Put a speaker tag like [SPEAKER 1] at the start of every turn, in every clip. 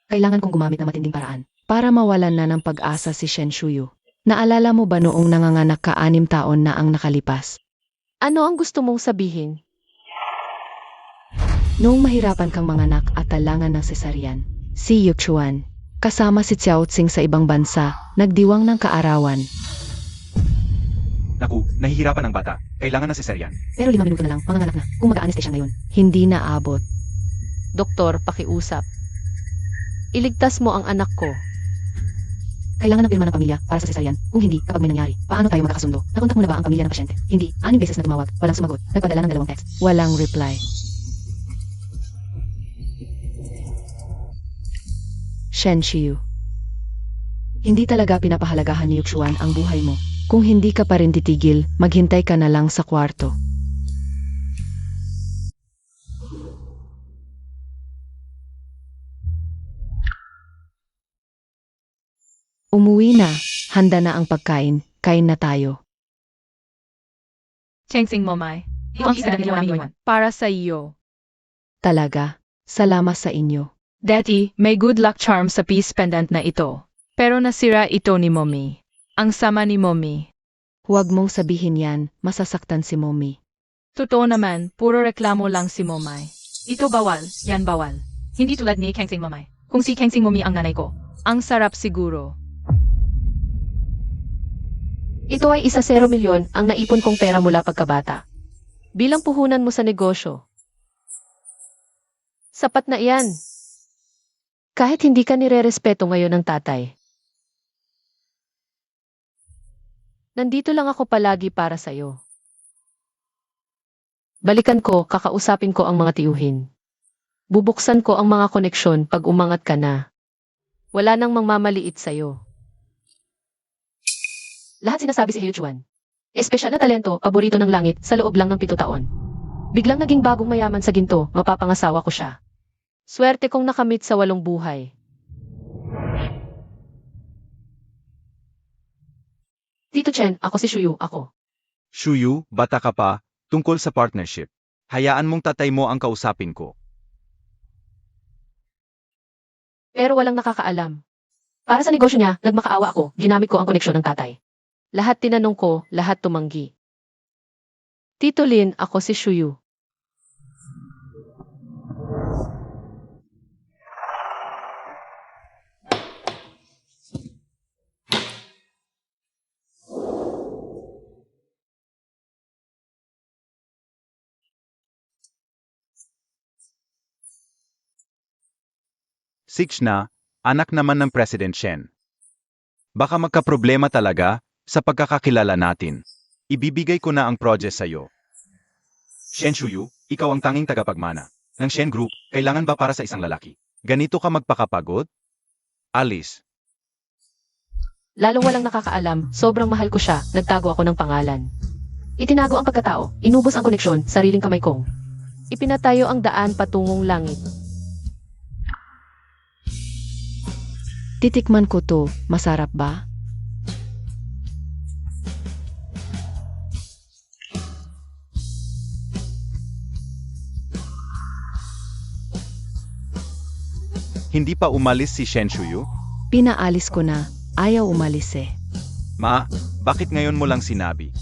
[SPEAKER 1] Kailangan kong gumamit ng matinding paraan para mawalan na ng pag-asa si Shen Shuyu. Naalala mo ba noong nanganganak ka 6 taon na ang nakalipas?
[SPEAKER 2] Ano ang gusto mong sabihin?
[SPEAKER 1] Noong mahirapan kang manganak at talangan ng sesaryan, si Yuchuan, kasama si Xiao Tsing sa ibang bansa, nagdiwang ng kaarawan.
[SPEAKER 3] Naku, nahihirapan ang bata. Kailangan na cesarean.
[SPEAKER 1] Pero 5 minuto na lang, manganganak na. Kung mag-aaneste siya ngayon, hindi naabot.
[SPEAKER 2] Doktor, pakiusap. Iligtas mo ang anak ko.
[SPEAKER 1] Kailangan ng pirma ng pamilya para sa cesarian. Kung hindi, kapag may nangyari, paano tayo magkakasundo? Nakontak mo na ba ang pamilya ng pasyente? Hindi. 6 beses na tumawag. Walang sumagot. Nagpadala ng 2 text. Walang reply. Shen Shiyu. Hindi talaga pinapahalagahan ni Yuxuan ang buhay mo. Kung hindi ka pa rin titigil, maghintay ka na lang sa kwarto. Umuwi na. Handa na ang pagkain. Kain na tayo.
[SPEAKER 4] Chengsing Momay. Ito ang isa na ginawa namin para sa iyo.
[SPEAKER 1] Talaga. Salamat sa inyo.
[SPEAKER 4] Daddy, may good luck charm sa peace pendant na ito. Pero nasira ito ni Mommy. Ang sama ni Mommy.
[SPEAKER 1] Huwag mong sabihin yan. Masasaktan si Mommy.
[SPEAKER 4] Totoo naman, puro reklamo lang si Momay. Ito bawal, yan bawal. Hindi tulad ni Kengsing Momay. Kung si Kengsing Mommy ang nanay ko, ang sarap siguro.
[SPEAKER 2] Ito ay 1-0 milyon ang naipon kong pera mula pagkabata. Bilang puhunan mo sa negosyo. Sapat na iyan. Kahit hindi ka nire-respeto ngayon ng tatay. Nandito lang ako palagi para sa'yo. Balikan ko, kakausapin ko ang mga tiyuhin. Bubuksan ko ang mga koneksyon pag umangat ka na. Wala nang mangmamaliit sa'yo. Lahat sinasabi si Hyuchuan. Espesyal na talento, paborito ng langit, sa loob lang ng 7 taon. Biglang naging bagong mayaman sa ginto, mapapangasawa ko siya. Swerte kong nakamit sa 8 buhay. Tito Chen, ako si Shuyu, ako.
[SPEAKER 3] Shuyu, bata ka pa, tungkol sa partnership. Hayaan mong tatay mo ang kausapin ko.
[SPEAKER 2] Pero walang nakakaalam. Para sa negosyo niya, nagmakaawa ako, ginamit ko ang koneksyon ng tatay. Lahat tinanong ko, lahat tumanggi. Tito Lin, ako si Shuyu.
[SPEAKER 3] Sixna, anak naman ng President Shen. Baka magkaproblema talaga sa pagkakakilala natin. Ibibigay ko na ang project sa'yo. Shen Shuyu, ikaw ang tanging tagapagmana ng Shen Group. Kailangan ba para sa isang lalaki? Ganito ka magpakapagod? Alice.
[SPEAKER 2] Lalong walang nakakaalam, sobrang mahal ko siya, nagtago ako ng pangalan. Itinago ang pagkatao, inubos ang koneksyon, sariling kamay kong. Ipinatayo ang daan patungong langit.
[SPEAKER 1] Titikman ko to. Masarap ba?
[SPEAKER 3] Hindi pa umalis si Shen Shuyu?
[SPEAKER 1] Pinaalis ko na. Ayaw umalis eh.
[SPEAKER 3] Ma, bakit ngayon mo lang sinabi?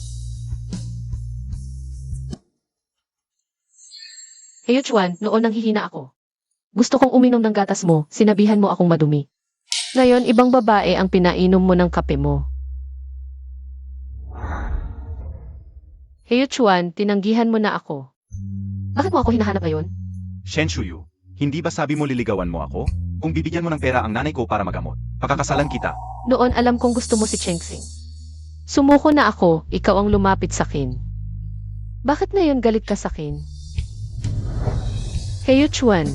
[SPEAKER 2] Hyuchuan, noon nang hihina ako. Gusto kong uminom ng gatas mo, sinabihan mo akong madumi. Ngayon, ibang babae ang pinainom mo ng kape mo. Hyuchuan, tinanggihan mo na ako. Bakit mo ako hinahanap ngayon?
[SPEAKER 3] Shen Shuyu, hindi ba sabi mo liligawan mo ako? Kung bibigyan mo ng pera ang nanay ko para magamot, pakakasalan kita.
[SPEAKER 2] Noon alam kong gusto mo si Chengsing. Sumuko na ako, ikaw ang lumapit sa akin. Bakit ngayon galit ka sa akin? Hyuchuan,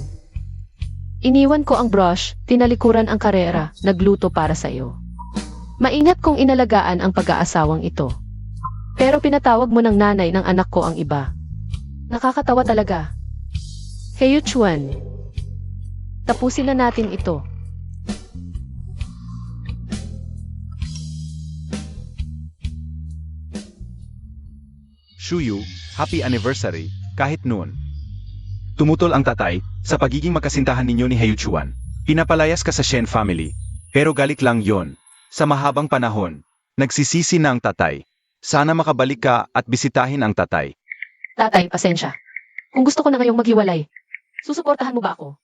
[SPEAKER 2] iniwan ko ang brush, tinalikuran ang karera, nagluto para sa iyo. Maingat kong inalagaan ang pag-aasawang ito. Pero pinatawag mo ng nanay ng anak ko ang iba. Nakakatawa talaga. Hyuchuan, tapusin na natin ito.
[SPEAKER 3] Shuyu, happy anniversary, kahit noon. Tumutol ang tatay sa pagiging magkasintahan ninyo ni Hyuchuan. Pinapalayas ka sa Shen family, pero galit lang yon. Sa mahabang panahon, nagsisisi na ang tatay. Sana makabalik ka at bisitahin ang tatay.
[SPEAKER 2] Tatay, pasensya. Kung gusto ko na ngayong maghiwalay, susuportahan mo ba ako?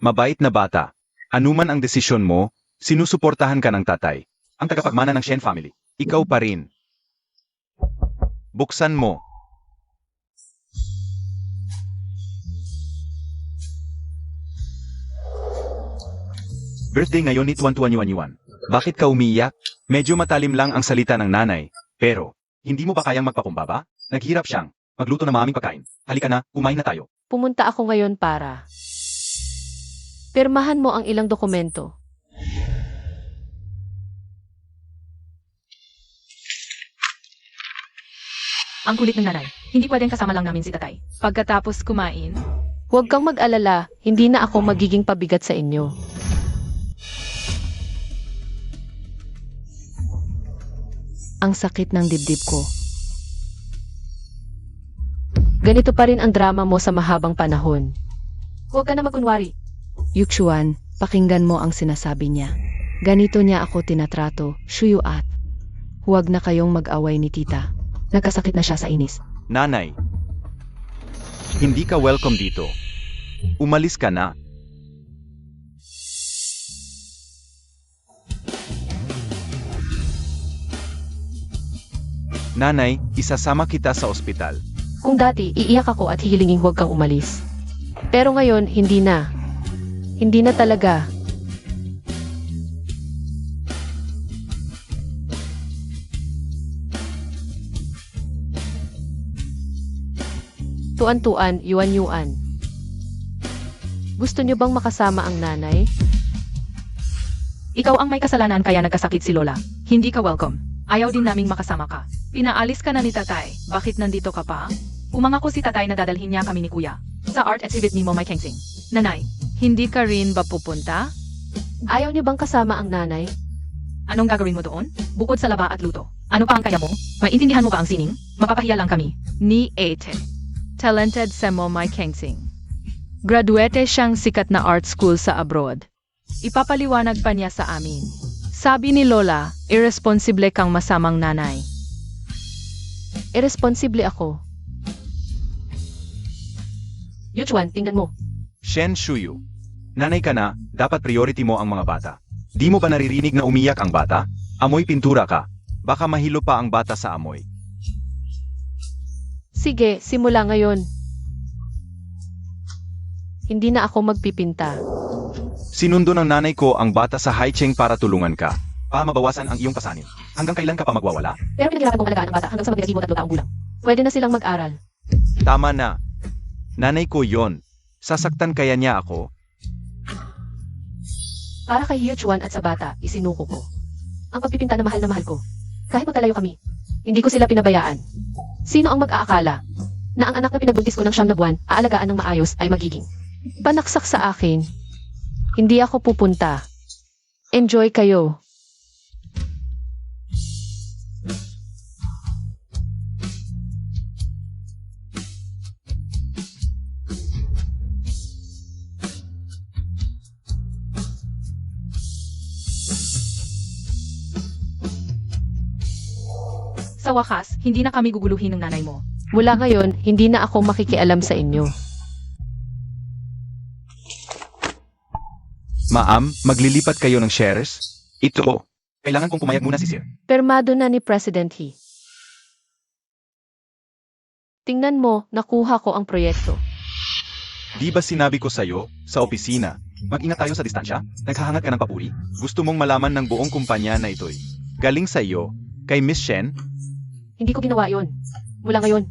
[SPEAKER 3] Mabait na bata. Anuman ang desisyon mo, sinusuportahan ka ng tatay. Ang tagapagmana ng Shen family. Ikaw pa rin. Buksan mo. Birthday ngayon ni Tuan Tuan Yuan Yuan. Bakit ka umiiyak? Medyo matalim lang ang salita ng nanay. Pero, hindi mo ba kayang magpakumbaba? Naghirap siyang magluto ng maraming pagkain. Halika na, kumain na tayo.
[SPEAKER 2] Pumunta ako ngayon para pirmahan mo ang ilang dokumento.
[SPEAKER 4] Ang kulit ng nanay. Hindi pwedeng kasama lang namin si tatay. Pagkatapos kumain,
[SPEAKER 2] Huwag kang mag-alala, hindi na ako magiging pabigat sa inyo. Ang sakit ng dibdib ko. Ganito pa rin ang drama mo sa mahabang panahon. Huwag ka na magkunwari. Yuxuan, pakinggan mo ang sinasabi niya. Ganito niya ako tinatrato, Shuyuat. Huwag na kayong mag-away ni tita.
[SPEAKER 1] Nagkasakit na siya sa inis.
[SPEAKER 3] Nanay, hindi ka welcome dito. Umalis ka na. Nanay, isasama kita sa ospital.
[SPEAKER 2] Kung dati, iiyak ako at hihilingin huwag kang umalis. Pero ngayon, hindi na. Hindi na talaga. Tuan-tuan, yuan-yuan. Gusto niyo bang makasama ang nanay?
[SPEAKER 4] ikaw ang may kasalanan kaya nagkasakit si Lola. Hindi ka welcome. Ayaw din naming makasama ka. Pinaalis ka na ni tatay. Bakit nandito ka pa? Umangako si tatay na dadalhin niya kami ni kuya. Sa art exhibit ni Momay Kengsing. Nanay, hindi ka rin ba pupunta?
[SPEAKER 2] Ayaw niyo bang kasama ang nanay?
[SPEAKER 4] Anong gagawin mo doon? Bukod sa laba at luto. Ano pa ang kaya mo? Maintindihan mo ba ang sining? Mapapahiya lang kami. Ni Ate. Talented sa Momay Kengsing. Graduate siyang sikat na art school sa abroad. Ipapaliwanag pa niya sa amin. Sabi ni Lola, irresponsible kang masamang nanay.
[SPEAKER 2] Irresponsible ako. Yuchuan, tingnan mo.
[SPEAKER 3] Shen Shuyu. Nanay ka na, dapat priority mo ang mga bata. Di mo ba naririnig na umiyak ang bata? Amoy pintura ka. Baka mahilo pa ang bata sa amoy.
[SPEAKER 2] Sige, simula ngayon. Hindi na ako magpipinta.
[SPEAKER 3] Sinundo ng nanay ko ang bata sa Haicheng para tulungan ka. Para mabawasan ang iyong pasanin. Hanggang kailan ka pa magwawala?
[SPEAKER 2] Pero pinaghirapan kong alagaan ang bata hanggang sa magdagimo 3 taong gulang. Pwede na silang mag-aral.
[SPEAKER 3] Tama na. Nanay ko yon. Sasaktan kaya niya ako?
[SPEAKER 2] Para kay Yuchuan at sa bata, isinuko ko. Ang pagpipinta na mahal ko. Kahit magkalayo kami, hindi ko sila pinabayaan. Sino ang mag-aakala na ang anak na pinagbuntis ko ng 9 na buwan, aalagaan ng maayos ay magiging panaksak sa akin? Hindi ako pupunta. Enjoy kayo.
[SPEAKER 4] Sa wakas, hindi na kami guguluhin ng nanay mo.
[SPEAKER 2] Mula ngayon, hindi na ako makikialam sa inyo.
[SPEAKER 3] Ma'am, maglilipat kayo ng shares? Ito. Kailangan kong pumayag muna si Sir.
[SPEAKER 2] Permado na ni President He. Tingnan mo, nakuha ko ang proyekto.
[SPEAKER 3] Di ba sinabi ko sa'yo, sa opisina, mag-ingat tayo sa distansya? Naghahangat ka ng papuri? Gusto mong malaman ng buong kumpanya na ito'y galing sa iyo, kay Miss Shen?
[SPEAKER 2] Hindi ko ginawa yon. Mula ngayon,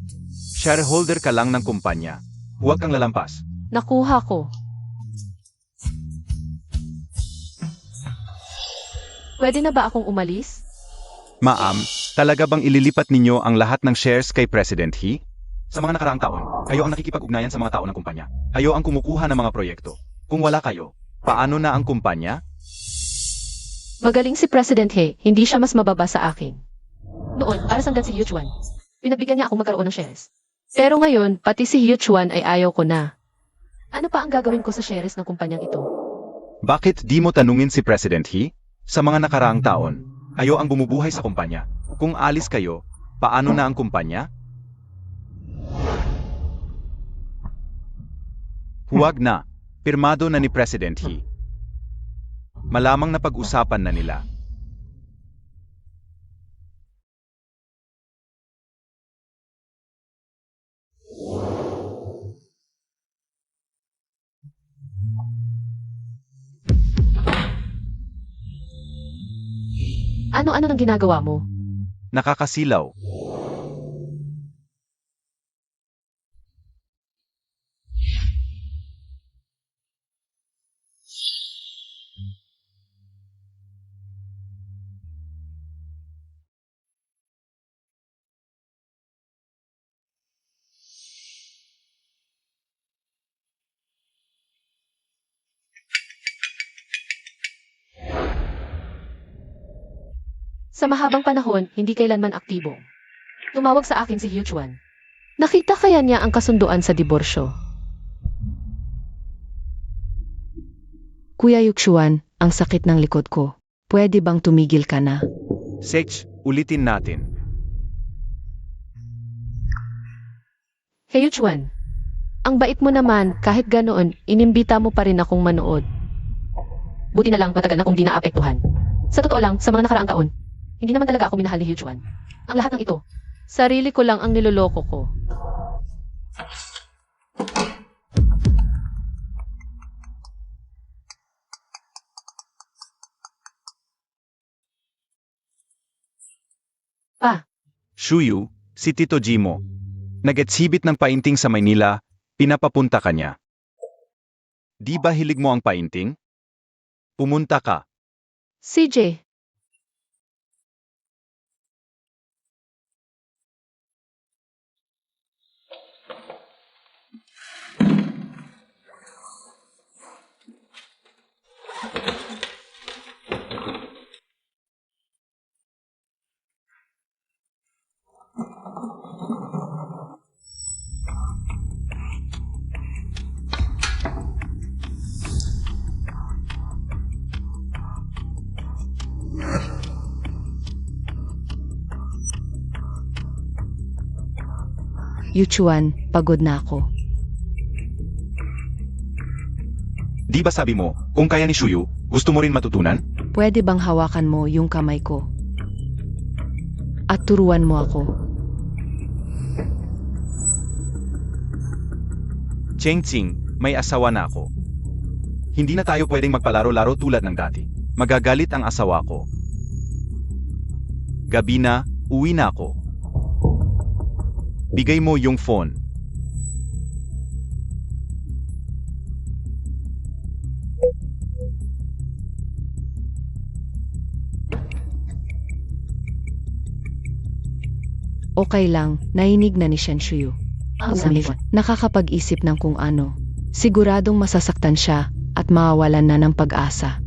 [SPEAKER 3] Shareholder ka lang ng kumpanya. Huwag kang lalampas.
[SPEAKER 2] nakuha ko. Pwede na ba akong umalis?
[SPEAKER 3] Ma'am, talaga bang ililipat ninyo ang lahat ng shares kay President He? Sa mga nakaraang taon, kayo ang nakikipag-ugnayan sa mga tao ng kumpanya. Kayo ang kumukuha ng mga proyekto. Kung wala kayo, paano na ang kumpanya?
[SPEAKER 2] Magaling si President He, hindi siya mas mababa sa akin. Noon, para sanggan si Yuchuan, pinabigyan niya akong magkaroon ng shares. Pero ngayon, pati si Yuchuan ay ayaw ko na. Ano pa ang gagawin ko sa shares ng kumpanyang ito?
[SPEAKER 3] Bakit di mo tanungin si President He? Sa mga nakaraang taon, kayo ang bumubuhay sa kumpanya. Kung alis kayo, paano na ang kumpanya? Huwag na. Pirmado na ni President He. Malamang na pag-usapan na nila.
[SPEAKER 2] Ano-ano nang ginagawa mo?
[SPEAKER 3] Nakakasilaw.
[SPEAKER 2] Sa mahabang panahon, hindi kailanman aktibo. Tumawag sa akin si Hugh Chuan. Nakita kaya niya ang kasunduan sa diborsyo?
[SPEAKER 1] Kuya Yuxuan, ang sakit ng likod ko. Pwede bang tumigil ka na?
[SPEAKER 3] Sech, ulitin natin.
[SPEAKER 2] Hey Hugh Chuan, ang bait mo naman, kahit ganoon, inimbita mo pa rin akong manood. Buti na lang matagal na kong di naapektuhan. Sa totoo lang, sa mga nakaraang taon, hindi naman talaga ako minahal ni Hugh Chuan. Ang lahat ng ito, sarili ko lang ang niloloko ko. Pa,
[SPEAKER 3] Shuyu, si Tito Jimo. Nag-exhibit ng painting sa Maynila, pinapapunta ka niya. Di ba hilig mo ang painting? Pumunta ka.
[SPEAKER 2] CJ,
[SPEAKER 1] Yuxuan, pagod na ako.
[SPEAKER 3] Di ba sabi mo, kung kaya ni Shuyu, gusto mo rin matutunan?
[SPEAKER 1] Pwede bang hawakan mo yung kamay ko? At turuan mo ako.
[SPEAKER 3] Cheng Ching, may asawa na ako. Hindi na tayo pwedeng magpalaro-laro tulad ng dati. Magagalit ang asawa ko. Gabi na, uwi na ako. Bigay mo yung phone.
[SPEAKER 1] Okay lang, nainig na ni Shen Shuyu.
[SPEAKER 2] ang sabi ko.
[SPEAKER 1] Nakakapag-isip ng kung ano. Siguradong masasaktan siya at mawawalan na ng pag-asa.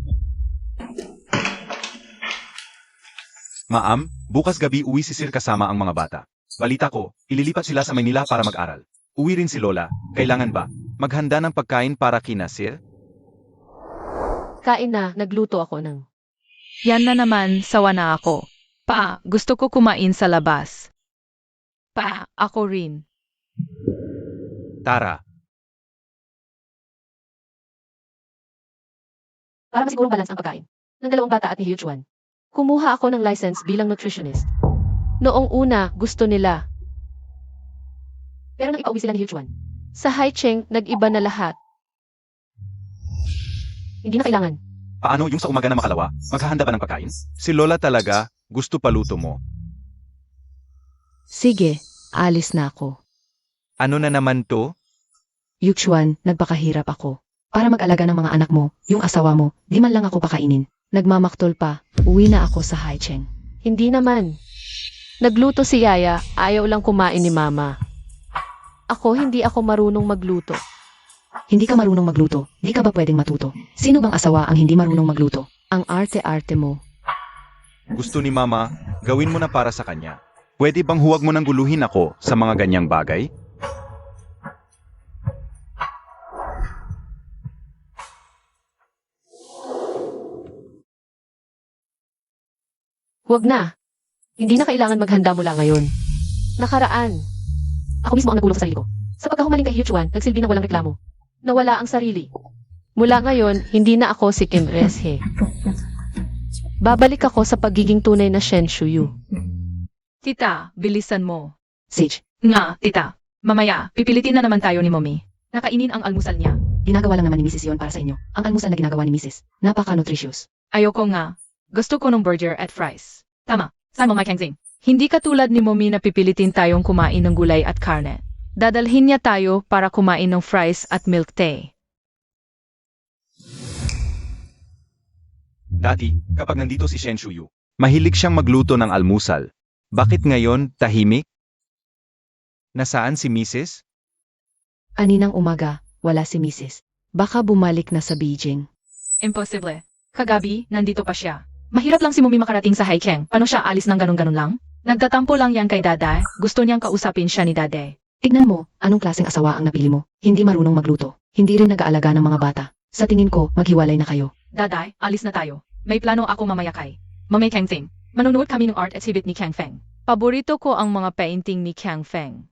[SPEAKER 3] Ma'am, bukas gabi uwi si Sir kasama ang mga bata. Balita ko, ililipat sila sa Maynila para mag-aral. Uwi rin si Lola, kailangan ba? Maghanda ng pagkain para kina Sir?
[SPEAKER 2] Kain na, nagluto ako ng...
[SPEAKER 4] Yan na naman, sawa na ako. Pa, gusto ko kumain sa labas. Pa, ako rin.
[SPEAKER 3] Tara,
[SPEAKER 2] Para masigurong balance ang pagkain. Ng dalawang bata at ni Hugh Chuan. Kumuha ako ng license bilang nutritionist. Noong una, gusto nila. Pero nang ipauwi sila ni Hugh Chuan. Sa Haicheng, nag-iba na lahat. Hindi na kailangan.
[SPEAKER 3] paano yung sa umaga na makalawa? Maghahanda ba ng pagkain? Si Lola talaga, gusto paluto mo.
[SPEAKER 1] Sige, alis na ako.
[SPEAKER 3] Ano na naman to?
[SPEAKER 1] Yuxuan, nagpakahirap ako. Para mag-alaga ng mga anak mo, yung asawa mo, di man lang ako pakainin. Nagmamaktol pa, uwi na ako sa Haicheng.
[SPEAKER 2] Hindi naman. Nagluto si Yaya, ayaw lang kumain ni Mama. Hindi ako marunong magluto.
[SPEAKER 1] Hindi ka marunong magluto, di ka ba pwedeng matuto? Sino bang asawa ang hindi marunong magluto? Ang arte-arte mo.
[SPEAKER 3] Gusto ni Mama, gawin mo na para sa kanya. Pwede bang huwag mo nang guluhin ako sa mga ganyang bagay?
[SPEAKER 2] Huwag na. Hindi na kailangan maghanda mula ngayon. Nakaraan.
[SPEAKER 1] Ako mismo ang nagulong sa sarili ko. Sa pagkahumaling kay Hyuchuan, nagsilbi ng walang reklamo.
[SPEAKER 2] Nawala ang sarili. Mula ngayon, hindi na ako si Kim Reshe. Babalik ako sa pagiging tunay na Shen Shuyu.
[SPEAKER 4] Tita, bilisan mo.
[SPEAKER 1] Sage,
[SPEAKER 4] Nga, tita. Mamaya, pipilitin na naman tayo ni Mommy. Nakainin ang almusal niya.
[SPEAKER 1] ginagawa lang naman ni Mrs. yon para sa inyo. Ang almusal na ginagawa ni Mrs. Napaka-nutritious.
[SPEAKER 4] Ayoko nga. Gusto ko ng burger at fries. Tama. Saan mo, Mike Hengzing? Hindi katulad ni Mommy na pipilitin tayong kumain ng gulay at karne. Dadalhin niya tayo para kumain ng fries at milk tea.
[SPEAKER 3] Dati, kapag nandito si Shen Shuyu, mahilig siyang magluto ng almusal. Bakit ngayon, tahimik? Nasaan si Mrs.?
[SPEAKER 1] Kaninang umaga, wala si Mrs. Baka bumalik na sa Beijing.
[SPEAKER 4] Imposible. Kagabi, nandito pa siya. Mahirap lang si Mommy makarating sa Haikeng. Paano siya alis ng ganun-ganun lang? Nagtatampo lang yan kay Dada. Gusto niyang kausapin siya ni Dade.
[SPEAKER 1] Tignan mo, anong klaseng asawa ang napili mo? Hindi marunong magluto. Hindi rin nag-aalaga ng mga bata. Sa tingin ko, maghiwalay na kayo.
[SPEAKER 4] Daday, alis na tayo. May plano ako mamaya kay Mamay Kang Ting. Manunood kami ng art exhibit ni Kang Feng. Paborito ko ang mga painting ni Kang Feng.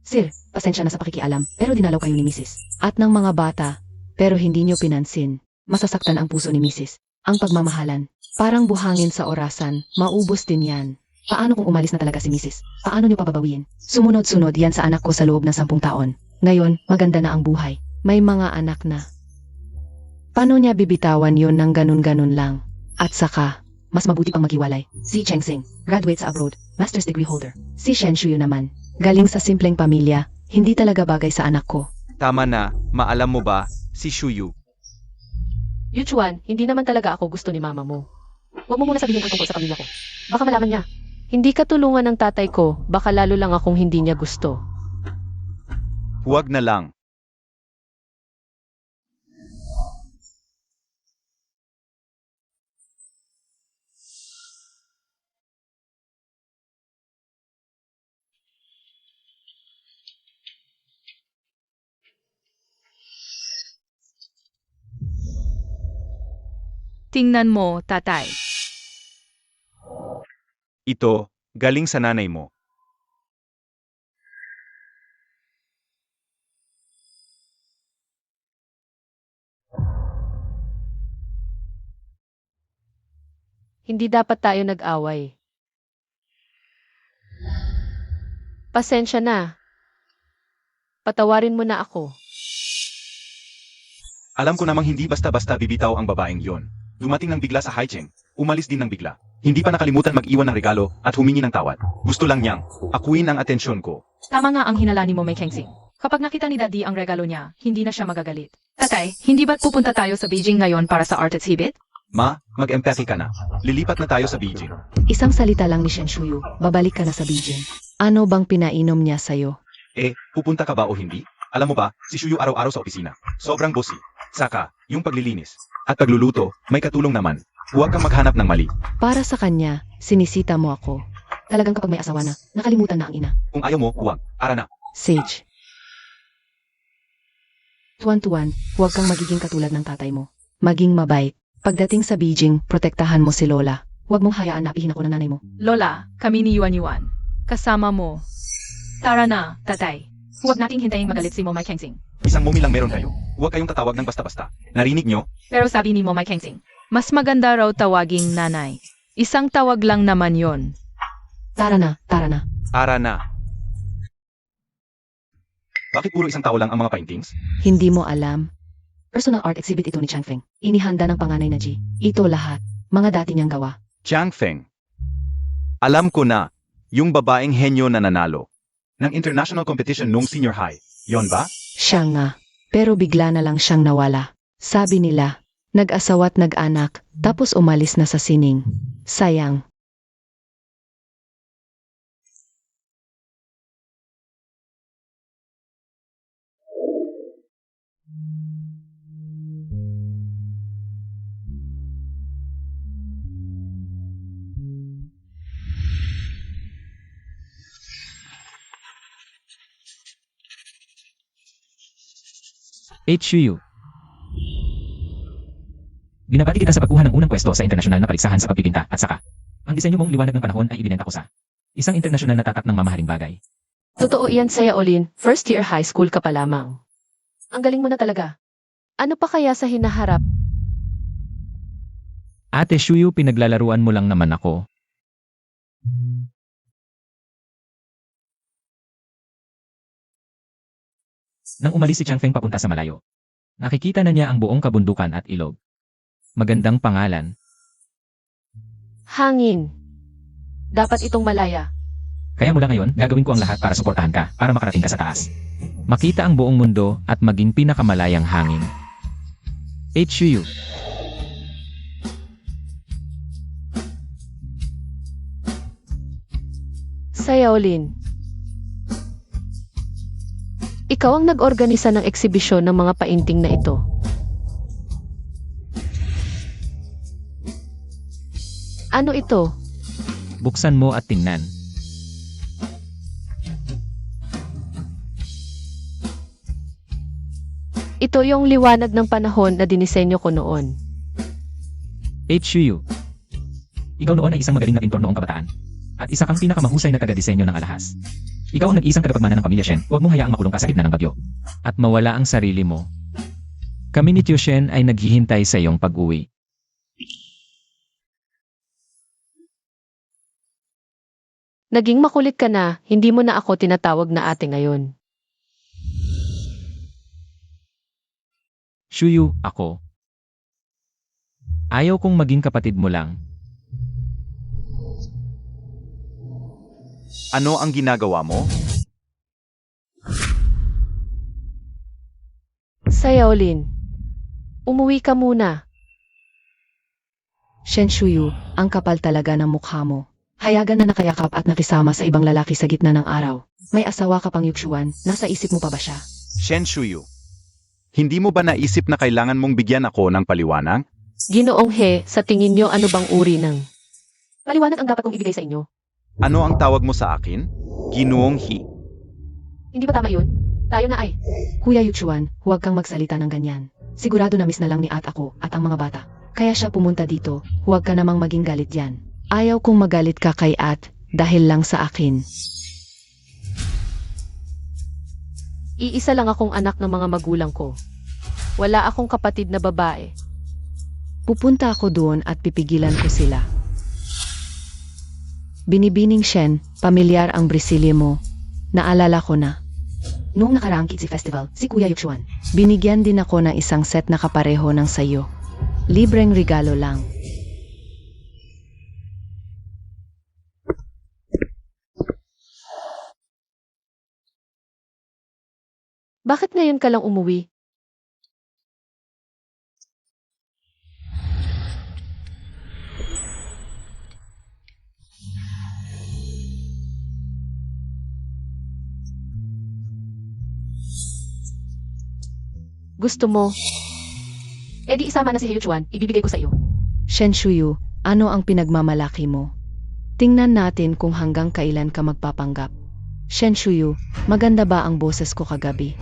[SPEAKER 1] Sir, pasensya na sa pakikialam, pero dinalaw kayo ni Mrs. At ng mga bata, pero hindi nyo pinansin. Masasaktan ang puso ni Mrs. Ang pagmamahalan, parang buhangin sa orasan, maubos din yan. Paano kung umalis na talaga si Mrs.? Paano nyo pababawiin? Sumunod-sunod yan sa anak ko sa loob ng 10 taon. Ngayon, maganda na ang buhay. May mga anak na. Paano niya bibitawan yon ng ganun-ganun lang? At saka, mas mabuti pang maghiwalay. Si Cheng Xing, graduate sa abroad, master's degree holder. Si Shen Shuyu naman, galing sa simpleng pamilya, hindi talaga bagay sa anak ko.
[SPEAKER 3] Tama na, maalam mo ba, si Shuyu.
[SPEAKER 2] Yuchuan, hindi naman talaga ako gusto ni mama mo. Huwag mo muna sabihin ang tungkol sa pamilya ko. Baka malaman niya. Hindi katulungan ng tatay ko, baka lalo lang akong hindi niya gusto.
[SPEAKER 3] Huwag na lang.
[SPEAKER 4] Tingnan mo, tatay.
[SPEAKER 3] Ito, galing sa nanay mo.
[SPEAKER 2] Hindi dapat tayo nag-away. Pasensya na. Patawarin mo na ako.
[SPEAKER 3] Alam ko namang hindi basta-basta bibitaw ang babaeng yon. Dumating ng bigla sa Haicheng, umalis din ng bigla. Hindi pa nakalimutan mag-iwan ng regalo at humingi ng tawad. Gusto lang niyang akuin ang atensyon ko.
[SPEAKER 4] Tama nga ang hinalani mo, May Kengsing. Kapag nakita ni Daddy ang regalo niya, hindi na siya magagalit. Tatay, hindi ba't pupunta tayo sa Beijing ngayon para sa art exhibit?
[SPEAKER 3] Ma, mag-empathy ka na. Lilipat na tayo sa Beijing.
[SPEAKER 1] Isang salita lang ni Shen Shuyu, babalik ka na sa Beijing. Ano bang pinainom niya sa'yo?
[SPEAKER 3] Pupunta ka ba o hindi? Alam mo ba, si Shuyu araw-araw sa opisina. Sobrang bossy. Saka, yung paglilinis at pagluluto, may katulong naman. Huwag kang maghanap ng mali.
[SPEAKER 1] Para sa kanya, sinisita mo ako. Talagang kapag may asawa na, nakalimutan na ang ina.
[SPEAKER 3] Kung ayaw mo, huwag. Ara na.
[SPEAKER 1] Sage. Tuwan-tuwan, huwag kang magiging katulad ng tatay mo. Maging mabait. Pagdating sa Beijing, protektahan mo si Lola. Huwag mong hayaan na apihin ako ng nanay mo.
[SPEAKER 4] Lola, kami ni Yuan Yuan. Kasama mo. Tara na, tatay. Huwag nating hintayin magalit si Momay Kengsing.
[SPEAKER 3] Isang mumi lang meron kayo. Huwag kayong tatawag ng basta-basta. Narinig nyo?
[SPEAKER 4] Pero sabi ni Momay Kengsing, mas maganda raw tawaging nanay. Isang tawag lang naman yon.
[SPEAKER 1] Tara na, tara na.
[SPEAKER 3] Ara na. Bakit puro isang tao lang ang mga paintings?
[SPEAKER 1] Hindi mo alam. Personal art exhibit ito ni Chang Feng. Inihanda ng panganay na G. Ito lahat. Mga dati niyang gawa.
[SPEAKER 3] Jiang Feng. Alam ko na, yung babaeng henyo na nanalo ng international competition nung senior high. Yon ba?
[SPEAKER 1] Siya nga. Pero bigla na lang siyang nawala. Sabi nila, nag-asawa't nag-anak, tapos umalis na sa sining. Sayang.
[SPEAKER 5] HU. Binabati kita sa pagkuha ng unang pwesto sa internasyonal na paligsahan sa pagpipinta at saka, ang disenyo mong liwanag ng panahon ay ibinenta ko sa isang internasyonal na tatak ng mamahaling bagay.
[SPEAKER 2] Totoo iyan Saya Olin, first year high school ka pa lamang. Ang galing mo na talaga. Ano pa kaya sa hinaharap?
[SPEAKER 5] Ate Shuyu, pinaglalaruan mo lang naman ako. Nang umalis si Chang Feng papunta sa malayo, nakikita na niya ang buong kabundukan at ilog. Magandang pangalan.
[SPEAKER 2] Hangin. Dapat itong malaya.
[SPEAKER 5] Kaya mula ngayon, gagawin ko ang lahat para suportahan ka, para makarating ka sa taas. Makita ang buong mundo at maging pinakamalayang hangin. Shuyu.
[SPEAKER 2] Saya Olin. Ikaw ang nag-organisa ng eksibisyon ng mga painting na ito. Ano ito?
[SPEAKER 5] Buksan mo at tingnan.
[SPEAKER 2] Ito yung liwanag ng panahon na dinisenyo ko noon.
[SPEAKER 5] Shuyu. Ikaw noon ay isang magaling na pintor noong kabataan. At isa kang pinakamahusay na taga-disenyo ng alahas. Ikaw ang nag-iisang kadapagmana ng pamilya Shen, huwag mo hayaang makulong ka sa gitna ng bagyo. At mawala ang sarili mo. Kami ni Tio Shen ay naghihintay sa iyong pag-uwi.
[SPEAKER 2] Naging makulit ka na, hindi mo na ako tinatawag na ate ngayon.
[SPEAKER 5] Shuyu, ako. Ayaw kong maging kapatid mo lang.
[SPEAKER 3] Ano ang ginagawa mo?
[SPEAKER 2] Saya Olin. Umuwi ka muna.
[SPEAKER 1] Shen Shuyu, ang kapal talaga ng mukha mo. Hayagan na nakayakap at nakisama sa ibang lalaki sa gitna ng araw. May asawa ka pang Yuxuan, nasa isip mo pa ba siya?
[SPEAKER 3] Shen Shuyu. Hindi mo ba naisip na kailangan mong bigyan ako ng paliwanag?
[SPEAKER 2] Ginoong He, sa tingin nyo ano bang uri ng paliwanag ang dapat kong ibigay sa inyo?
[SPEAKER 3] Ano ang tawag mo sa akin? Ginoong He.
[SPEAKER 2] Hindi ba tama yun? Tayo na ay.
[SPEAKER 1] Kuya Yuxuan, huwag kang magsalita ng ganyan. Sigurado na miss na lang ni At ako at ang mga bata. Kaya siya pumunta dito, huwag ka namang maging galit yan. Ayaw kong magalit ka kay At dahil lang sa akin.
[SPEAKER 2] Iisa lang akong anak ng mga magulang ko. Wala akong kapatid na babae.
[SPEAKER 1] Pupunta ako doon at pipigilan ko sila. Binibining Shen, pamilyar ang Brasilia mo. Naalala ko na. Noong nakaraang Kitsi Festival, si Kuya Yuxuan, binigyan din ako ng isang set na kapareho ng sayo. Libreng regalo lang.
[SPEAKER 2] Bakit ngayon ka lang umuwi? Gusto mo? Eh di isama na si Yuxuan, ibibigay ko sa iyo.
[SPEAKER 1] Shen Shuyu, ano ang pinagmamalaki mo? Tingnan natin kung hanggang kailan ka magpapanggap. Shen Shuyu, maganda ba ang boses ko kagabi?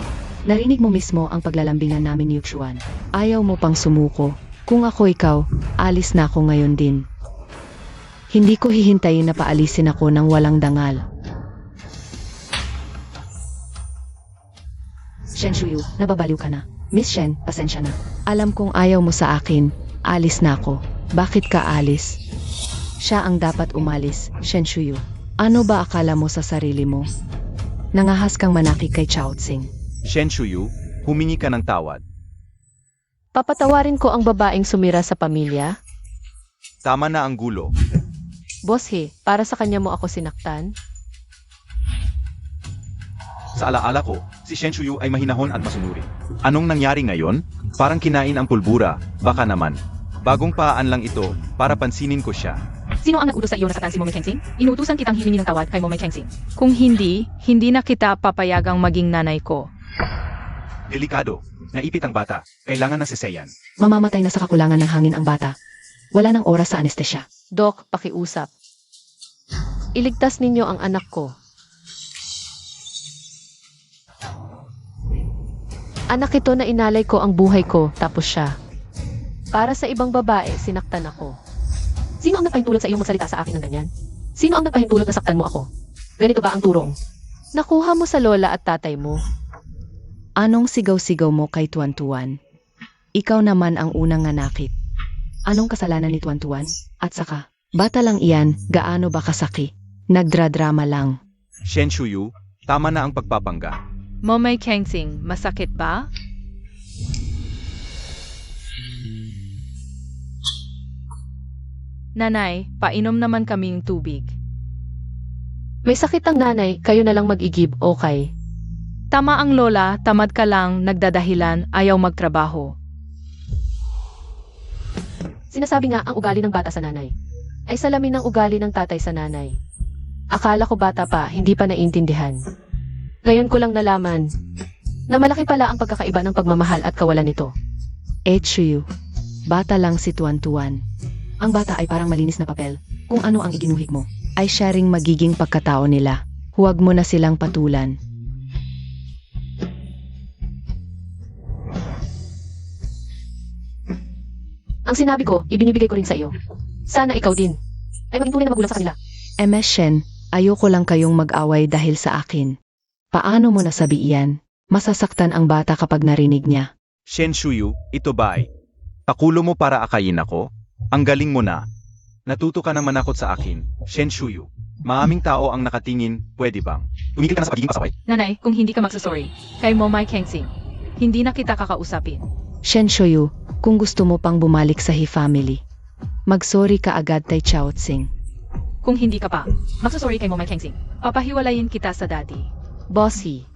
[SPEAKER 1] Narinig mo mismo ang paglalambingan namin ni Yuxuan. Ayaw mo pang sumuko. Kung ako ikaw, alis na ako ngayon din. Hindi ko hihintayin na paalisin ako ng walang dangal. Shen Shuyu, nababaliw ka na. Miss Shen, pasensya na. Alam kong ayaw mo sa akin. Alis na ako. Bakit ka alis? Siya ang dapat umalis, Shen Shuyu. Ano ba akala mo sa sarili mo? Nangahas kang manakit kay Chao Tsing.
[SPEAKER 3] Shen Shuyu, humingi ka ng tawad.
[SPEAKER 2] Papatawarin ko ang babaeng sumira sa pamilya?
[SPEAKER 3] Tama na ang gulo.
[SPEAKER 2] Boss He, para sa kanya mo ako sinaktan?
[SPEAKER 3] Sa alaala ko, si Shen Shuyu ay mahinahon at masunuri. Anong nangyari ngayon? Parang kinain ang pulbura, baka naman. Bagong paan lang ito, para pansinin ko siya.
[SPEAKER 4] Sino ang nag-utos sa iyo na saktan si Momay Kengsing? Inutusan kitang himingi ng tawad kay Momay Kengsing. Kung hindi, hindi na kita papayagang maging nanay ko.
[SPEAKER 3] Delikado. Naipit ang bata. Kailangan na siseyan.
[SPEAKER 1] Mamamatay na sa kakulangan ng hangin ang bata. Wala nang oras sa anestesya.
[SPEAKER 2] Doc, pakiusap. Iligtas ninyo ang anak ko. Anak ito na inalay ko ang buhay ko, tapos siya. Para sa ibang babae, sinaktan ako. Sino ang nagpahintulot sa iyong magsalita sa akin ng ganyan? Sino ang nagpahintulot na saktan mo ako? Ganito ba ang turong? Nakuha mo sa lola at tatay mo.
[SPEAKER 1] Anong sigaw-sigaw mo kay Tuan-Tuan? Ikaw naman ang unang nanakit. Anong kasalanan ni Tuan-Tuan? At saka, bata lang iyan, gaano ba kasaki? Nagdradrama lang.
[SPEAKER 3] Shen Shuyu, tama na ang pagpapangga.
[SPEAKER 4] Momay Kengsing, masakit ba? Nanay, painom naman kaming tubig.
[SPEAKER 2] May sakit ang nanay, kayo na lang mag-igib, okay?
[SPEAKER 4] Tama ang lola, tamad ka lang, nagdadahilan, ayaw magtrabaho.
[SPEAKER 2] Sinasabi nga ang ugali ng bata sa nanay ay salamin ng ugali ng tatay sa nanay. Akala ko bata pa, hindi pa naiintindihan. Ngayon ko lang nalaman na malaki pala ang pagkakaiba ng pagmamahal at kawalan nito.
[SPEAKER 1] Chuyu, bata lang si Tuan-Tuan. Ang bata ay parang malinis na papel. Kung ano ang iginuhig mo, ay siya ring magiging pagkatao nila. Huwag mo na silang patulan.
[SPEAKER 2] Ang sinabi ko, ibinibigay ko rin sa iyo. Sana ikaw din ay maging tunay na magulang sa kanila.
[SPEAKER 1] Shen, ayoko lang kayong mag-away dahil sa akin. Paano mo nasabi iyan? Masasaktan ang bata kapag narinig niya.
[SPEAKER 3] Shen Shuyu, ito ba ay? Pakulo mo para akayin ako? Ang galing mo na. Natuto ka ng manakot sa akin, Shen Shuyu. Maaming tao ang nakatingin, pwede bang? Tumigil ka na sa pagiging pasaway.
[SPEAKER 4] Nanay, kung hindi ka magsasorry, kay Momay Kengsing, hindi na kita kakausapin.
[SPEAKER 1] Shen Shuyu, kung gusto mo pang bumalik sa He family, mag-sorry ka agad kay Chao Tsing.
[SPEAKER 4] Kung hindi ka pa, magsasorry kay Momay Kengsing, papahiwalayin kita sa daddy.
[SPEAKER 1] Bossy,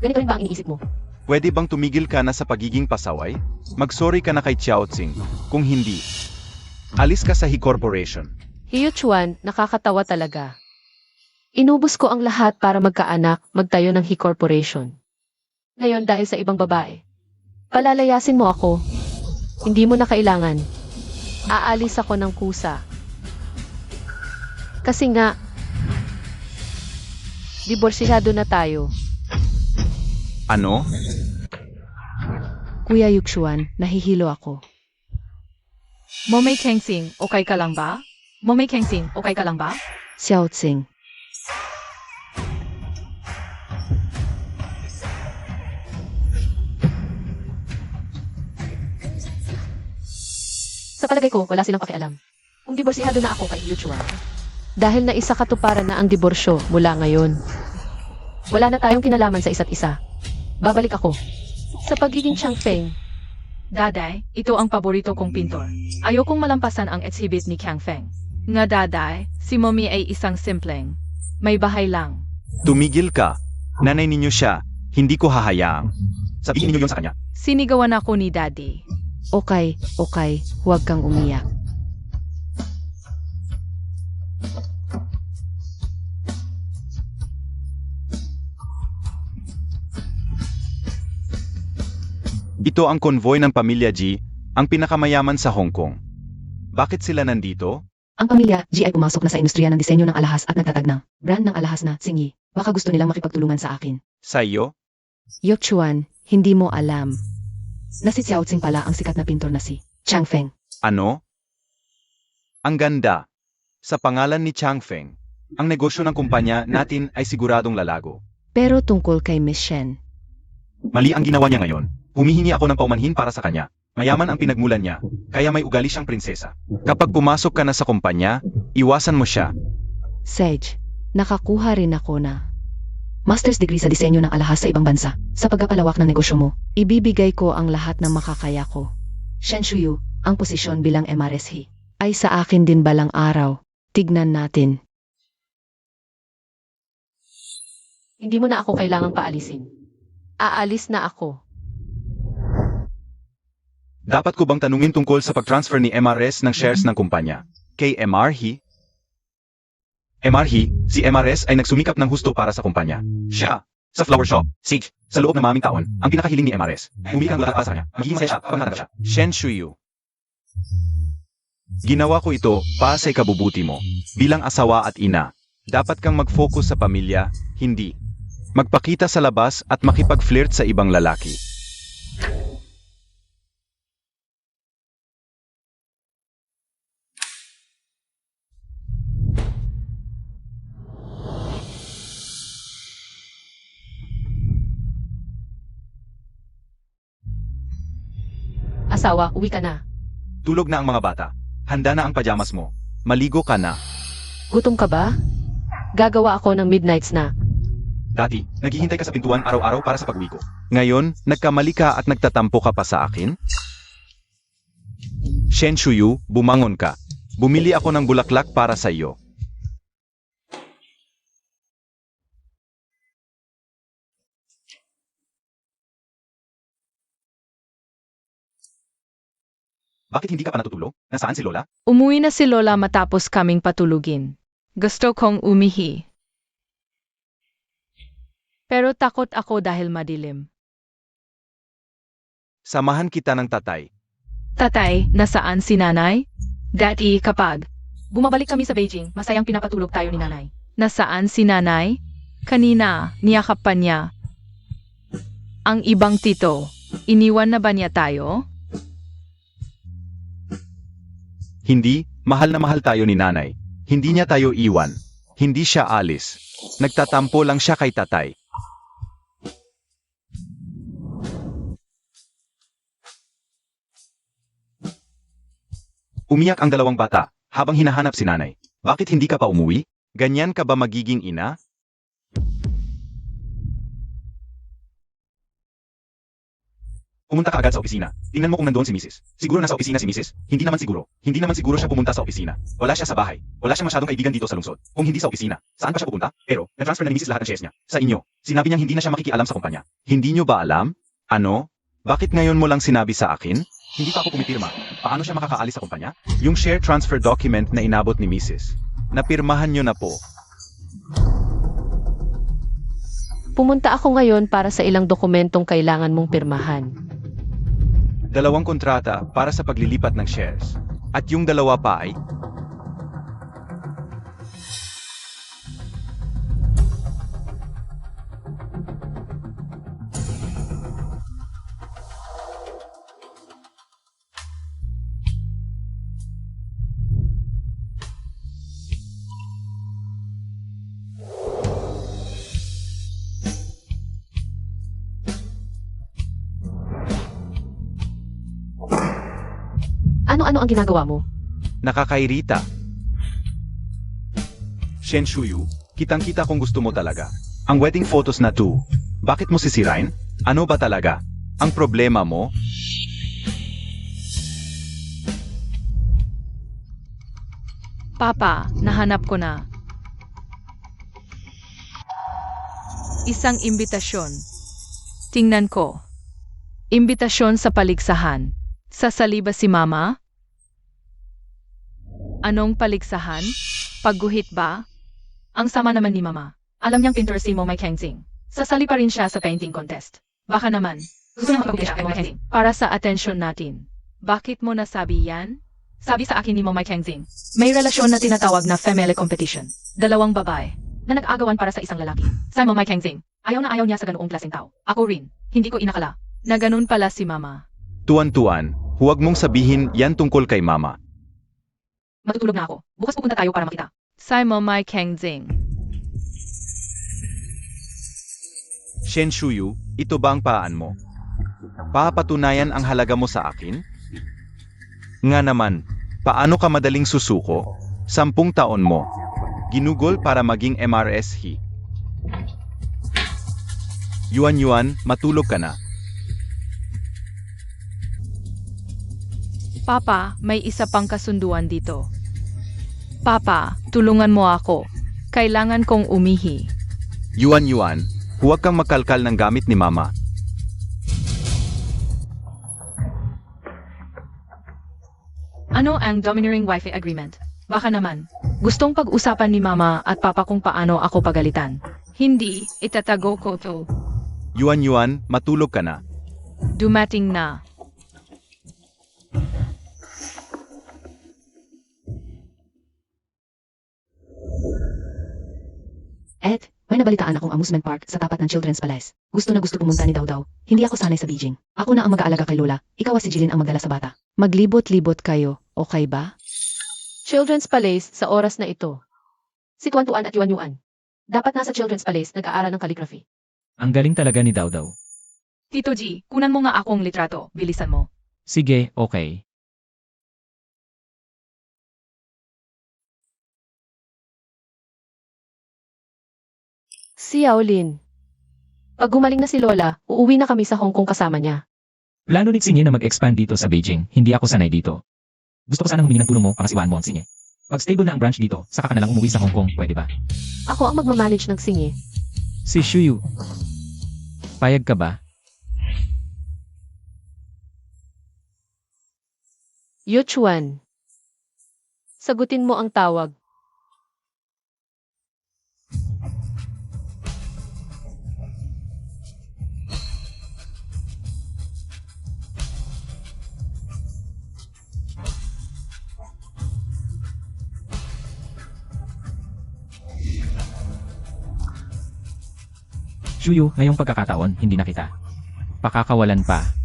[SPEAKER 2] Ganito rin ba ang iniisip mo?
[SPEAKER 3] Pwede bang tumigil ka na sa pagiging pasaway? Mag-sorry ka na kay Chiao Tsing. Kung hindi, alis ka sa He Corporation.
[SPEAKER 2] Hiyo Chuan, nakakatawa talaga. Inubos ko ang lahat para magkaanak, magtayo ng He Corporation. Ngayon dahil sa ibang babae, palalayasin mo ako. Hindi mo na kailangan. Aalis ako ng kusa. Kasi nga, diborsiyado na tayo.
[SPEAKER 3] Ano?
[SPEAKER 1] Kuya Yukshuan, nahihilo ako.
[SPEAKER 4] Momay Kengsing, okay ka lang ba? Momay Kengsing, okay ka lang ba?
[SPEAKER 1] Xiao Tsing,
[SPEAKER 2] Sa palagay ko, wala silang pakialam. Kung diborsiyado na ako kay Hiyo Chuan. Dahil na isa katuparan na ang diborsyo mula ngayon. Wala na tayong kinalaman sa isa't isa. Babalik ako sa pagiging Chang Feng.
[SPEAKER 4] Daday, ito ang paborito kong pintor. Ayokong malampasan ang exhibit ni Kang Feng. Nga daday, si Mommy ay isang simpleng. May bahay lang.
[SPEAKER 3] Tumigil ka. Nanay ninyo siya. Hindi ko hahayaang. Sabihin ninyo yun sa kanya.
[SPEAKER 4] Sinigawan ako ni Daddy.
[SPEAKER 1] okay, huwag kang umiyak.
[SPEAKER 3] Ito ang konvoy ng pamilya G, ang pinakamayaman sa Hong Kong. Bakit sila nandito?
[SPEAKER 1] Ang pamilya G ay pumasok na sa industriya ng disenyo ng alahas at nagtatag ng brand ng alahas na Tsingy. Baka gusto nilang makipagtulungan sa akin.
[SPEAKER 3] Sa iyo?
[SPEAKER 1] Yukshuan, hindi mo alam na si Xiao Tsing pala ang sikat na pintor na si Chang Feng.
[SPEAKER 3] Ano? Ang ganda. Sa pangalan ni Chang Feng, ang negosyo ng kumpanya natin ay siguradong lalago.
[SPEAKER 1] Pero tungkol kay Miss Shen,
[SPEAKER 3] Mali ang ginawa niya ngayon. Humihingi ako ng paumanhin para sa kanya. Mayaman ang pinagmulan niya, kaya may ugali siyang prinsesa. Kapag pumasok ka na sa kumpanya, iwasan mo siya.
[SPEAKER 1] Sage, nakakuha rin ako na master's degree sa disenyo ng alahas sa ibang bansa. Sa pagpapalawak ng negosyo mo, ibibigay ko ang lahat ng makakaya ko. Shen Shuyu, ang posisyon bilang MRSH ay sa akin din balang araw. Tignan natin.
[SPEAKER 2] Hindi mo na ako kailangang paalisin. Aalis na ako.
[SPEAKER 3] Dapat ko bang tanungin tungkol sa pag-transfer ni MRS ng shares ng kumpanya? Kay MRH? Si MRS ay nagsumikap ng husto para sa kumpanya. Siya, sa flower shop, Sage, sa loob ng maming taon, ang pinakahiling ni MRS. Bumili kang lahat para sa kanya. Magiging masaya siya kapag natanggap siya. Shen Shuyu. Ginawa ko ito para sa ikabubuti mo. Bilang asawa at ina, dapat kang mag-focus sa pamilya, hindi magpakita sa labas at makipag-flirt sa ibang lalaki.
[SPEAKER 2] asawa, uwi ka na.
[SPEAKER 3] Tulog na ang mga bata. Handa na ang pajamas mo. Maligo ka na.
[SPEAKER 2] Gutom ka ba? Gagawa ako ng midnight snack.
[SPEAKER 3] Dati, naghihintay ka sa pintuan araw-araw para sa pag-uwi ko. Ngayon, nagkamali ka at nagtatampo ka pa sa akin? Shen Shuyu, bumangon ka. Bumili ako ng bulaklak para sa iyo. Bakit hindi ka pa natutulog? Nasaan si Lola?
[SPEAKER 4] Umuwi na si Lola matapos kaming patulugin. Gusto kong umihi. Pero takot ako dahil madilim.
[SPEAKER 3] Samahan kita ng tatay.
[SPEAKER 4] Tatay, nasaan si nanay? Daddy, kapag bumabalik kami sa Beijing, masayang pinapatulog tayo ni nanay. Nasaan si nanay? Kanina, niyakap pa niya. Ang ibang tito, iniwan na ba niya tayo?
[SPEAKER 3] Hindi, mahal na mahal tayo ni nanay. Hindi niya tayo iwan. Hindi siya alis. Nagtatampo lang siya kay tatay. Umiyak ang dalawang bata habang hinahanap si nanay. Bakit hindi ka pa umuwi? Ganyan ka ba magiging ina? Pumunta ka agad sa opisina. Tingnan mo kung nandoon si Mrs. Siguro nasa opisina si Mrs. Hindi naman siguro. Hindi naman siguro siya pumunta sa opisina. Wala siya sa bahay. Wala siyang masyadong kaibigan dito sa lungsod. Kung hindi sa opisina, saan pa siya pupunta? Pero, na-transfer na ni Mrs. lahat ng shares niya. Sa inyo. Sinabi niyang hindi na siya makikialam sa kumpanya. Hindi niyo ba alam? Ano? Bakit ngayon mo lang sinabi sa akin? Hindi pa ako pumipirma. Paano siya makakaalis sa kumpanya? Yung share transfer document na inabot ni Mrs. Napirmahan niyo na po.
[SPEAKER 2] Pumunta ako ngayon para sa ilang dokumentong kailangan mong pirmahan.
[SPEAKER 3] 2 kontrata para sa paglilipat ng shares. At yung 2 pa ay...
[SPEAKER 2] Ano-ano ang ginagawa mo?
[SPEAKER 3] Nakakairita. Shen Shuyu, kitang-kita kung gusto mo talaga. Ang wedding photos na to, bakit mo sisirain? Ano ba talaga? Ang problema mo?
[SPEAKER 4] Papa, nahanap ko na. Isang imbitasyon. Tingnan ko. Imbitasyon sa paligsahan. Sasali ba si Mama? Anong paligsahan? Pagguhit ba? Ang sama naman ni Mama. Alam niyang pintor si Momay Kengzing. Sasali pa rin siya sa painting contest. Baka naman. Gusto niya makapagpili siya kay Momay Kengzing. Para sa atensyon natin. Bakit mo nasabi yan? Sabi sa akin ni Momay Kengzing. May relasyon na tinatawag na family competition. 2 babae na nag-agawan para sa isang lalaki. Sa Momay Kengzing. Ayaw na ayaw niya sa ganoong klaseng tao. Ako rin. Hindi ko inakala na ganun pala si Mama.
[SPEAKER 3] Tuan-tuan, huwag mong sabihin yan tungkol kay Mama.
[SPEAKER 4] Matutulog na ako. Bukas pupunta tayo para makita. Sa Momay Kengzing.
[SPEAKER 3] Shen Shuyu, ito ba ang paan mo? Papatunayan ang halaga mo sa akin? Nga naman, paano ka madaling susuko? 10 taon mo. Ginugol para maging MRSH. Yuan, matulog ka na.
[SPEAKER 4] Papa, may isa pang kasunduan dito. Papa, tulungan mo ako. Kailangan kong umihi.
[SPEAKER 3] Yuan, huwag kang magkalkal ng gamit ni Mama.
[SPEAKER 4] Ano ang domineering Wi-Fi agreement? Baka naman. Gustong pag-usapan ni Mama at Papa kung paano ako pagalitan. Hindi, itatago ko to.
[SPEAKER 3] Yuan, matulog ka na.
[SPEAKER 4] Dumating na.
[SPEAKER 1] Ed, may nabalitaan akong amusement park sa tapat ng Children's Palace. Gusto na gusto pumunta ni Dawdaw. Hindi ako sanay sa Beijing. Ako na ang mag-aalaga kay Lola. Ikaw si Jilin ang magdala sa bata. Maglibot-libot kayo, okay ba?
[SPEAKER 2] Children's Palace sa oras na ito. Si Tuan-Tuan at Yuan. Dapat nasa Children's Palace nag-aaral ng calligraphy.
[SPEAKER 5] Ang galing talaga ni Dawdaw.
[SPEAKER 4] Tito G, kunan mo nga akong litrato. Bilisan mo.
[SPEAKER 5] Sige, okay.
[SPEAKER 2] Si Yaolin. Pag gumaling na si Lola, uuwi na kami sa Hong Kong kasama niya.
[SPEAKER 5] Plano ni Xinye na mag-expand dito sa Beijing, hindi ako sanay dito. Gusto ko sanang humingi ng tulong mo, pangasiwaan mo ang Xinye. Pag stable na ang branch dito, saka ka na lang umuwi sa Hong Kong, pwede ba?
[SPEAKER 2] Ako ang magmamanage ng singi.
[SPEAKER 5] Si Shuyu. Payag ka ba?
[SPEAKER 2] Yuchuan. Sagutin mo ang tawag.
[SPEAKER 5] Shuyu, ngayong pagkakataon, hindi na kita. Pakakawalan pa.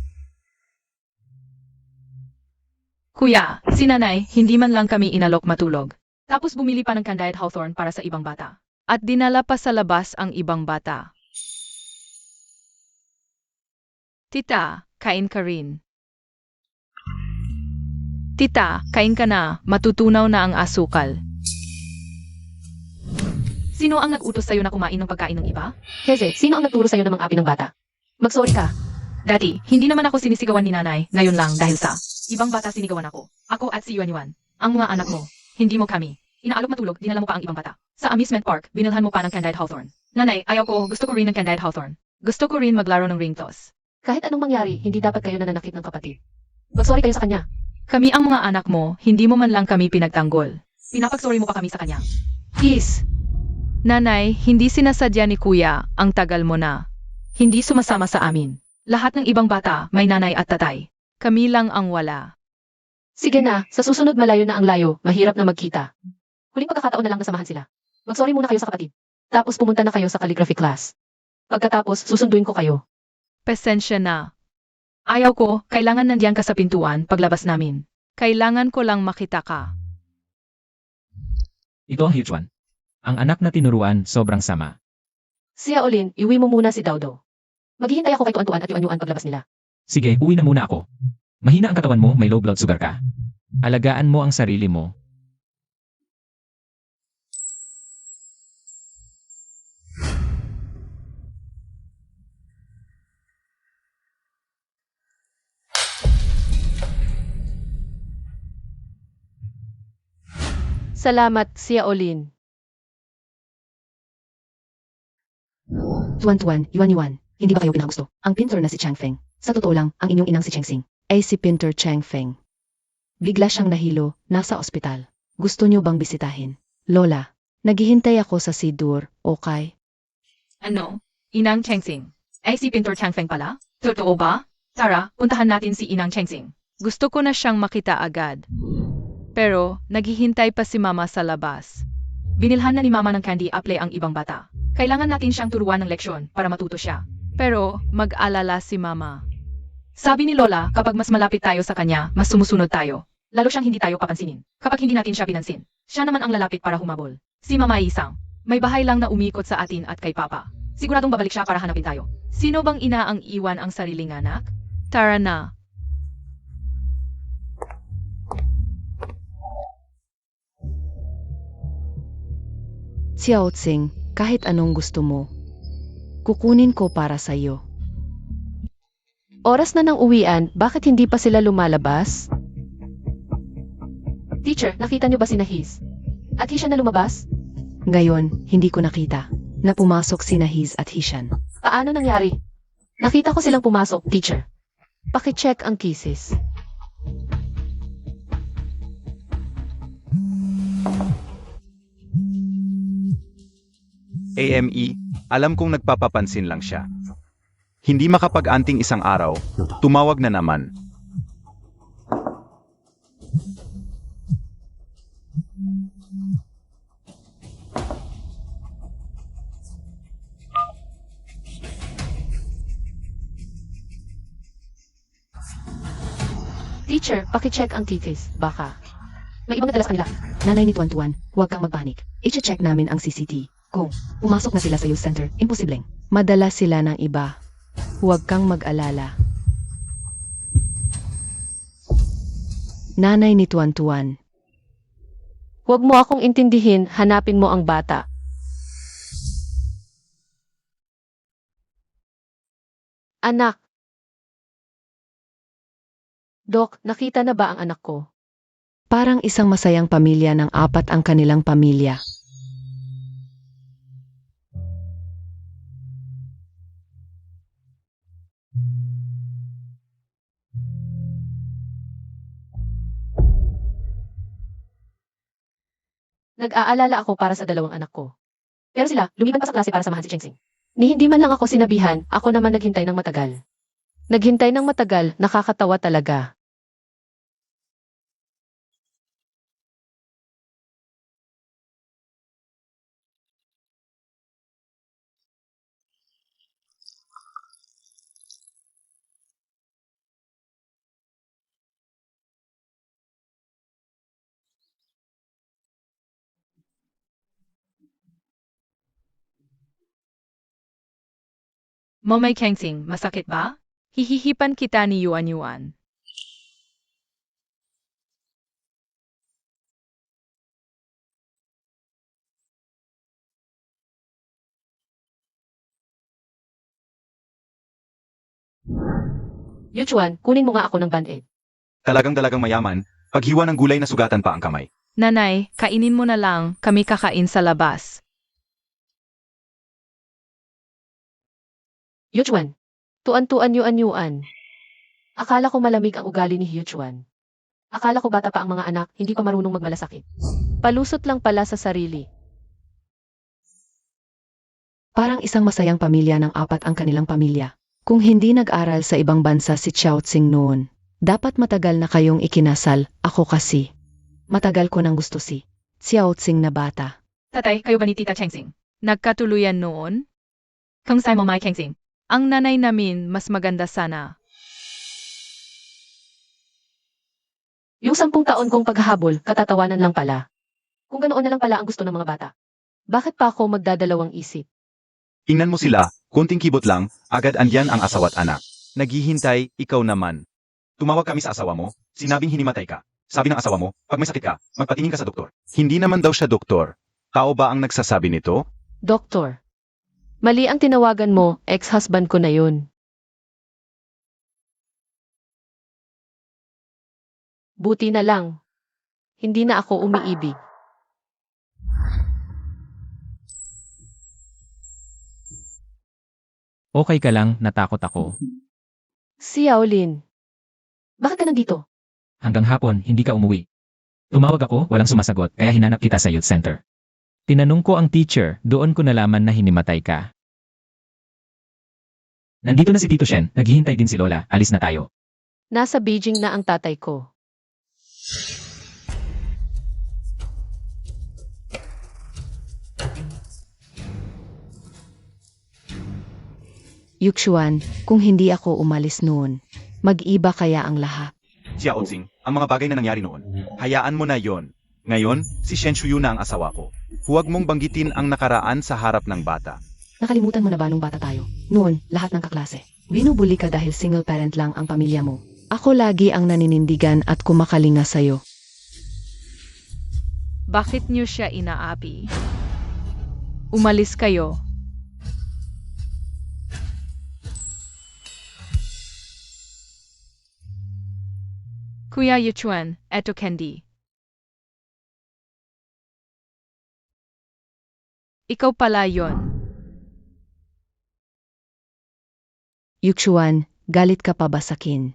[SPEAKER 4] Kuya, si nanay, hindi man lang kami inalok matulog. Tapos bumili pa ng candy at hawthorn para sa ibang bata. At dinala pa sa labas ang ibang bata. Tita, kain ka rin. Tita, kain ka na, matutunaw na ang asukal. Sino ang nag-utos sa'yo na kumain ng pagkain ng iba?
[SPEAKER 2] Heze, sino ang nagturo sa'yo ng mga api ng bata? Magsorry ka.
[SPEAKER 4] Dati, hindi naman ako sinisigawan ni nanay, ngayon lang dahil sa ibang bata sinigawan ako. Ako at si Yuan. Ang mga anak mo, hindi mo kami. Inaalok matulog, dinala mo pa ang ibang bata. Sa amusement park, binilhan mo pa ng candied hawthorn. Nanay, ayaw ko, gusto ko rin ng candied hawthorn. Gusto ko rin maglaro ng ring toss.
[SPEAKER 2] Kahit anong mangyari, hindi dapat kayo nananakit ng kapatid. Magsorry kayo sa kanya.
[SPEAKER 4] Kami ang mga anak mo, hindi mo man lang kami pinagtanggol. Pinapagsorry mo pa kami sa kanya. Please. Nanay, hindi sinasadya ni kuya, ang tagal mo na. Hindi sumasama sa amin. Lahat ng ibang bata, may nanay at tatay. Kami lang ang wala.
[SPEAKER 2] Sige na, sa susunod malayo na ang layo, mahirap na magkita. Huling pagkakataon na lang nasamahan sila. Magsorry muna kayo sa kapatid. Tapos pumunta na kayo sa calligraphy class. Pagkatapos, susunduin ko kayo.
[SPEAKER 4] Pasensya na. Ayaw ko, kailangan nandiyan ka sa pintuan paglabas namin. Kailangan ko lang makita ka.
[SPEAKER 5] Ito ang Yuchuan. Ang anak na tinuruan, sobrang sama.
[SPEAKER 2] Si Yaolin, iwi mo muna si Daudo. Maghihintay ako kay Tuan-Tuan at Yuan-Yuan paglabas nila.
[SPEAKER 5] Sige, uwi na muna ako. Mahina ang katawan mo, may low blood sugar ka. Alagaan mo ang sarili mo.
[SPEAKER 2] Salamat, si Yaolin.
[SPEAKER 1] Tuan-tuan, Yuan. Hindi ba kayo pinagusto? Ang pintor na si Chang Feng. Sa totoo lang, ang inyong inang si Cheng Xing ay si Pintor Chang Feng. Bigla siyang nahilo, nasa ospital. Gusto niyo bang bisitahin? Lola, naghihintay ako sa Sidur, okay?
[SPEAKER 4] Ano? Inang Chengsing. Ay si Pintor Changfeng pala? Totoo ba? Tara, puntahan natin si Inang Chengsing. Gusto ko na siyang makita agad. Pero, naghihintay pa si Mama sa labas. Binilhan na ni Mama ng candy apple ang ibang bata. Kailangan natin siyang turuan ng leksyon para matuto siya. Pero, mag-alala si Mama. Sabi ni Lola, kapag mas malapit tayo sa kanya, mas sumusunod tayo. Lalo siyang hindi tayo papansinin. Kapag hindi natin siya pinansin, siya naman ang lalapit para humabol. Si Mama ay isang. May bahay lang na umikot sa atin at kay Papa. Siguradong babalik siya para hanapin tayo. Sino bang ina ang iwan ang sariling anak? Tara na.
[SPEAKER 1] Xiao Tsing, kahit anong gusto mo. Kukunin ko para sa iyo.
[SPEAKER 2] Oras na ng uwian, bakit hindi pa sila lumalabas? Teacher, nakita niyo ba si Nahiz? At Hishan na lumabas?
[SPEAKER 1] Ngayon, hindi ko nakita na pumasok si Nahiz at Hishan.
[SPEAKER 2] Paano nangyari? Nakita ko silang pumasok, teacher. Paki-check ang kisses.
[SPEAKER 3] AME, alam kong nagpapapansin lang siya. Hindi makapag-anting isang araw, tumawag na naman.
[SPEAKER 2] Teacher, paki-check ang kisses. Baka. May ibang nadalas kanila.
[SPEAKER 1] Nanay ni Tuan-Tuan, huwag kang magpanik. I-check namin ang CCTV. Kung pumasok na sila sa youth center, imposibleng. Madala sila ng iba. Huwag kang mag-alala. nanay ni Tuan-Tuan.
[SPEAKER 2] Huwag mo akong intindihin, hanapin mo ang bata. Anak. Dok, nakita na ba ang anak ko?
[SPEAKER 1] Parang isang masayang pamilya ng apat ang kanilang pamilya.
[SPEAKER 2] Nag-aalala ako para sa dalawang anak ko. Pero sila, lumiban pa sa klase para samahan si Chengsing. Ni hindi man lang ako sinabihan, ako naman naghintay ng matagal. Naghintay ng matagal, nakakatawa talaga.
[SPEAKER 4] Momay Kengsing, masakit ba? Hihihipan kita ni Yuan Yuan.
[SPEAKER 2] Yuchuan, kunin mo nga ako ng band-aid.
[SPEAKER 3] Talagang dalagang mayaman, paghiwa ng gulay na sugatan pa ang kamay.
[SPEAKER 4] Nanay, kainin mo na lang, kami kakain sa labas.
[SPEAKER 2] Yuchuan. Tuan-tuan yuan-yuan. Akala ko malamig ang ugali ni Yuchuan. Akala ko bata pa ang mga anak, hindi pa marunong magmalasakit. Palusot lang pala sa sarili.
[SPEAKER 1] Parang isang masayang pamilya ng apat ang kanilang pamilya. Kung hindi nag-aral sa ibang bansa si Xiao Tsing noon, dapat matagal na kayong ikinasal, ako kasi. Matagal ko nang gusto si Xiao Tsing na bata.
[SPEAKER 4] Tatay, kayo ba ni Tita Chengsing? Nagkatuluyan noon? Kung sa'yo Momay Kengsing, ang nanay namin mas maganda sana.
[SPEAKER 2] Yung 10 taon kong paghahabol, katatawanan lang pala. Kung ganoon na lang pala ang gusto ng mga bata. Bakit pa ako magdadalawang isip?
[SPEAKER 3] Ingnan mo sila, kunting kibot lang, agad andyan ang asawa't anak. Naghihintay, ikaw naman. Tumawag kami sa asawa mo, sinabing hinimatay ka. Sabi ng asawa mo, pag may sakit ka, magpatingin ka sa doktor. Hindi naman daw siya doktor. Tao ba ang nagsasabi nito?
[SPEAKER 2] Doktor. Mali ang tinawagan mo, ex-husband ko na yun. Buti na lang. Hindi na ako umiibig.
[SPEAKER 5] Okay ka lang, natakot ako.
[SPEAKER 2] Si Yaolin. Bakit ka nandito?
[SPEAKER 5] Hanggang hapon, hindi ka umuwi. Tumawag ako, walang sumasagot, kaya hinanap kita sa youth center. Tinanong ko ang teacher, doon ko nalaman na hinimatay ka. Nandito na si Tito Shen, naghihintay din si Lola, alis na tayo.
[SPEAKER 2] Nasa Beijing na ang tatay ko.
[SPEAKER 1] Yuxuan, kung hindi ako umalis noon, mag-iba kaya ang lahat.
[SPEAKER 3] Xiao Tsing, ang mga bagay na nangyari noon. Hayaan mo na yon. Ngayon, si Shen Shuyu na ang asawa ko. Huwag mong banggitin ang nakaraan sa harap ng bata.
[SPEAKER 1] Nakalimutan mo na ba nung bata tayo? Noon, lahat ng kaklase. Binubuli ka dahil single parent lang ang pamilya mo. Ako lagi ang naninindigan at kumakalinga sa'yo.
[SPEAKER 4] Bakit niyo siya inaapi? Umalis kayo. Kuya Yuchuan, eto candy. Ikaw pala yon.
[SPEAKER 1] Yuxuan, galit ka pa ba sakin?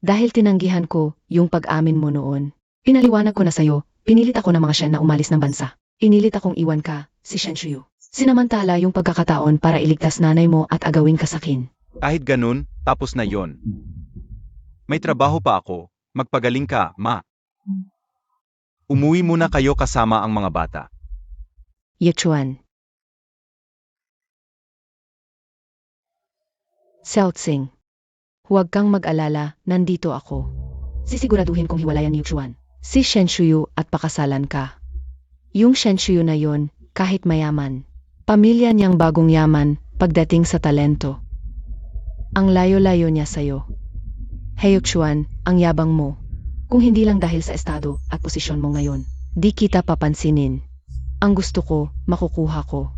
[SPEAKER 1] Dahil tinanggihan ko yung pag-amin mo noon. Pinaliwanag ko na sa'yo, pinilit ako ng mga Shen na umalis ng bansa. Inilit akong iwan ka, si Shen Shuyu. Sinamantala yung pagkakataon para iligtas nanay mo at agawin ka sakin.
[SPEAKER 3] Kahit ganun, tapos na yon. May trabaho pa ako. Magpagaling ka, ma. Umuwi muna kayo kasama ang mga bata.
[SPEAKER 1] Yuchuan. Xiao Tsing. Huwag kang mag-alala, nandito ako. Sisiguraduhin kong hiwalayan ni Yuchuan. Si Shen Shuyu at pakasalan ka. Yung Shen Shuyu na yon, kahit mayaman. Pamilya niyang bagong yaman pagdating sa talento. Ang layo-layo niya sa'yo. Hey Yuchuan, ang yabang mo. Kung hindi lang dahil sa estado at posisyon mo ngayon, di kita papansinin. Ang gusto ko, makukuha ko.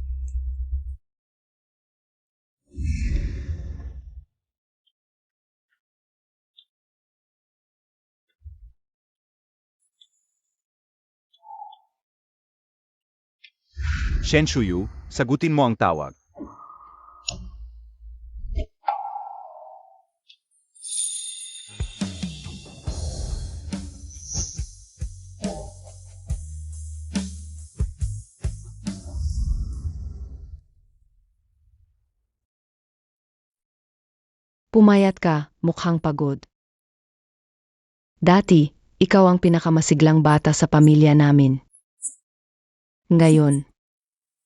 [SPEAKER 3] Shen Shuyu, sagutin mo ang tawag.
[SPEAKER 1] Pumayat ka, mukhang pagod. Dati, ikaw ang pinakamasiglang bata sa pamilya namin. Ngayon,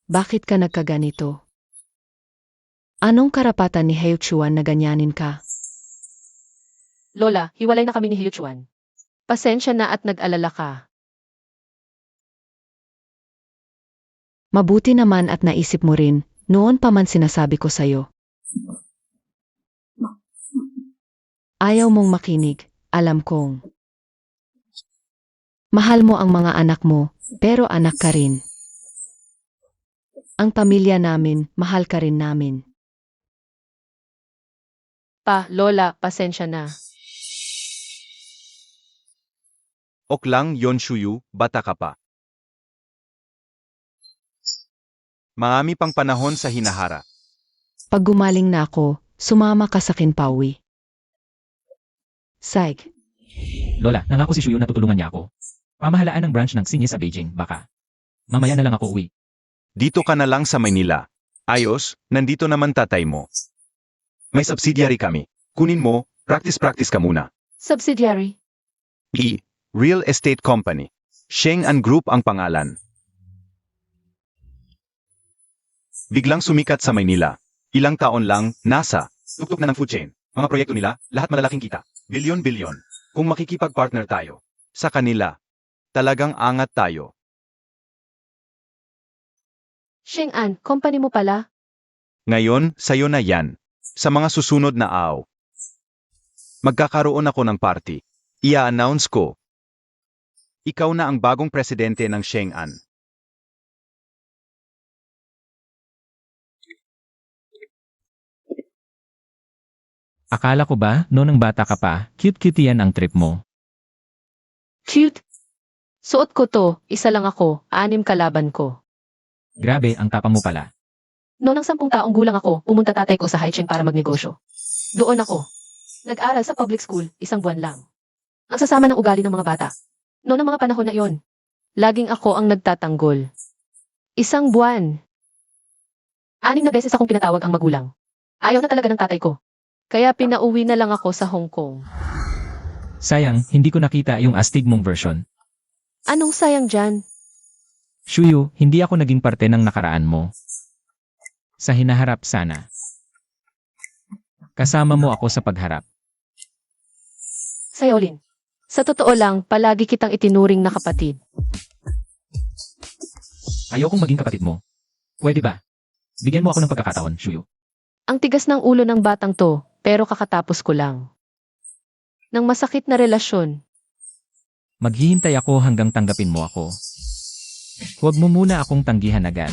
[SPEAKER 1] bakit ka nagkaganito? Anong karapatan ni Heyuchuan na ganyanin ka?
[SPEAKER 2] Lola, hiwalay na kami ni Hyuchuan. Pasensya na at nag-alala ka.
[SPEAKER 1] Mabuti naman at naisip mo rin, noon pa man sinasabi ko sa'yo. Ayaw mong makinig, alam kong. Mahal mo ang mga anak mo, pero anak ka rin. Ang pamilya namin, mahal ka rin namin.
[SPEAKER 2] Pa, Lola, pasensya na.
[SPEAKER 3] Ok lang, Yon Shuyu, bata ka pa. Marami pang panahon sa hinahara.
[SPEAKER 1] Pag gumaling na ako, sumama ka sa Kinpawi. Saig,
[SPEAKER 5] Lola, nangako si Shuyu na tutulungan niya ako. Pamahalaan ng branch ng Sinye sa Beijing, baka. Mamaya na lang ako uwi.
[SPEAKER 3] Dito ka na lang sa Maynila. Ayos, nandito naman tatay mo. May subsidiary kami. Kunin mo, practice ka muna.
[SPEAKER 2] Subsidiary.
[SPEAKER 3] Real Estate Company. Sheng An Group ang pangalan. Biglang sumikat sa Maynila. Ilang taon lang, nasa. Tuktok na ng food chain. Mga proyekto nila, lahat malalaking kita. Bilyon-bilyon. Kung makikipag-partner tayo. Sa kanila. Talagang angat tayo.
[SPEAKER 2] Sheng An, company mo pala?
[SPEAKER 3] Ngayon, sayo na yan. Sa mga susunod na araw. Magkakaroon ako ng party. Ia-announce ko. Ikaw na ang bagong presidente ng Sheng An.
[SPEAKER 5] Akala ko ba, noon ang bata ka pa, cute-cute yan ang trip mo.
[SPEAKER 2] Cute. Suot ko to, isa lang ako, 6 kalaban ko.
[SPEAKER 5] Grabe, ang tapang mo pala.
[SPEAKER 2] Noong 10 taong gulang ako, pumunta tatay ko sa Haicheng para magnegosyo. Doon ako. Nag-aral sa public school, 1 buwan lang. Ang sasama ng ugali ng mga bata. Noong mga panahon na yon, laging ako ang nagtatanggol. 1 buwan. 6 na beses akong pinatawag ang magulang. Ayaw na talaga ng tatay ko. Kaya pinauwi na lang ako sa Hong Kong.
[SPEAKER 5] Sayang, hindi ko nakita yung astig mong version.
[SPEAKER 2] Anong sayang dyan?
[SPEAKER 5] Shuyu, hindi ako naging parte ng nakaraan mo. Sa hinaharap sana. Kasama mo ako sa pagharap.
[SPEAKER 2] Sayolin. Sa totoo lang, palagi kitang itinuring na kapatid.
[SPEAKER 5] Ayokong maging kapatid mo. Pwede ba? Bigyan mo ako ng pagkakataon, Shuyu.
[SPEAKER 2] Ang tigas ng ulo ng batang to, pero kakatapos ko lang. Nang masakit na relasyon.
[SPEAKER 5] Maghihintay ako hanggang tanggapin mo ako. Huwag mo muna akong tanggihan agad.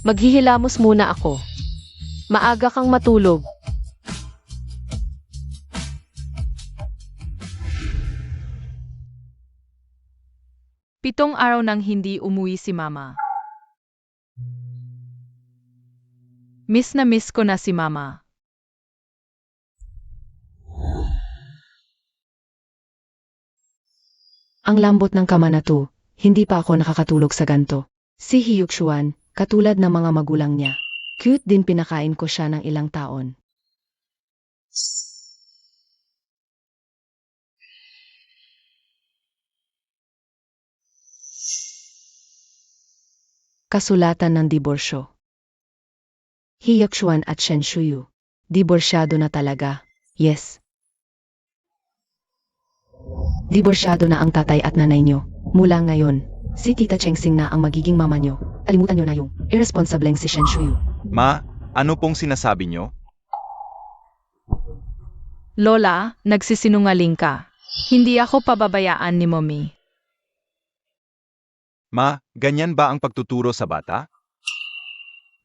[SPEAKER 2] Maghihilamos muna ako. Maaga kang matulog.
[SPEAKER 4] Pitong araw nang hindi umuwi si Mama. Miss na miss ko na si Mama.
[SPEAKER 1] ang lambot ng kama na to, hindi pa ako nakakatulog sa ganto. Si Hyukshuan, katulad ng mga magulang niya. Cute din pinakain ko siya ng ilang taon. Kasulatan ng diborsyo. Hyukshuan at Shen Shuyu. Diborsyado na talaga. Yes. Diborsyado na ang tatay at nanay niyo. Mula ngayon, Si Tita Chengsing na ang magiging mama nyo. Kalimutan nyo na yung irresponsibleng si Shen Shuyu.
[SPEAKER 3] Ma, ano pong sinasabi nyo?
[SPEAKER 4] Lola, nagsisinungaling ka. Hindi ako pababayaan ni Mommy.
[SPEAKER 3] Ma, ganyan ba ang pagtuturo sa bata?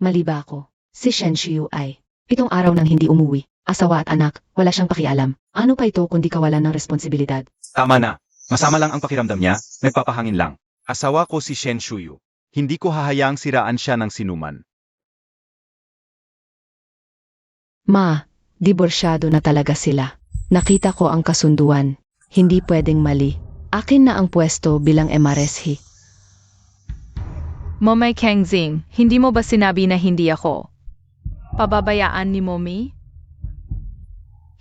[SPEAKER 1] Mali ba ako? Si Shen Shuyu ay 7 araw nang hindi umuwi. Asawa at anak, wala siyang pakialam. Ano pa ito kundi kawalan ng responsibilidad?
[SPEAKER 3] Tama na. Masama lang ang pakiramdam niya, nagpapahangin lang. Asawa ko si Shen Shuyu. Hindi ko hahayaang siraan siya ng sinuman.
[SPEAKER 1] Ma, diborsyado na talaga sila. Nakita ko ang kasunduan. Hindi pwedeng mali. Akin na ang pwesto bilang MRSH.
[SPEAKER 4] Momay Kengzing, hindi mo ba sinabi na hindi ako pababayaan ni Mommy?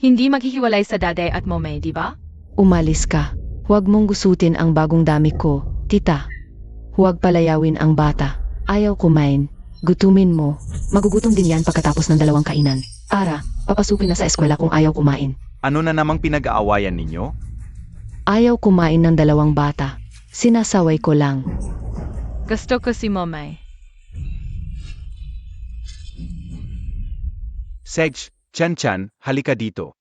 [SPEAKER 4] Hindi maghihiwalay sa daday at Momay, di ba?
[SPEAKER 1] Umalis ka. Huwag mong gusutin ang bagong damit ko, tita. Huwag palayawin ang bata. Ayaw kumain. Gutumin mo. Magugutom din yan pagkatapos ng 2 kainan. Ara, papasukin na sa eskwela kung ayaw kumain.
[SPEAKER 3] Ano na namang pinag-aawayan ninyo?
[SPEAKER 1] Ayaw kumain ng 2 bata. Sinasaway ko lang.
[SPEAKER 4] Gusto ko si Momay.
[SPEAKER 3] Sej, Chan, halika dito.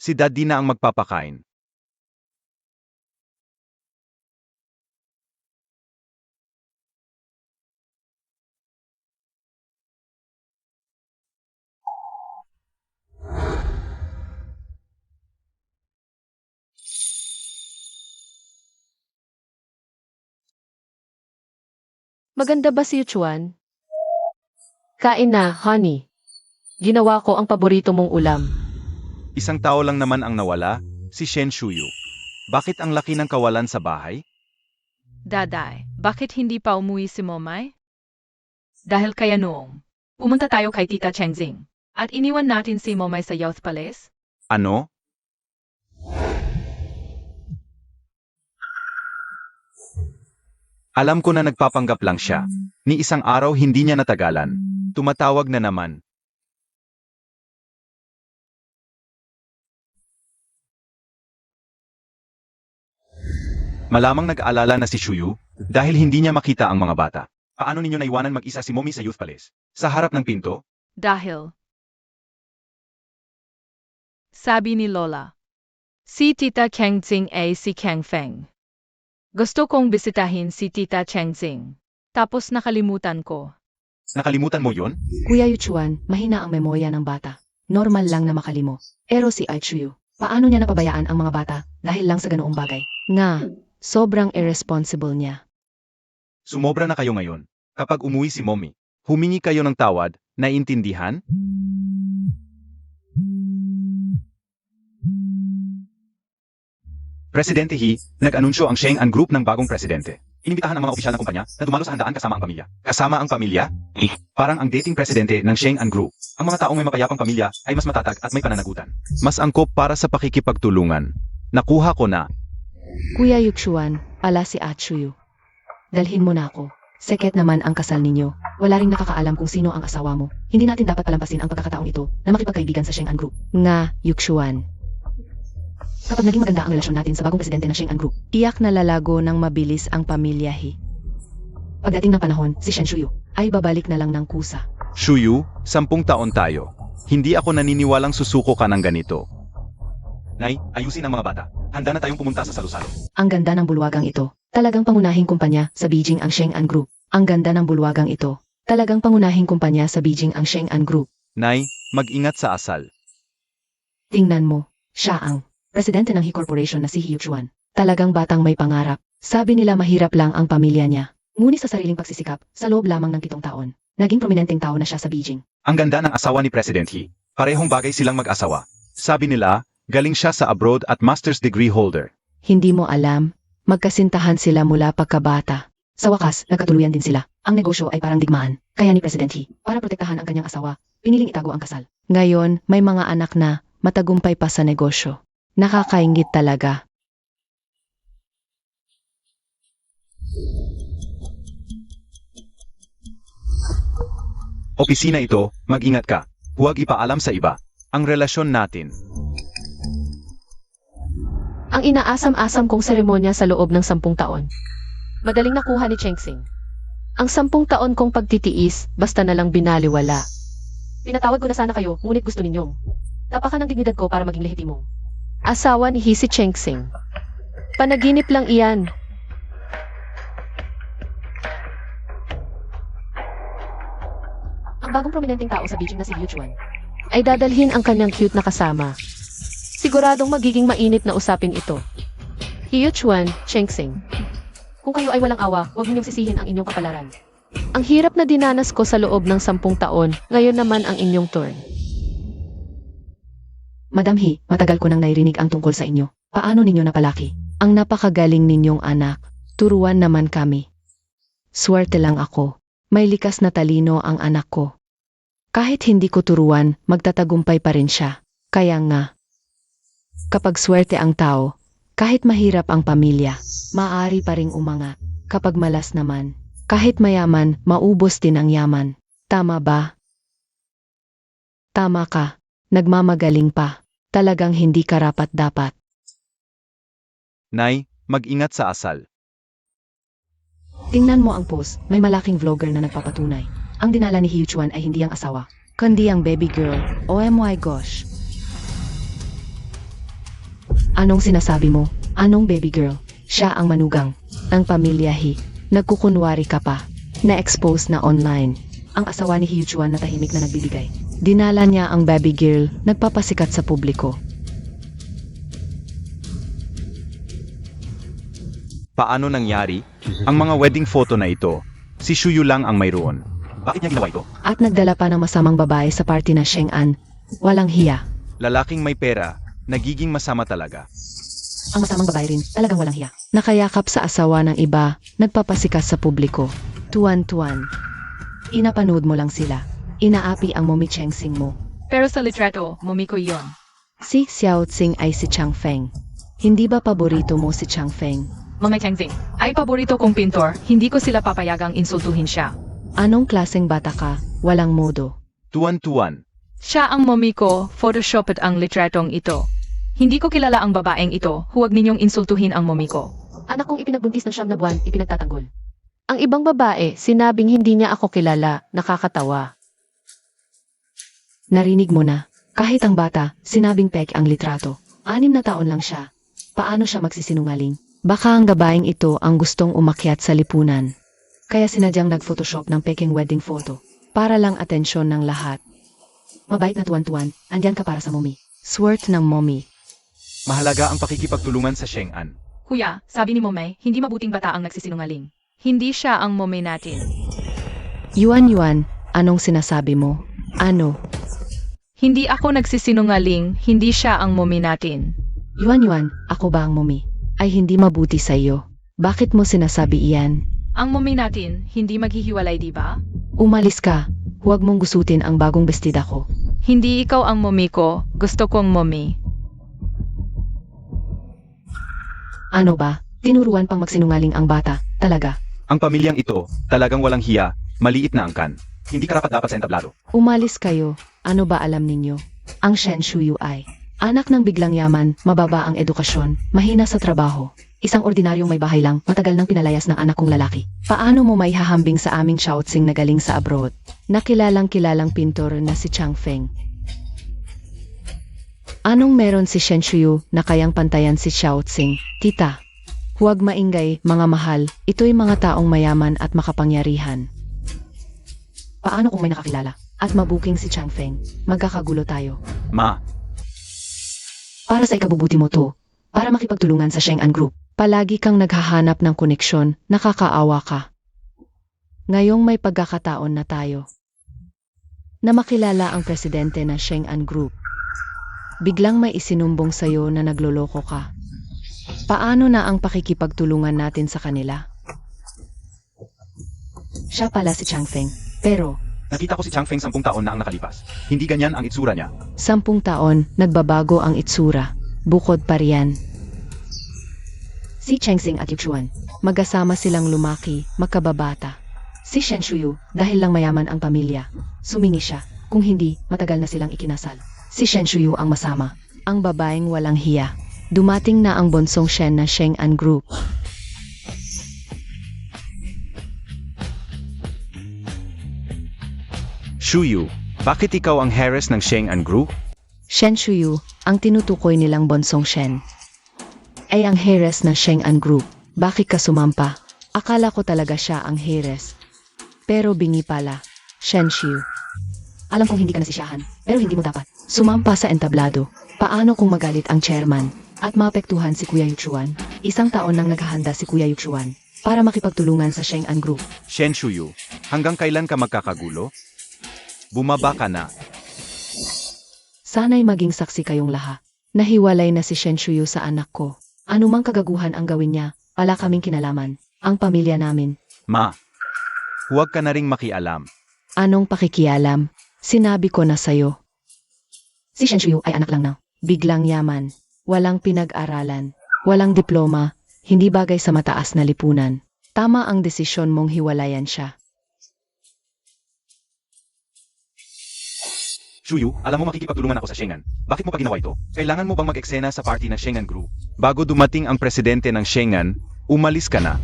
[SPEAKER 3] Si Daddy na ang magpapakain.
[SPEAKER 2] Maganda ba si Yuchuan? Kain na, honey. Ginawa ko ang paborito mong ulam.
[SPEAKER 3] Isang tao lang naman ang nawala, si Shen Shuyu. Bakit ang laki ng kawalan sa bahay?
[SPEAKER 4] Daday, bakit hindi pa umuwi si Momay? Dahil kaya noong pumunta tayo kay Tita Chengzing at iniwan natin si Momay sa Youth Palace?
[SPEAKER 3] Ano? Alam ko na nagpapanggap lang siya. Ni isang araw hindi niya natagalan. Tumatawag na naman. Malamang nag-aalala na si Shuyu dahil hindi niya makita ang mga bata. Paano ninyo naiwanan mag-isa si Mommy sa Youth Palace? Sa harap ng pinto?
[SPEAKER 4] Dahil sabi ni Lola, si Tita Kengzing ay si Kang Feng. Gusto kong bisitahin si Tita Chengzing. Tapos nakalimutan ko.
[SPEAKER 3] Nakalimutan mo yon?
[SPEAKER 1] Kuya Yuchuan, mahina ang memorya ng bata. Normal lang na makalimo. Pero si Aichuyu, paano niya napabayaan ang mga bata dahil lang sa ganoong bagay? Nga, sobrang irresponsible niya.
[SPEAKER 3] Sumobra na kayo ngayon. Kapag umuwi si Mommy, humingi kayo ng tawad, naiintindihan? Presidente He, nag-anunsyo ang Sheng-An Group ng bagong presidente. Inimbitahan ang mga opisyal ng kumpanya na dumalo sa handaan kasama ang pamilya. Kasama ang pamilya? Parang ang dating presidente ng Sheng-An Group. Ang mga taong may mapayapang pamilya ay mas matatag at may pananagutan. Mas angkop para sa pakikipagtulungan. Nakuha ko na.
[SPEAKER 1] Kuya Yuchuan, ala si Aichuyu. Dalhin mo na ako. Seket naman ang kasal ninyo. Wala ring nakakaalam kung sino ang asawa mo. Hindi natin dapat palampasin ang pagkakataong ito na makipagkaibigan sa Sheng-An Group. Nga, Yuchuan. Kapag naging maganda ang relasyon natin sa bagong presidente ng Sheng-An Group, tiyak na lalago ng mabilis ang pamilya He. Pagdating ng panahon, si Shen Shuyu ay babalik na lang ng kusa.
[SPEAKER 3] Shuyu, 10 taon tayo. Hindi ako naniniwalang susuko ka ng ganito. Nay, ayusin ang mga bata. Handa na tayong pumunta sa salo-salo.
[SPEAKER 1] Ang ganda ng bulwagang ito. Talagang pangunahing kumpanya sa Beijing ang Sheng-An Group. Ang ganda ng bulwagang ito. Talagang pangunahing kumpanya sa Beijing ang Sheng-An Group.
[SPEAKER 3] Nay, mag-ingat sa asal.
[SPEAKER 1] Tingnan mo, siya ang presidente ng He Corporation na si He Yuchuan. Talagang batang may pangarap. Sabi nila mahirap lang ang pamilya niya. Ngunit sa sariling pagsisikap, sa loob lamang ng 7 taon, naging prominenteng tao na siya sa Beijing.
[SPEAKER 3] Ang ganda ng asawa ni President He. Parehong bagay silang mag-asawa. Sabi nila, galing siya sa abroad at master's degree holder.
[SPEAKER 1] Hindi mo alam, magkasintahan sila mula pagkabata. Sa wakas, nagkatuluyan din sila. Ang negosyo ay parang digmaan. Kaya ni President He, para protektahan ang kanyang asawa, piniling itago ang kasal. Ngayon, may mga anak na matagumpay pa sa negosyo. Nakakaingit talaga.
[SPEAKER 3] Opisina ito, mag-ingat ka. Huwag ipaalam sa iba. Ang relasyon natin.
[SPEAKER 2] Ang inaasam-asam kong seremonya sa loob ng 10 taon. Madaling nakuha ni Chengsing. Ang 10 taon kong pagtitiis, basta na lang binaliwala. Pinatawad ko na sana kayo, ngunit gusto ninyong tapakan ng dignidad ko para maging lehitimong asawa ni si Chengsing. Panaginip lang iyan. Ang bagong prominenteng tao sa Beijing na si Liu Chuan ay dadalhin ang kanyang cute na kasama. Siguradong magiging mainit na usapin ito. Liu Chuan, Chengsing. Kung kayo ay walang awa, huwag ninyong sisihin ang inyong kapalaran. Ang hirap na dinanas ko sa loob ng 10 taon, ngayon naman ang inyong turn.
[SPEAKER 1] Madam He, matagal ko nang naririnig ang tungkol sa inyo. Paano ninyo napalaki? Ang napakagaling ninyong anak. Turuan naman kami. Swerte lang ako. May likas na talino ang anak ko. Kahit hindi ko turuan, magtatagumpay pa rin siya. Kaya nga, kapag swerte ang tao, kahit mahirap ang pamilya, maaari pa ring umangat. Kapag malas naman, kahit mayaman, maubos din ang yaman. Tama ba? Tama ka. Nagmamagaling pa. Talagang hindi karapat-dapat.
[SPEAKER 3] Nay, mag-ingat sa asal.
[SPEAKER 1] Tingnan mo ang post, may malaking vlogger na nagpapatunay. Ang dinala ni Liu Chuan ay hindi ang asawa, kundi ang baby girl. Oh my gosh. Anong sinasabi mo? Anong baby girl? Siya ang manugang ng pamilya He. Nagkukunwari ka pa. Na-expose na online. Ang asawa ni Liu Chuan na tahimik na nagbibigay. Dinala niya ang baby girl, nagpapasikat sa publiko.
[SPEAKER 3] Paano nangyari? Ang mga wedding photo na ito, si Shuyu lang ang mayroon. Bakit niya ginawa ito?
[SPEAKER 1] At nagdala pa ng masamang babae sa party na Sheng'an. Walang hiya.
[SPEAKER 3] Lalaking may pera, nagiging masama talaga.
[SPEAKER 1] Ang masamang babae rin, talagang walang hiya. Nakayakap sa asawa ng iba, nagpapasikat sa publiko. Tuwan-tuwan. Inapanood mo lang sila. Inaapi ang mommy Chengsing mo.
[SPEAKER 4] Pero sa litrato, mummy ko yon.
[SPEAKER 1] Si Xiao Tsing ay si Chang Feng. Hindi ba paborito mo si Chang Feng?
[SPEAKER 4] Mama Chengsing, ay paborito kong pintor, hindi ko sila papayagang insultuhin siya.
[SPEAKER 1] Anong klaseng bata ka? Walang modo.
[SPEAKER 3] Tuwan-tuwan.
[SPEAKER 4] Siya ang mommy ko, photoshopped ang litratong ito. Hindi ko kilala ang babaeng ito, huwag ninyong insultuhin ang mommy ko.
[SPEAKER 2] Anak kong ipinagbuntis ng 9 na buwan, ipinagtatanggol. Ang ibang babae, sinabing hindi niya ako kilala, nakakatawa.
[SPEAKER 1] Narinig mo na. Kahit ang bata, sinabing pek ang litrato. 6 na taon lang siya. Paano siya magsisinungaling? Baka ang babaeng ito ang gustong umakyat sa lipunan. Kaya sinadyang nag-photoshop ng peking wedding photo. Para lang atensyon ng lahat. Mabait na tuwan-tuwan, andyan ka para sa mommy. Swerte ng mommy.
[SPEAKER 3] Mahalaga ang pakikipagtulungan sa Sheng'an.
[SPEAKER 4] Kuya, sabi ni mommy, hindi mabuting bata ang nagsisinungaling. Hindi siya ang mommy natin.
[SPEAKER 1] Yuan, anong sinasabi mo? Ano?
[SPEAKER 4] Hindi ako nagsisinungaling, hindi siya ang mommy natin.
[SPEAKER 1] Yuan, ako ba ang mommy? Ay hindi mabuti sa iyo. Bakit mo sinasabi iyan?
[SPEAKER 4] Ang mommy natin, hindi maghihiwalay di ba?
[SPEAKER 1] Umalis ka. Huwag mong gusutin ang bagong bestida ko.
[SPEAKER 4] Hindi ikaw ang mommy ko, gusto kong mommy.
[SPEAKER 1] Ano ba? Tinuruan pang magsinungaling ang bata. Talaga.
[SPEAKER 3] Ang pamilyang ito, talagang walang hiya, maliit na angkan. Hindi karapat-dapat sa entablado.
[SPEAKER 1] Umalis kayo. Ano ba alam ninyo? Ang Shen Shuyu ay anak ng biglang yaman, mababa ang edukasyon, mahina sa trabaho. Isang ordinaryong may bahay lang, matagal nang pinalayas ng anak kong lalaki. Paano mo may hahambing sa aming Xiao Tsing na galing sa abroad? Nakilalang-kilalang pintor na si Chang Feng. Anong meron si Shen Shuyu na kayang pantayan si Xiao Tsing? Tita, huwag maingay, mga mahal, ito'y mga taong mayaman at makapangyarihan. Paano kung may nakakilala? At mabuking si Chang Feng, magkakagulo tayo.
[SPEAKER 3] Ma,
[SPEAKER 1] Para sa ikabubuti mo to, para makipagtulungan sa Sheng'an Group, palagi kang naghahanap ng koneksyon, nakakaawa ka. Ngayong may pagkakataon na tayo na makilala ang presidente ng Sheng'an Group. Biglang may isinumbong sa'yo na nagloloko ka. Paano na ang pakikipagtulungan natin sa kanila? Siya pala si Chang Feng, pero
[SPEAKER 3] nakita ko si Chang Feng 10 taon na ang nakalipas. Hindi ganyan ang itsura niya.
[SPEAKER 1] 10 taon, nagbabago ang itsura. Bukod pa riyan. Si Chengsing at Yuchuan, magkasama silang lumaki, magkababata. Si Shen Shuyu, dahil lang mayaman ang pamilya, sumingi siya. Kung hindi, matagal na silang ikinasal. Si Shen Shuyu ang masama, ang babaeng walang hiya. Dumating na ang bonsong Shen na Sheng An Group.
[SPEAKER 3] Shuyu, bakit ikaw ang heres ng Sheng An Group?
[SPEAKER 1] Shen Shuyu, ang tinutukoy nilang bonsong Shen, ay ang heres ng Sheng An Group. Bakit ka sumampa? Akala ko talaga siya ang heres. Pero bingi pala, Shen Shuyu. Alam kong hindi ka nasisiyahan, pero hindi mo dapat sumampa sa entablado. Paano kung magalit ang chairman at maapektuhan si Kuya Yuchuan? Isang taon nang naghahanda si Kuya Yuchuan para makipagtulungan sa Sheng An Group.
[SPEAKER 3] Shen Shuyu, hanggang kailan ka magkakagulo? Bumaba ka na.
[SPEAKER 1] Sana'y maging saksi kayong lahat. Nahiwalay na si Shen Shuyu sa anak ko. Anumang kagaguhan ang gawin niya, wala kaming kinalaman. Ang pamilya namin.
[SPEAKER 3] Ma, huwag ka na ring makialam.
[SPEAKER 1] Anong pakikialam? Sinabi ko na sa'yo. Si Shen Shuyu ay anak lang ng biglang yaman. Walang pinag-aralan. Walang diploma. Hindi bagay sa mataas na lipunan. Tama ang desisyon mong hiwalayan siya.
[SPEAKER 3] Shuyu, alam mo makikipagtulungan ako sa Shengan. Bakit mo pa ginawa ito? Kailangan mo bang mag-eksena sa party ng Shengan Group? Bago dumating ang presidente ng Shengan, umalis ka na.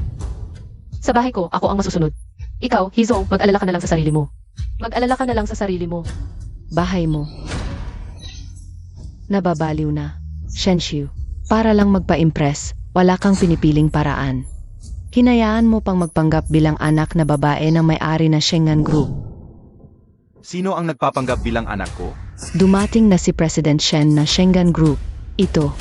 [SPEAKER 2] Sa bahay ko, ako ang masusunod. Ikaw, Hizong, mag-alala ka na lang sa sarili mo. Mag-alala ka na lang sa sarili mo.
[SPEAKER 1] Bahay mo. Nababaliw na. Shen Shuyu, para lang magpa-impress, wala kang pinipiling paraan. Hinayaan mo pang magpanggap bilang anak na babae ng may-ari na Shengan Group.
[SPEAKER 3] Sino ang nagpapanggap bilang anak ko?
[SPEAKER 1] Dumating na si President Shen na Shengan Group. Ito.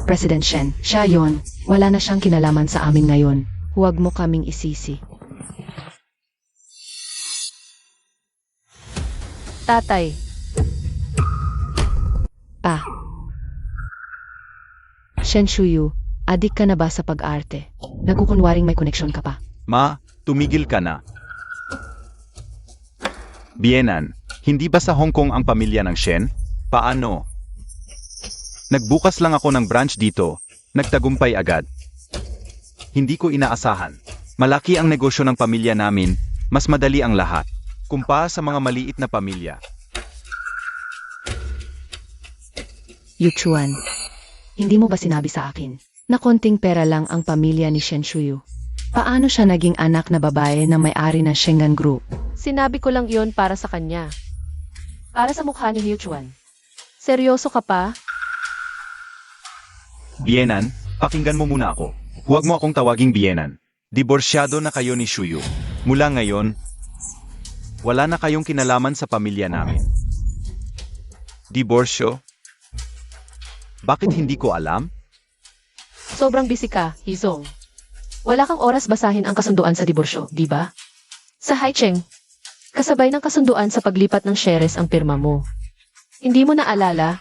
[SPEAKER 1] President Shen, siya yon. Wala na siyang kinalaman sa amin ngayon. Huwag mo kaming isisi.
[SPEAKER 2] Tatay,
[SPEAKER 1] Pa. Shen Shuyu, adik ka na ba sa pag-arte? Nagkukunwaring may koneksyon ka pa.
[SPEAKER 3] Ma, tumigil ka na. Bienan, hindi ba sa Hong Kong ang pamilya ng Shen? Paano? Nagbukas lang ako ng branch dito, nagtagumpay agad. Hindi ko inaasahan. Malaki ang negosyo ng pamilya namin, mas madali ang lahat. Kumpara sa mga maliit na pamilya.
[SPEAKER 1] Yuchuan, hindi mo ba sinabi sa akin na konting pera lang ang pamilya ni Shen Shuyu? Paano siya naging anak na babae na may-ari ng Shengan Group?
[SPEAKER 2] sinabi ko lang yon para sa kanya. Para sa mukha ni Yuchuan. Seryoso ka pa?
[SPEAKER 3] Bienan, pakinggan mo muna ako. Huwag mo akong tawaging Bienan. Diborsyado na kayo ni Shuyu. Mula ngayon, wala na kayong kinalaman sa pamilya namin. Diborsyo? Bakit hindi ko alam?
[SPEAKER 2] Sobrang busy ka, Hizong. Wala kang oras basahin ang kasunduan sa diborsyo, di ba? Sa Haicheng, kasabay ng kasunduan sa paglipat ng shares ang pirma mo. Hindi mo naalala?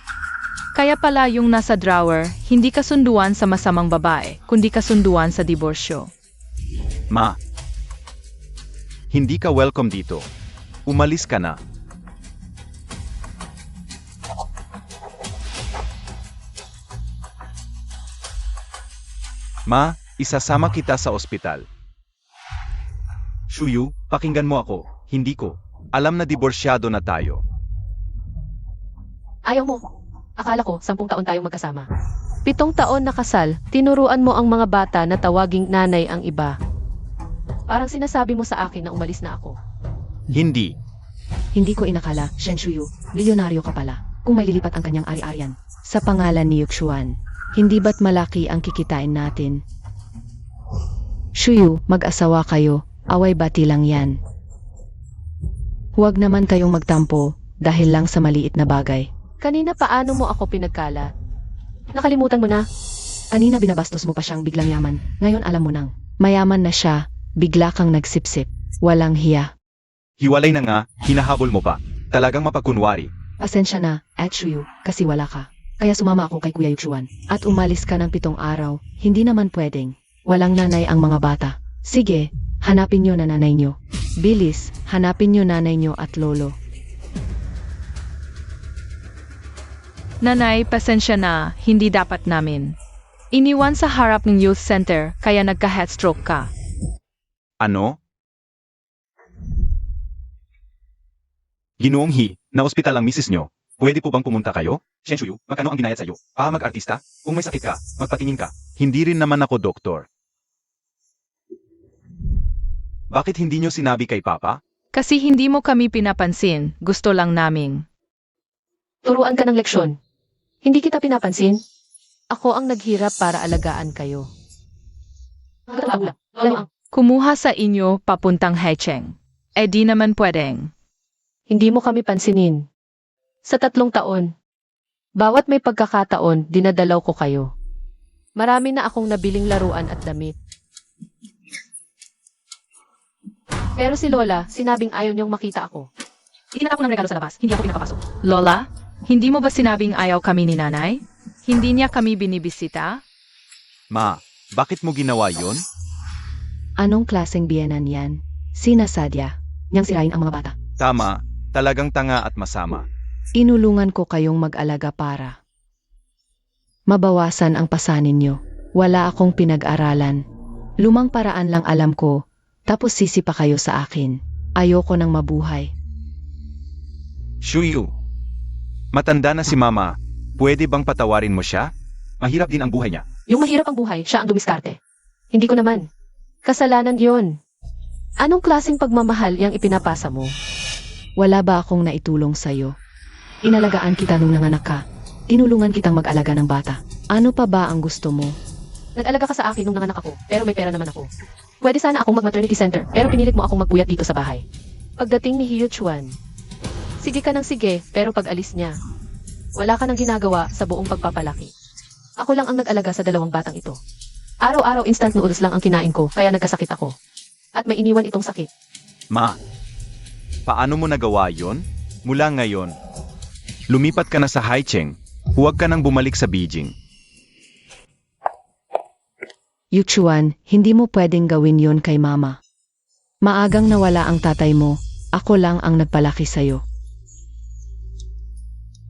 [SPEAKER 4] Kaya pala yung nasa drawer, hindi kasunduan sa masamang babae, kundi kasunduan sa diborsyo.
[SPEAKER 3] Ma, hindi ka welcome dito. Umalis ka na. Ma, isasama kita sa ospital. Shuyu, pakinggan mo ako. Hindi ko. Alam na diborsyado na tayo.
[SPEAKER 2] Ayaw mo. Akala ko, 10 taon tayong magkasama. 7 taon na kasal, tinuruan mo ang mga bata na tawaging nanay ang iba. Parang sinasabi mo sa akin na umalis na ako.
[SPEAKER 3] Hindi.
[SPEAKER 1] Hindi ko inakala, Shen Shuyu, milyonaryo ka pala. Kung may lilipat ang kanyang ari-arian. Sa pangalan ni Yuchuan, hindi ba't malaki ang kikitain natin? Shuyu, mag-asawa kayo, away-bati lang yan. Huwag naman kayong magtampo, dahil lang sa maliit na bagay.
[SPEAKER 2] Kanina paano mo ako pinagkala? Nakalimutan mo na?
[SPEAKER 1] Kanina binabastos mo pa siyang biglang yaman, ngayon alam mo nang, mayaman na siya, bigla kang nagsipsip, walang hiya.
[SPEAKER 3] Hiwalay na nga, hinahabol mo pa. Talagang mapagkunwari.
[SPEAKER 1] Pasensya na, at Shuyu, kasi wala ka. Kaya sumama ako kay Kuya Yuchuan, at umalis ka ng 7 araw, hindi naman pwedeng. Walang nanay ang mga bata. Sige, hanapin nyo na nanay nyo. Bilis, hanapin nyo nanay nyo at lolo.
[SPEAKER 4] Nanay, pasensya na, hindi dapat namin. Iniwan sa harap ng youth center, kaya nagka-headstroke ka.
[SPEAKER 3] Ano? Ginoong He, na ospital ang misis nyo. Pwede po bang pumunta kayo? Shen Shuyu, magkano ang binayad sa'yo? Mag-artista? Kung may sakit ka, magpatingin ka. Hindi rin naman ako doktor. Bakit hindi nyo sinabi kay Papa?
[SPEAKER 4] Kasi hindi mo kami pinapansin, gusto lang naming.
[SPEAKER 2] Turuan ka ng leksyon. Hindi kita pinapansin. Ako ang naghirap para alagaan kayo.
[SPEAKER 4] Kumuha sa inyo papuntang Hecheng. Di naman pwedeng.
[SPEAKER 2] Hindi mo kami pansinin. Sa 3 taon, bawat may pagkakataon, dinadalaw ko kayo. Marami na akong nabiling laruan at damit. Pero si Lola, sinabing ayaw niyong makita ako.
[SPEAKER 4] Itinatapon ng regalo sa labas, hindi ako pinapapasok. Lola, hindi mo ba sinabing ayaw kami ni nanay? Hindi niya kami binibisita?
[SPEAKER 3] Ma, bakit mo ginawa yun?
[SPEAKER 1] Anong klaseng biyenan yan? Sina Sadia. Niyang sirain ang mga bata.
[SPEAKER 3] Tama, talagang tanga at masama.
[SPEAKER 1] Inulungan ko kayong mag-alaga para mabawasan ang pasanin niyo. Wala akong pinag-aralan. Lumang paraan lang alam ko, tapos sisi pa kayo sa akin. Ayoko nang mabuhay.
[SPEAKER 3] Shuyu, matanda na si Mama. Pwede bang patawarin mo siya? Mahirap din ang buhay niya.
[SPEAKER 2] Yung mahirap ang buhay, siya ang dumiskarte. Hindi ko naman. Kasalanan yon. Anong klaseng pagmamahal yung ipinapasa mo?
[SPEAKER 1] Wala ba akong naitulong sa'yo? Inalagaan kita nung nanganak ka. Tinulungan kitang mag-alaga ng bata. Ano pa ba ang gusto mo?
[SPEAKER 2] Nag-alaga ka sa akin nung nanganak ako, pero may pera naman ako. Pwede sana akong mag-maternity center, pero pinilit mo akong magpuyat dito sa bahay. Pagdating ni Hiyo Chuan, sige ka ng sige, pero pag alis niya, wala ka nang ginagawa sa buong pagpapalaki. Ako lang ang nag-alaga sa 2 batang ito. Araw-araw instant noodles lang ang kinain ko, kaya nagkasakit ako. At may iniwan itong sakit.
[SPEAKER 3] Ma, paano mo nagawa yon? Mula ngayon, lumipat ka na sa Haicheng. Huwag ka nang bumalik sa Beijing.
[SPEAKER 1] Yuchuan, hindi mo pwedeng gawin yon kay Mama. Maagang nawala ang tatay mo, ako lang ang nagpalaki sa'yo.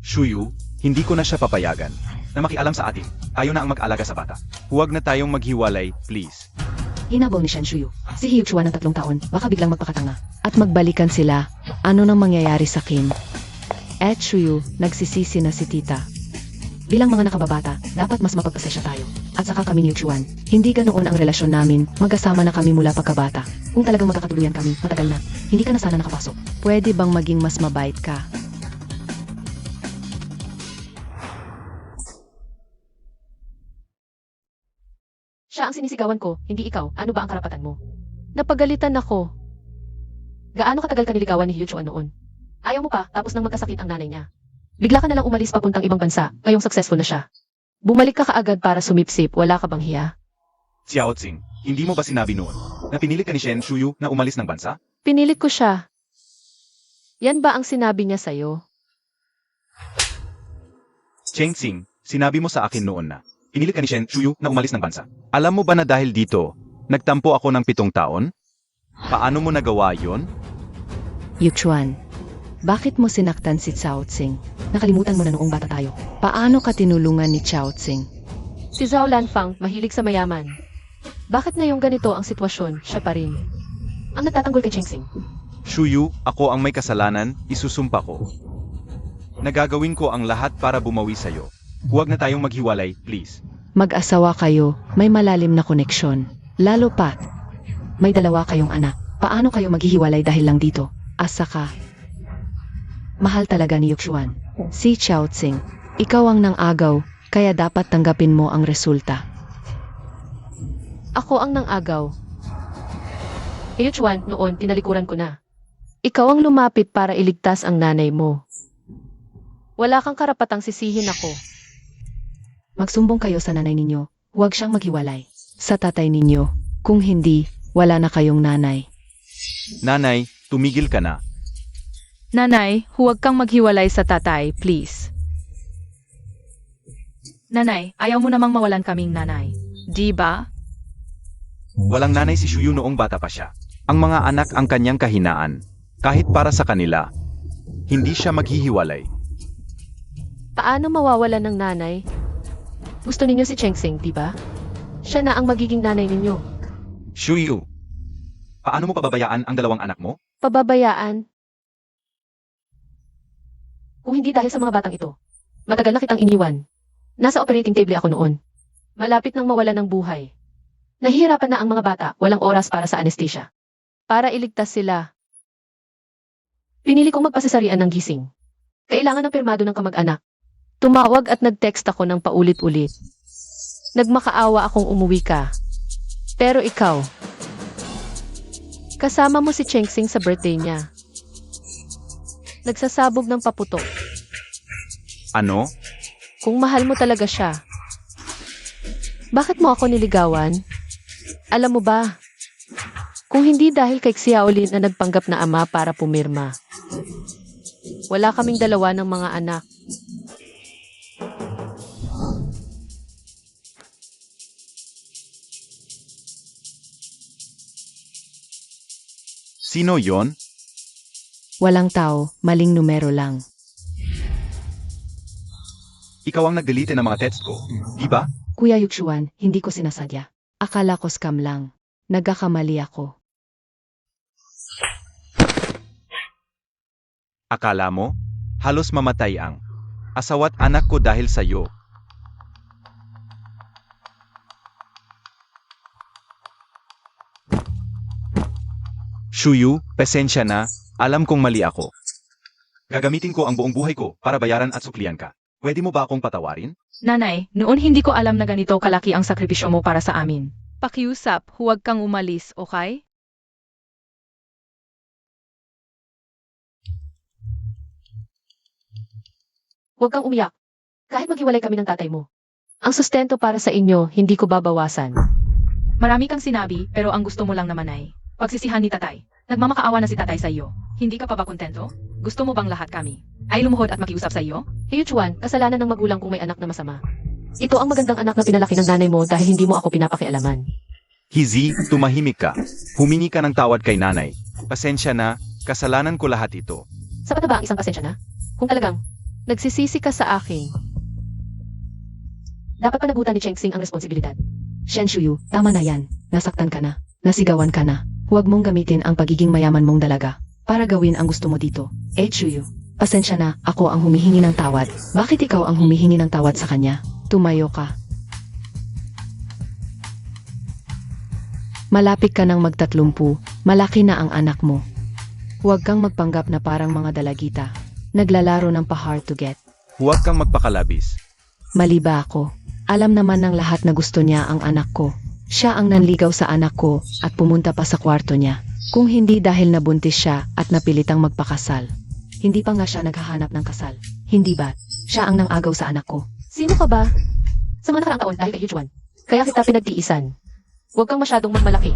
[SPEAKER 3] Shuyu, hindi ko na siya papayagan na makialam sa atin. Tayo na ang mag-alaga sa bata. Huwag na tayong maghiwalay, please.
[SPEAKER 1] Hinabol ni Shen Shuyu. Si Hiyo Chuan ng 3 taon, baka biglang magpakatanga. At magbalikan sila, ano nang mangyayari sa Kim? At Shuyu, nagsisisi na si tita. Bilang mga nakababata, dapat mas mapagpasensya tayo. At saka kami ni Chuan, hindi ganoon ang relasyon namin, magkasama na kami mula pagkabata. Kung talagang magkakatuluyan kami, matagal na. Hindi ka na sana nakapasok. Pwede bang maging mas mabait ka?
[SPEAKER 2] Siya ang sinisigawan ko, hindi ikaw. Ano ba ang karapatan mo? Napagalitan ako. Gaano katagal ka niligawan ni Hiyo Chuan noon? Ayaw mo pa, tapos nang magkasakit ang nanay niya. Bigla ka nalang umalis papuntang ibang bansa, ngayong successful na siya. Bumalik ka kaagad para sumipsip, wala ka bang hiya?
[SPEAKER 3] Xiao Tsing, hindi mo ba sinabi noon na pinilit ka ni Shen Shuyu na umalis ng bansa?
[SPEAKER 2] Pinilit ko siya. Yan ba ang sinabi niya sa'yo?
[SPEAKER 3] Cheng Xing, sinabi mo sa akin noon na pinilit ka ni Shen Shuyu na umalis ng bansa. Alam mo ba na dahil dito, nagtampo ako ng 7 taon? Paano mo nagawa yon?
[SPEAKER 1] Yuchuan, bakit mo sinaktan si Cao Tsing? Nakalimutan mo na noong bata tayo. Paano ka tinulungan ni Cao Tsing?
[SPEAKER 2] Si Zhao Lanfang, mahilig sa mayaman. Bakit ngayong ganito ang sitwasyon, siya pa rin? Ang nagtatanggol kay Cheng Xing.
[SPEAKER 3] Shuyu, ako ang may kasalanan, isusumpa ko. Nagagawin ko ang lahat para bumawi sa'yo. Huwag na tayong maghiwalay, please.
[SPEAKER 1] Mag-asawa kayo, may malalim na koneksyon. Lalo pat, may 2 kayong anak. Paano kayo maghihiwalay dahil lang dito? Asa ka? Mahal talaga ni Yuchuan. Si Cao Tsing, ikaw ang nang-agaw, kaya dapat tanggapin mo ang resulta.
[SPEAKER 2] Ako ang nang-agaw. Hiyo Chuan, noon, tinalikuran ko na. Ikaw ang lumapit para iligtas ang nanay mo. Wala kang karapatang sisihin ako.
[SPEAKER 1] Magsumbong kayo sa nanay ninyo, huwag siyang maghiwalay. Sa tatay ninyo, kung hindi, wala na kayong nanay.
[SPEAKER 3] Nanay, tumigil ka na.
[SPEAKER 4] Nanay, huwag kang maghiwalay sa tatay, please. Nanay, ayaw mo namang mawalan kaming nanay. Di ba?
[SPEAKER 3] Walang nanay si Shuyu noong bata pa siya. Ang mga anak ang kanyang kahinaan. Kahit para sa kanila, hindi siya maghihiwalay.
[SPEAKER 2] Paano mawawalan ng nanay? Gusto ninyo si Cheng Xing, di ba? Siya na ang magiging nanay ninyo.
[SPEAKER 3] Shuyu, paano mo pababayaan ang 2 anak mo?
[SPEAKER 2] Pababayaan? Kung hindi dahil sa mga batang ito. Matagal na kitang iniwan. Nasa operating table ako noon. Malapit nang mawala ng buhay. Nahihirapan na ang mga bata, walang oras para sa anesthesia. Para iligtas sila. Pinili kong magpasasarian ng gising. Kailangan ng pirmado ng kamag-anak. Tumawag at nag-text ako ng paulit-ulit. Nagmakaawa akong umuwi ka. Pero ikaw, kasama mo si Chengsing sa birthday niya. Nagsasabog ng paputok.
[SPEAKER 3] Ano?
[SPEAKER 2] Kung mahal mo talaga siya. Bakit mo ako niligawan? Alam mo ba, kung hindi dahil kay Xiaolin na nagpanggap na ama para pumirma, wala kaming dalawa ng mga anak.
[SPEAKER 3] Sino yon?
[SPEAKER 1] Walang tao, maling numero lang.
[SPEAKER 3] Ikaw ang nag-delete ng mga text ko, di ba?
[SPEAKER 1] Kuya Yuxuan, hindi ko sinasadya. Akala ko scam lang. Nagkakamali ako.
[SPEAKER 3] Akala mo? Halos mamatay ang asawa't anak ko dahil sa'yo. Shuyu, pasensya na, alam kong mali ako. Gagamitin ko ang buong buhay ko para bayaran at suklian ka. Pwede mo ba akong patawarin?
[SPEAKER 4] Nanay, noon hindi ko alam na ganito kalaki ang sakripisyo mo para sa amin. Pakiusap, huwag kang umalis, okay?
[SPEAKER 2] Huwag kang umiyak. Kahit maghiwalay kami ng tatay mo. Ang sustento para sa inyo, hindi ko babawasan.
[SPEAKER 4] Marami kang sinabi, pero ang gusto mo lang naman ay pagsisihan ni tatay. Nagmamakaawa na si tatay sa iyo. Hindi ka pa ba kontento? Gusto mo bang lahat kami ay lumuhod at makiusap sa iyo?
[SPEAKER 2] Hiyuchuan, kasalanan ng magulang kung may anak na masama. Ito ang magandang anak na pinalaki ng nanay mo dahil hindi mo ako pinapakialaman.
[SPEAKER 3] Hizi, tumahimik ka. Humingi ka ng tawad kay nanay. Pasensya na, kasalanan ko lahat ito.
[SPEAKER 2] Sapat na ba ang isang pasensya na? Kung talagang nagsisisi ka sa akin, dapat panagutan ni Chengsing ang responsibilidad.
[SPEAKER 1] Shen Shuyu, tama na yan. Nasaktan ka na. Nasigawan ka na. Huwag mong gamitin ang pagiging mayaman mong dalaga para gawin ang gusto mo dito. Shuyu, pasensya na, ako ang humihingi ng tawad. Bakit ikaw ang humihingi ng tawad sa kanya? Tumayo ka. Malapit ka nang magtatlumpu, malaki na ang anak mo. Huwag kang magpanggap na parang mga dalagita. Naglalaro ng pa-hard to get.
[SPEAKER 3] Huwag kang magpakalabis.
[SPEAKER 1] Mali ba ako? Alam naman ng lahat na gusto niya ang anak ko. Siya ang nanligaw sa anak ko at pumunta pa sa kwarto niya. Kung hindi dahil nabuntis siya at napilitang magpakasal. Hindi pa nga siya naghahanap ng kasal. Hindi ba? Siya ang nangagaw sa anak ko.
[SPEAKER 2] Sino ka ba? Sa mga nakaraang taon dahil kay Hiyuchuan. Kaya kita pinagtiisan. Huwag kang masyadong magmalaki.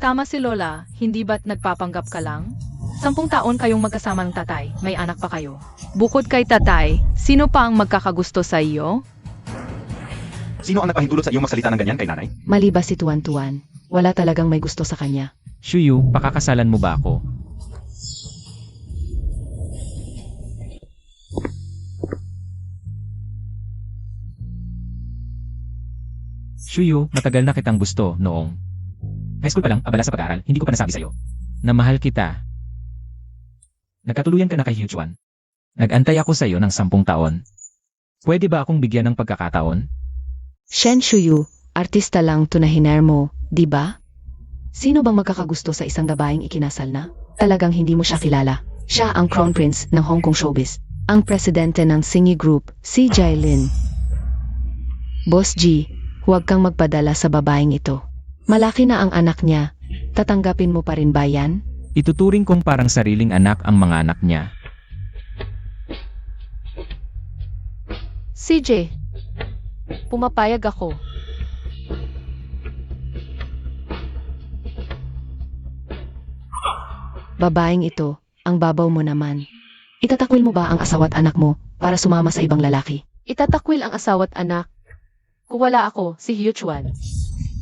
[SPEAKER 4] Tama si Lola, hindi ba't nagpapanggap ka lang? 10 taon kayong magkasama ng tatay, may anak pa kayo. Bukod kay tatay, sino pa ang magkakagusto sa iyo?
[SPEAKER 3] Sino ang nagpahintulot sa iyong magsalita ng ganyan kay nanay?
[SPEAKER 1] Mali ba si Tuan-Tuan? Wala talagang may gusto sa kanya.
[SPEAKER 5] Shuyu, pakakasalan mo ba ako? Shuyu, matagal na kitang gusto noong high school pa lang, abala sa pag-aaral, hindi ko pa nasabi sa'yo na mahal kita. Nagkatuluyan ka na kay Hiyuchuan. Nag-antay ako sa'yo ng 10 taon. Pwede ba akong bigyan ng pagkakataon?
[SPEAKER 1] Shen Shuyu, artista lang to na hiner mo, di ba? Sino bang magkakagusto sa isang babaeng ikinasal na? Talagang hindi mo siya kilala. Siya ang Crown Prince ng Hong Kong Showbiz. Ang presidente ng Singi Group, si Jailin. Boss G, huwag kang magpadala sa babaeng ito. Malaki na ang anak niya. Tatanggapin mo pa rin ba yan?
[SPEAKER 5] Ituturing kong parang sariling anak ang mga anak niya.
[SPEAKER 2] CJ, pumapayag ako.
[SPEAKER 1] Babaeng ito, ang babaw mo naman. Itatakwil mo ba ang asawa't anak mo para sumama sa ibang lalaki?
[SPEAKER 2] Itatakwil ang asawa't anak. Kung wala ako, si Hiyuchuan.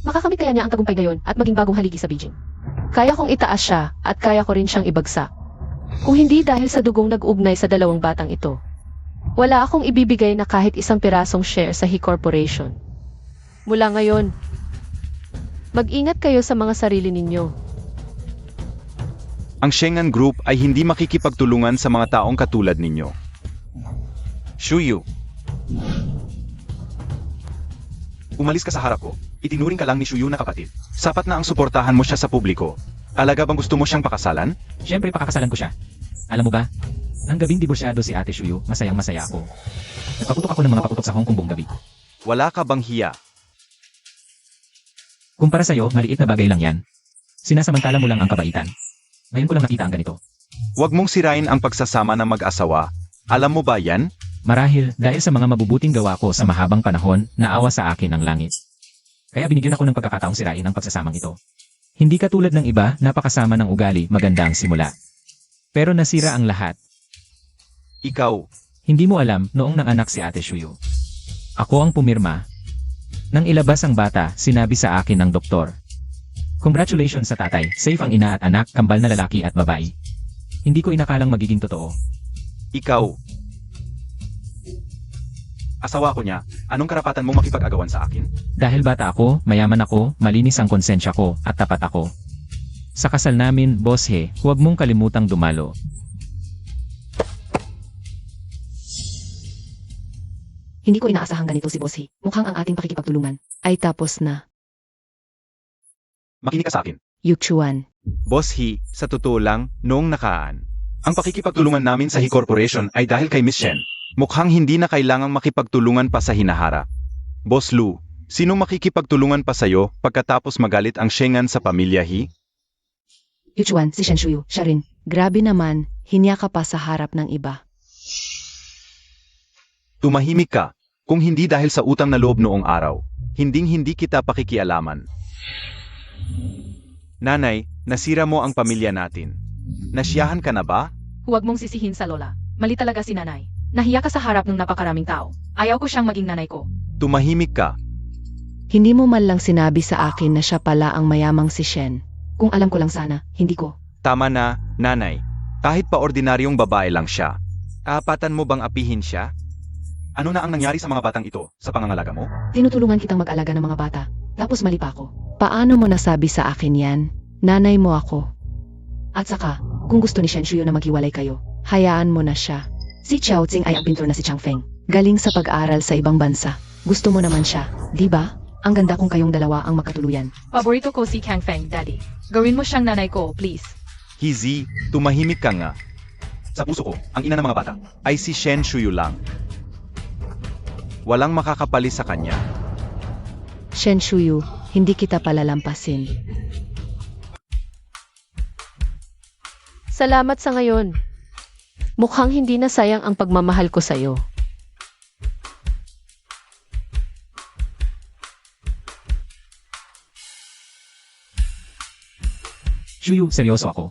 [SPEAKER 2] Makakamit kaya niya ang tagumpay ngayon at maging bagong haligi sa Beijing. Kaya kong itaas siya at kaya ko rin siyang ibagsak. Kung hindi dahil sa dugong nag-ugnay sa dalawang batang ito. Wala akong ibibigay na kahit isang pirasong share sa He Corporation. Mula ngayon, mag-ingat kayo sa mga sarili ninyo.
[SPEAKER 3] Ang Shengan Group ay hindi makikipagtulungan sa mga taong katulad ninyo. Shuyu. Umalis ka sa harap ko. Itinuring ka lang ni Shuyu na kapatid. Sapat na ang suportahan mo siya sa publiko. Alaga bang gusto mo siyang pakasalan?
[SPEAKER 5] Siyempre pakakasalan ko siya. Alam mo ba? Ang gabing diborsyado si Ate Shuyu, masayang masaya ako. Nagpaputok ako ng mga paputok sa Hong Kong buong gabi.
[SPEAKER 3] Wala ka bang hiya?
[SPEAKER 5] Kumpara sa'yo, maliit na bagay lang yan. Sinasamantala mo lang ang kabaitan. Ngayon ko lang nakita ang ganito.
[SPEAKER 3] Huwag mong sirain ang pagsasama ng mag-asawa. Alam mo ba yan?
[SPEAKER 5] Marahil, dahil sa mga mabubuting gawa ko sa mahabang panahon, naawa sa akin ang langit. Kaya binigyan ako ng pagkakataong sirain ang pagsasamang ito. Hindi katulad ng iba, napakasama ng ugali, maganda ang simula. Pero nasira ang lahat.
[SPEAKER 3] Ikaw,
[SPEAKER 5] Hindi mo alam, noong nanganak si Ate Shuyu. Ako ang pumirma. Nang ilabas ang bata, sinabi sa akin ng doktor. Congratulations sa tatay, safe ang ina at anak, kambal na lalaki at babae. Hindi ko inakalang magiging totoo.
[SPEAKER 3] ikaw. Asawa ko niya, anong karapatan mo makipag-agawan sa akin?
[SPEAKER 5] Dahil bata ako, mayaman ako, malinis ang konsensya ko, at tapat ako. Sa kasal namin, Boss He, huwag mong kalimutang dumalo.
[SPEAKER 1] Hindi ko inaasahang ganito si Boss He. Mukhang ang ating pakikipagtulungan ay tapos na.
[SPEAKER 3] Makinig ka sa akin.
[SPEAKER 1] Yuchuan.
[SPEAKER 3] Boss He, sa totoo lang, noong nakaan. Ang pakikipagtulungan namin sa He Corporation ay dahil kay Miss Shen. Mukhang hindi na kailangang makipagtulungan pa sa hinahara. Boss Lu, sino makikipagtulungan pa sa'yo pagkatapos magalit ang Shengan sa pamilya He?
[SPEAKER 1] Yuchuan, si Shen Shuyu, siya rin. Grabe naman, hinya ka pa sa harap ng iba.
[SPEAKER 3] Tumahimik ka, kung hindi dahil sa utang na loob noong araw. Hinding-hindi kita pakikialaman. Nanay, nasira mo ang pamilya natin. Nasiyahan ka na ba?
[SPEAKER 4] Huwag mong sisihin sa lola. Mali talaga si nanay. Nahiya ka sa harap ng napakaraming tao. Ayaw ko siyang maging nanay ko.
[SPEAKER 3] Tumahimik ka.
[SPEAKER 1] Hindi mo man lang sinabi sa akin na siya pala ang mayamang si Shen. Kung alam ko lang sana, hindi ko.
[SPEAKER 3] Tama na, nanay. Kahit pa ordinaryong babae lang siya. Aapatan mo bang apihin siya? Ano na ang nangyari sa mga batang ito sa pangangalaga mo?
[SPEAKER 1] Tinutulungan kitang mag-alaga ng mga bata. Tapos mali pa ako. Paano mo nasabi sa akin yan? Nanay mo ako. At saka, kung gusto ni Shen Shuyu na maghiwalay kayo, hayaan mo na siya. Si Xiao Tsing ay ang pintor na si Chang Feng. Galing sa pag-aral sa ibang bansa. Gusto mo naman siya, di ba? Ang ganda kung kayong dalawa ang magkatuluyan.
[SPEAKER 4] Paborito ko si Kang Feng, Daddy. Gawin mo siyang nanay ko, please.
[SPEAKER 3] Hizi, tumahimik ka nga. Sa puso ko, ang ina ng mga bata ay si Shen Shuyu lang. Walang makakapali sa kanya.
[SPEAKER 1] Shen Shuyu, hindi kita palalampasin.
[SPEAKER 2] Salamat sa ngayon. Mukhang hindi na sayang ang pagmamahal ko sa'yo.
[SPEAKER 5] Shuyu, seryoso ako.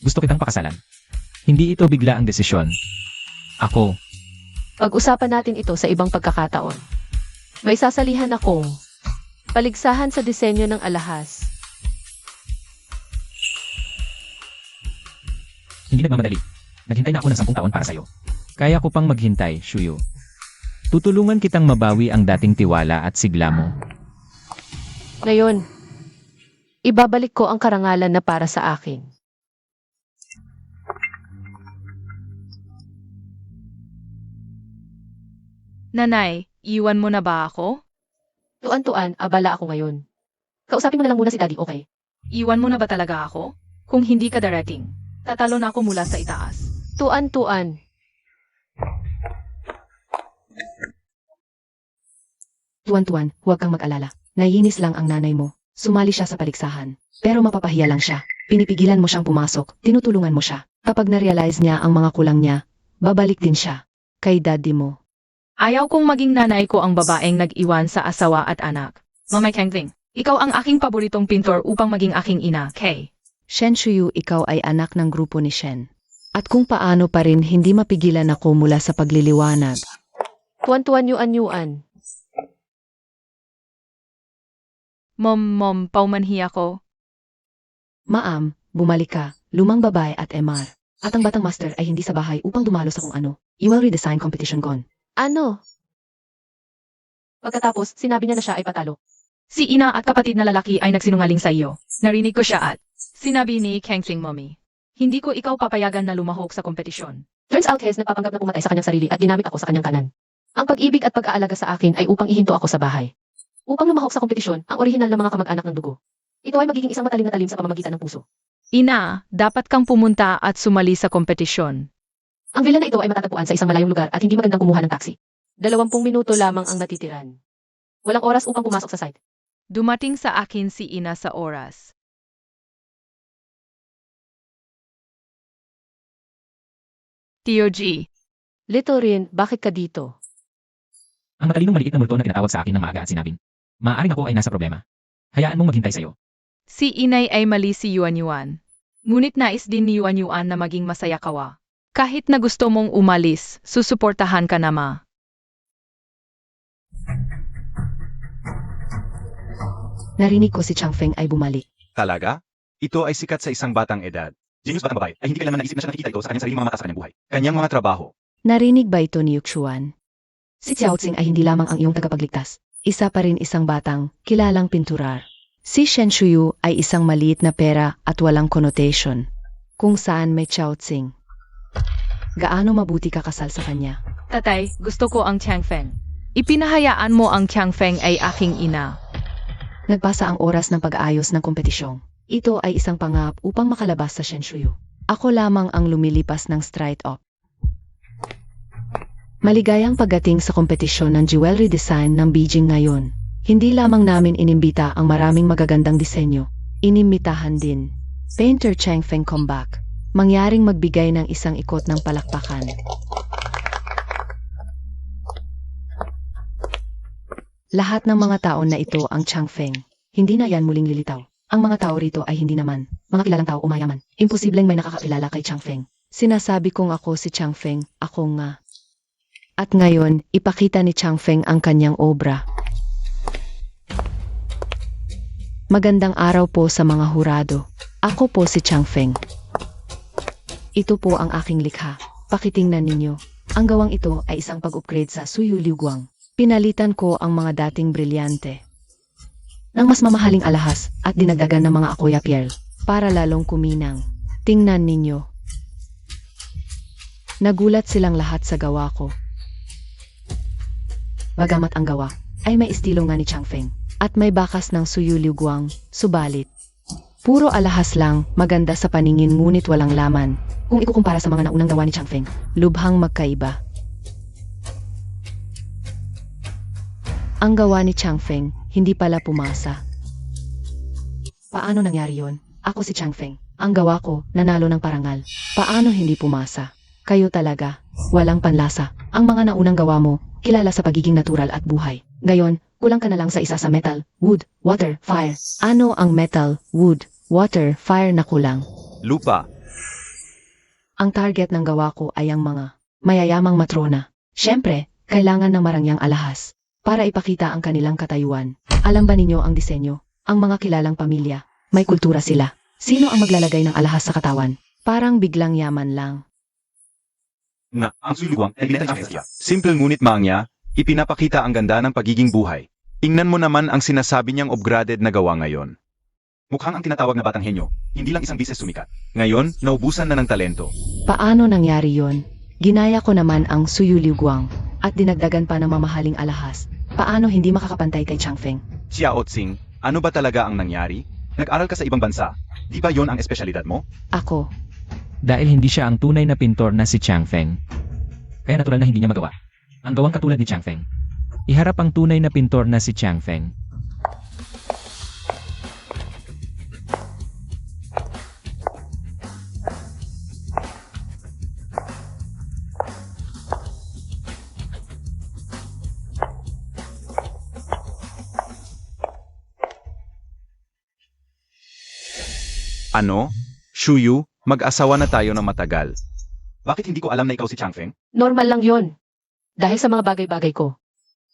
[SPEAKER 5] Gusto kitang pakasalan. Hindi ito bigla ang desisyon. Ako,
[SPEAKER 2] Pag-usapan natin ito sa ibang pagkakataon. May sasalihan ako. Paligsahan sa disenyo ng alahas.
[SPEAKER 5] hindi nagmamadali. Naghintay na ako ng 10 taon para sa'yo. Kaya ko pang maghintay, Shuyu. Tutulungan kitang mabawi ang dating tiwala at sigla mo.
[SPEAKER 2] Ngayon, ibabalik ko ang karangalan na para sa akin.
[SPEAKER 4] Nanay, iwan mo na ba ako?
[SPEAKER 2] Tuan-tuan, abala ako ngayon. Kausapin mo na lang muna si Daddy, okay?
[SPEAKER 4] Iwan mo na ba talaga ako? Kung hindi ka darating, tatalo na ako mula sa itaas.
[SPEAKER 2] Tuan-tuan.
[SPEAKER 1] Tuan-tuan, huwag kang mag-alala. Naiinis lang ang nanay mo. Sumali siya sa paligsahan. Pero mapapahiya lang siya. Pinipigilan mo siyang pumasok. Tinutulungan mo siya. Kapag na-realize niya ang mga kulang niya, babalik din siya. Kay daddy mo.
[SPEAKER 4] Ayaw kong maging nanay ko ang babaeng nag-iwan sa asawa at anak. Mama Kangling, ikaw ang aking paboritong pintor upang maging aking ina, Kay.
[SPEAKER 1] Shen Shuyu, ikaw ay anak ng grupo ni Shen. At kung paano pa rin hindi mapigilan ako mula sa pagliliwanag.
[SPEAKER 2] Tuan-tuan yuan-yuan.
[SPEAKER 4] Mom, paumanhi ako.
[SPEAKER 1] Maam, bumalik ka, lumang babae at MR. At ang batang master ay hindi sa bahay upang dumalo sa kung ano. You will redesign competition gon.
[SPEAKER 2] Ano? Pagkatapos, sinabi niya na siya ay patalo.
[SPEAKER 4] Si ina at kapatid na lalaki ay nagsinungaling sa iyo. Narinig ko siya at sinabi ni Kangling Mommy. Hindi ko ikaw papayagan na lumahok sa kompetisyon.
[SPEAKER 2] Turns out, Hes, nagpapanggap na pumatay sa kanyang sarili at ginamit ako sa kanyang kanan. Ang pag-ibig at pag-aalaga sa akin ay upang ihinto ako sa bahay. Upang lumahok sa kompetisyon ang orihinal na mga kamag-anak ng dugo. Ito ay magiging isang matalim na talim sa pamamagitan ng puso.
[SPEAKER 4] Ina, dapat kang pumunta at sumali sa kompetisyon.
[SPEAKER 2] Ang villa na ito ay matatagpuan sa isang malayong lugar at hindi magandang kumuha ng taxi. 20 minuto lamang ang natitiran. Walang oras upang pumasok sa site.
[SPEAKER 4] Dumating sa akin si Ina sa oras. Tio G,
[SPEAKER 2] Little Rin, bakit ka dito?
[SPEAKER 5] Ang matalinong maliit na multo na tinatawag sa akin ng maaga at sinabing, maaaring ako ay nasa problema. Hayaan mong maghintay sa'yo.
[SPEAKER 4] si Inay ay mali si Yuan Yuan. Ngunit nais din ni Yuan Yuan na maging masaya kawa. Kahit na gusto mong umalis, susuportahan ka na ma.
[SPEAKER 1] Narinig ko si Changfeng ay bumalik.
[SPEAKER 3] Talaga? Ito ay sikat sa isang batang edad. Genius batang babae ay hindi kailanman naisip na siya nakikita ito sa kanyang sariling mga mata sa kanyang buhay. Kanyang mga trabaho.
[SPEAKER 1] Narinig ba ito ni Yuxuan? Si Xiao Tsing ay hindi lamang ang iyong tagapagligtas. Isa pa rin isang batang, kilalang pinturar. Si Shen Shuyu ay isang maliit na pera at walang connotation. Kung saan may Xiao Tsing. Gaano mabuti ka kasal sa kanya?
[SPEAKER 4] Tatay, gusto ko ang Changfeng. Ipinahayaan mo ang Changfeng ay aking ina.
[SPEAKER 1] Nagpasa ang oras ng pag-aayos ng kompetisyon. Ito ay isang pangap upang makalabas sa Shen Shuyu. Ako lamang ang lumilipas ng straight up. Maligayang pagdating sa kompetisyon ng jewelry design ng Beijing ngayon. Hindi lamang namin inimbita ang maraming magagandang disenyo. Inimbitahan din. Painter Changfeng comeback. Mangyaring magbigay ng isang ikot ng palakpakan. Lahat ng mga taon na ito ang Changfeng. Hindi na yan muling lilitaw. Ang mga tao rito ay hindi naman mga kilalang tao o mayaman. Imposibleng may nakakakilala kay Changfeng. Sinasabi kong ako si Changfeng, ako nga. At ngayon, ipakita ni Changfeng ang kanyang obra. Magandang araw po sa mga hurado. Ako po si Changfeng. Ito po ang aking likha. Pakitingnan ninyo. Ang gawang ito ay isang pag-upgrade sa Suyu Liuguang. Pinalitan ko ang mga dating brilyante ng mas mamahaling alahas at dinagdagan ng mga akoya pierre para lalong kuminang. Tingnan ninyo. Nagulat silang lahat sa gawa ko. Bagamat ang gawa ay may estilo nga ni Changfeng at may bakas ng Suyu Liuguang, subalit puro alahas lang, maganda sa paningin ngunit walang laman. Kung ikukumpara sa mga naunang gawa ni Changfeng, lubhang magkaiba. Ang gawa ni Changfeng, hindi pala pumasa. Paano nangyari yon? Ako si Changfeng. Ang gawa ko, nanalo ng parangal. Paano hindi pumasa? Kayo talaga, walang panlasa. Ang mga naunang gawa mo, kilala sa pagiging natural at buhay. Gayon, kulang ka na lang sa isa sa metal, wood, water, fire. Ano ang metal, wood, water, fire na kulang?
[SPEAKER 3] Lupa.
[SPEAKER 1] Ang target ng gawa ko ay ang mga mayayamang matrona. Siyempre, kailangan ng marangyang alahas para ipakita ang kanilang katayuan. Alam ba ninyo ang disenyo? Ang mga kilalang pamilya, may kultura sila. Sino ang maglalagay ng alahas sa katawan? Parang biglang yaman lang.
[SPEAKER 3] Na, ang suluwang ay binenta ng Asia. Simple ngunit maangya, ipinapakita ang ganda ng pagiging buhay. Tingnan mo naman ang sinasabi niyang upgraded na gawa ngayon. Mukhang ang tinatawag na batang henyo, hindi lang isang bises sumikat. Ngayon, naubusan na ng talento.
[SPEAKER 1] Paano nangyari yon? Ginaya ko naman ang Suyu Liuguang at dinagdagan pa ng mamahaling alahas. Paano hindi makakapantay kay Changfeng?
[SPEAKER 3] Xiao Tsing, ano ba talaga ang nangyari? Nag-aral ka sa ibang bansa. Di ba yon ang espesyalidad mo?
[SPEAKER 1] Ako,
[SPEAKER 5] Dahil hindi siya ang tunay na pintor na si Changfeng. Kaya natural na hindi niya magawa ang gawang katulad ni Changfeng. Iharap ang tunay na pintor na si Changfeng.
[SPEAKER 3] Ano? Shuyu, mag-asawa na tayo ng matagal. Bakit hindi ko alam na ikaw si Changfeng?
[SPEAKER 2] Normal lang yon. Dahil sa mga bagay-bagay ko.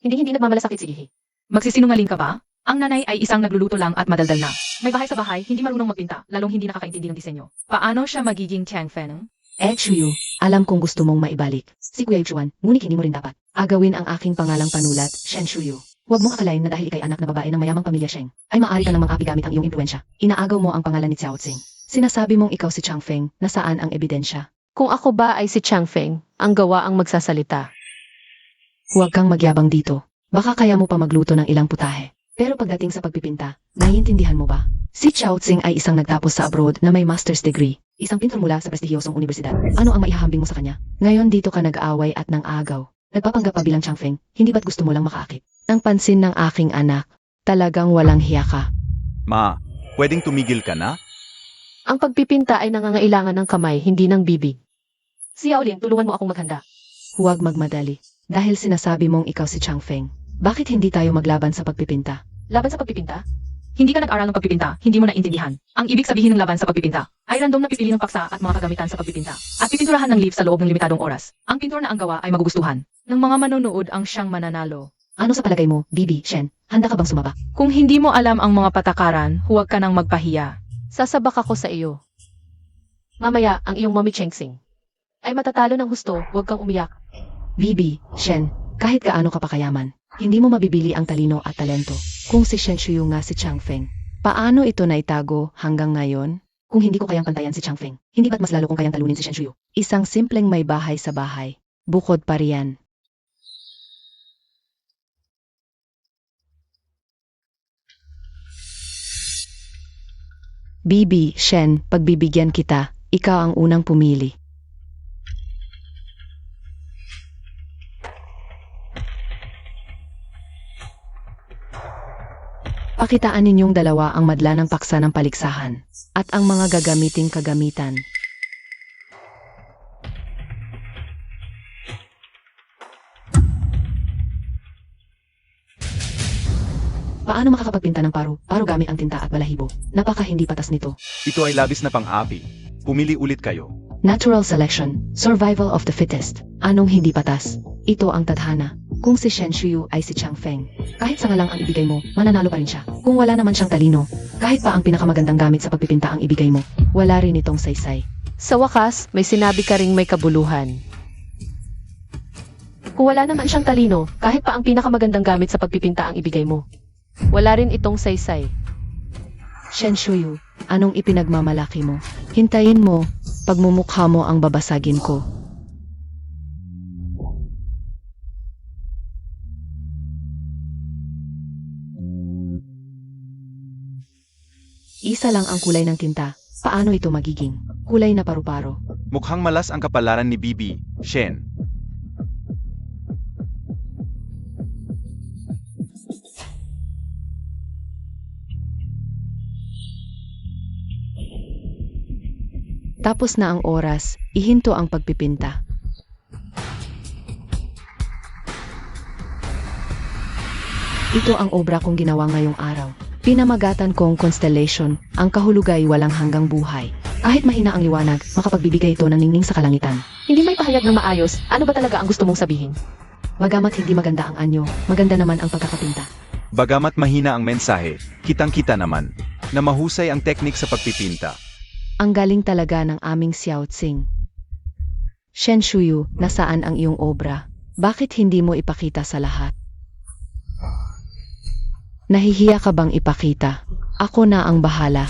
[SPEAKER 2] Hindi nagmamalasakit si Ihi.
[SPEAKER 4] Magsisinungaling ka ba? Ang nanay ay isang nagluluto lang at madaldal na. May bahay sa bahay, hindi marunong magpinta, lalong hindi nakakaintindi ng disenyo. Paano siya magiging Changfeng?
[SPEAKER 1] Shuyu, alam kong gusto mong maibalik. Si Kuya Yuan, ngunit hindi mo rin dapat. Agawin ang aking pangalang panulat, Shen Shuyu. Huwag mong akalain na dahil ikay anak na babae ng mayamang pamilya Sheng, ay maaari ka namang api gamit ang iyong impluensya. Inaagaw mo ang pangalan ni Xiao Tsing. Sinasabi mong ikaw si Changfeng, nasaan ang ebidensya?
[SPEAKER 2] Kung ako ba ay si Changfeng, ang gawa ang magsasalita.
[SPEAKER 1] Huwag kang magyabang dito. Baka kaya mo pa magluto ng ilang putahe. Pero pagdating sa pagpipinta, naiintindihan mo ba? Si Chao Tsing ay isang nagtapos sa abroad na may master's degree. Isang pintor mula sa prestihiyosong universidad. Ano ang maihahambing mo sa kanya? Ngayon dito ka nag-aaway at nang-agaw. Nagpapanggap pa bilang Changfeng, hindi ba't gusto mo lang makaakit? Ang pansin ng aking anak, talagang walang hiya ka.
[SPEAKER 3] Ma, pwedeng tumigil ka na?
[SPEAKER 2] Ang pagpipinta ay nangangailangan ng kamay, hindi ng bibig. Si Yao Ling, tulungan mo akong maghanda.
[SPEAKER 1] Huwag magmadali. Dahil sinasabi mong ikaw si Changfeng. Bakit hindi tayo maglaban sa pagpipinta?
[SPEAKER 2] Laban sa pagpipinta?
[SPEAKER 4] Hindi ka nag-aral ng pagpipinta, hindi mo naintindihan. Ang ibig sabihin ng laban sa pagpipinta ay random na pipili ng paksa at mga kagamitan sa pagpipinta. At pipinturahan ng leaf sa loob ng limitadong oras. Ang pintor na ang gawa ay magugustuhan ng mga manonood ang siyang mananalo.
[SPEAKER 1] Ano sa palagay mo, Bibi, Shen? Handa ka bang sumaba?
[SPEAKER 4] Kung hindi mo alam ang mga patakaran, huwag ka nang magpahiya.
[SPEAKER 2] Sasabak ako sa iyo. Mamaya, ang iyong mommy Chengsing ay matatalo ng husto, huwag kang umiyak.
[SPEAKER 1] Bibi, Shen, kahit gaano ka pa kayaman, hindi mo mabibili ang talino at talento. Kung si Shen Shuyu nga si Changfeng, paano ito naitago hanggang ngayon? Kung hindi ko kayang pantayan si Changfeng, hindi ba't mas lalo kong kayang talunin si Shen Shuyu? Isang simpleng may bahay sa bahay. Bukod pa riyan. Bibi, Shen, pagbibigyan kita, ikaw ang unang pumili. Pakitaan ninyong dalawa ang madla ng paksa ng paligsahan at ang mga gagamiting kagamitan. Paano makakapagpinta ng paro? Paro gamit ang tinta at balahibo. Napaka hindi patas nito.
[SPEAKER 3] Ito ay labis na pang-api. Pumili ulit kayo.
[SPEAKER 1] Natural selection, survival of the fittest. Anong hindi patas? Ito ang tadhana. Kung si Shen Shuyu ay si Changfeng, kahit sanga lang ang ibigay mo, mananalo pa rin siya. Kung wala naman siyang talino, kahit pa ang pinakamagandang gamit sa pagpipinta ang ibigay mo, wala rin itong saysay.
[SPEAKER 2] Sa wakas, may sinabi ka ring may kabuluhan. Kung wala naman siyang talino, kahit pa ang pinakamagandang gamit sa pagpipinta ang ibigay mo, wala rin itong saysay.
[SPEAKER 1] Shen Shuyu, anong ipinagmamalaki mo? Hintayin mo, pagmumukha mo ang babasagin ko. Isa lang ang kulay ng tinta. Paano ito magiging kulay na paru-paro?
[SPEAKER 3] Mukhang malas ang kapalaran ni Bibi, Shen.
[SPEAKER 1] Tapos na ang oras, ihinto ang pagpipinta. Ito ang obra kong ginawa ngayong araw. Pinamagatan kong constellation, ang kahulugay walang hanggang buhay. Kahit mahina ang liwanag, makapagbibigay ito ng ningning sa kalangitan.
[SPEAKER 2] Hindi may pahayag ng maayos, ano ba talaga ang gusto mong sabihin?
[SPEAKER 1] Bagamat hindi maganda ang anyo, maganda naman ang pagkakapinta.
[SPEAKER 3] Bagamat mahina ang mensahe, kitang-kita naman na mahusay ang teknik sa pagpipinta.
[SPEAKER 1] Ang galing talaga ng aming Xiao Tsing. Shen Shuyu, nasaan ang iyong obra? Bakit hindi mo ipakita sa lahat? Nahihiya ka bang ipakita? Ako na ang bahala.